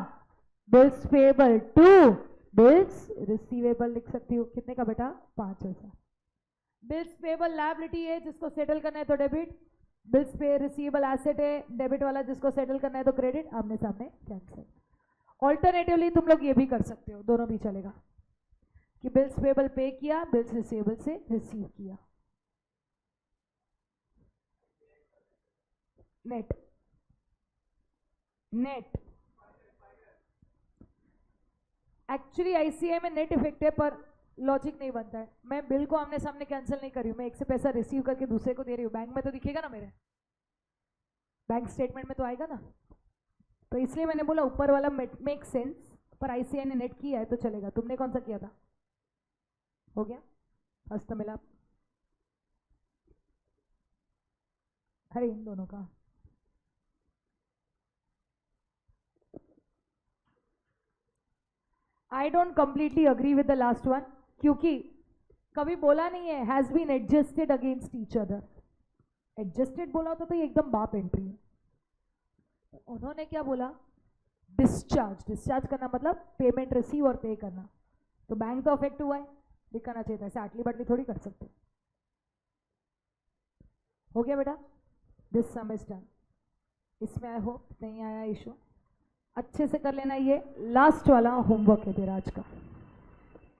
bills payable to bills receivable लिख सकती हूँ। कितने का बेटा? 5,000। बिल्स पेबल लायबिलिटी है, जिसको सेटल करना है तो डेबिट। बिल्स पे रिसीवेबल एसेट है, डेबिट वाला, जिसको सेटल करना है तो क्रेडिट। आमने सामने कैंसिल। ऑल्टरनेटिवली तुम लोग ये भी कर सकते हो, दोनों भी चलेगा, कि बिल्स पेबल पे किया, बिल्स रिसीवेबल से रिसीव किया। नेट नेट एक्चुअली आईसीआई में नेट इफेक्ट है, पर लॉजिक नहीं बनता है। मैं बिल को आमने सामने कैंसिल नहीं कर रही हूँ, मैं एक से पैसा रिसीव करके दूसरे को दे रही हूँ। बैंक में तो दिखेगा ना, मेरे बैंक स्टेटमेंट में तो आएगा ना। तो इसलिए मैंने बोला ऊपर वाला मेक सेंस, पर आईसीआई ने नेट किया है तो चलेगा। तुमने कौन सा किया था? हो गया हस्तमिलाप? अरे इन दोनों का I don't completely agree with the last one, क्योंकि कभी बोला नहीं है has been adjusted against each other. Adjusted बोला होता तो ये एकदम बाप एंट्री है। उन्होंने क्या बोला? डिस्चार्ज। डिस्चार्ज करना मतलब पेमेंट रिसीव और पे करना। तो बैंक तो अफेक्ट हुआ है, दिखाना चाहिए था। ऐसे आटली बाटली थोड़ी कर सकते। हो गया बेटा? दिस सेमेस्टर इसमें आई होप नहीं आया इशू। अच्छे से कर लेना। ये लास्ट वाला होमवर्क है तेरा आज का,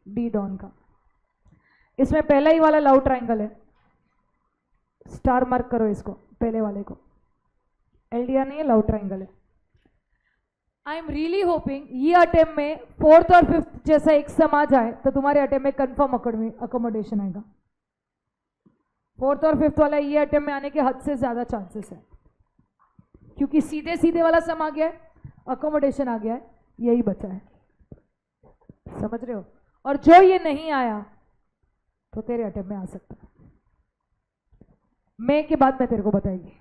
डी डॉन का। इसमें पहला ही वाला लव ट्रायंगल है, स्टार मार्क करो इसको, पहले वाले को। एलडीआर नहीं है, लव ट्रायंगल है। आई एम रियली होपिंग ये अटेम्प्ट में 4th और 5th जैसा एक सम आ जाए तो तुम्हारे अटेम्प्ट में कंफर्म अकोमोडेशन आएगा। 4th और 5th वाला ये अटेम्प्ट में आने के हद से ज्यादा चांसेस है, क्योंकि सीधे सीधे वाला सम आ गया है, अकोमोडेशन आ गया है, यही बचा है। समझ रहे हो? और जो ये नहीं आया तो तेरे अटेम्प्ट में आ सकता है। मई के बाद मैं तेरे को बताएगी,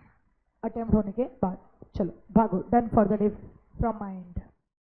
अटेम्प्ट होने के बाद। चलो भागो, done for the day from my and.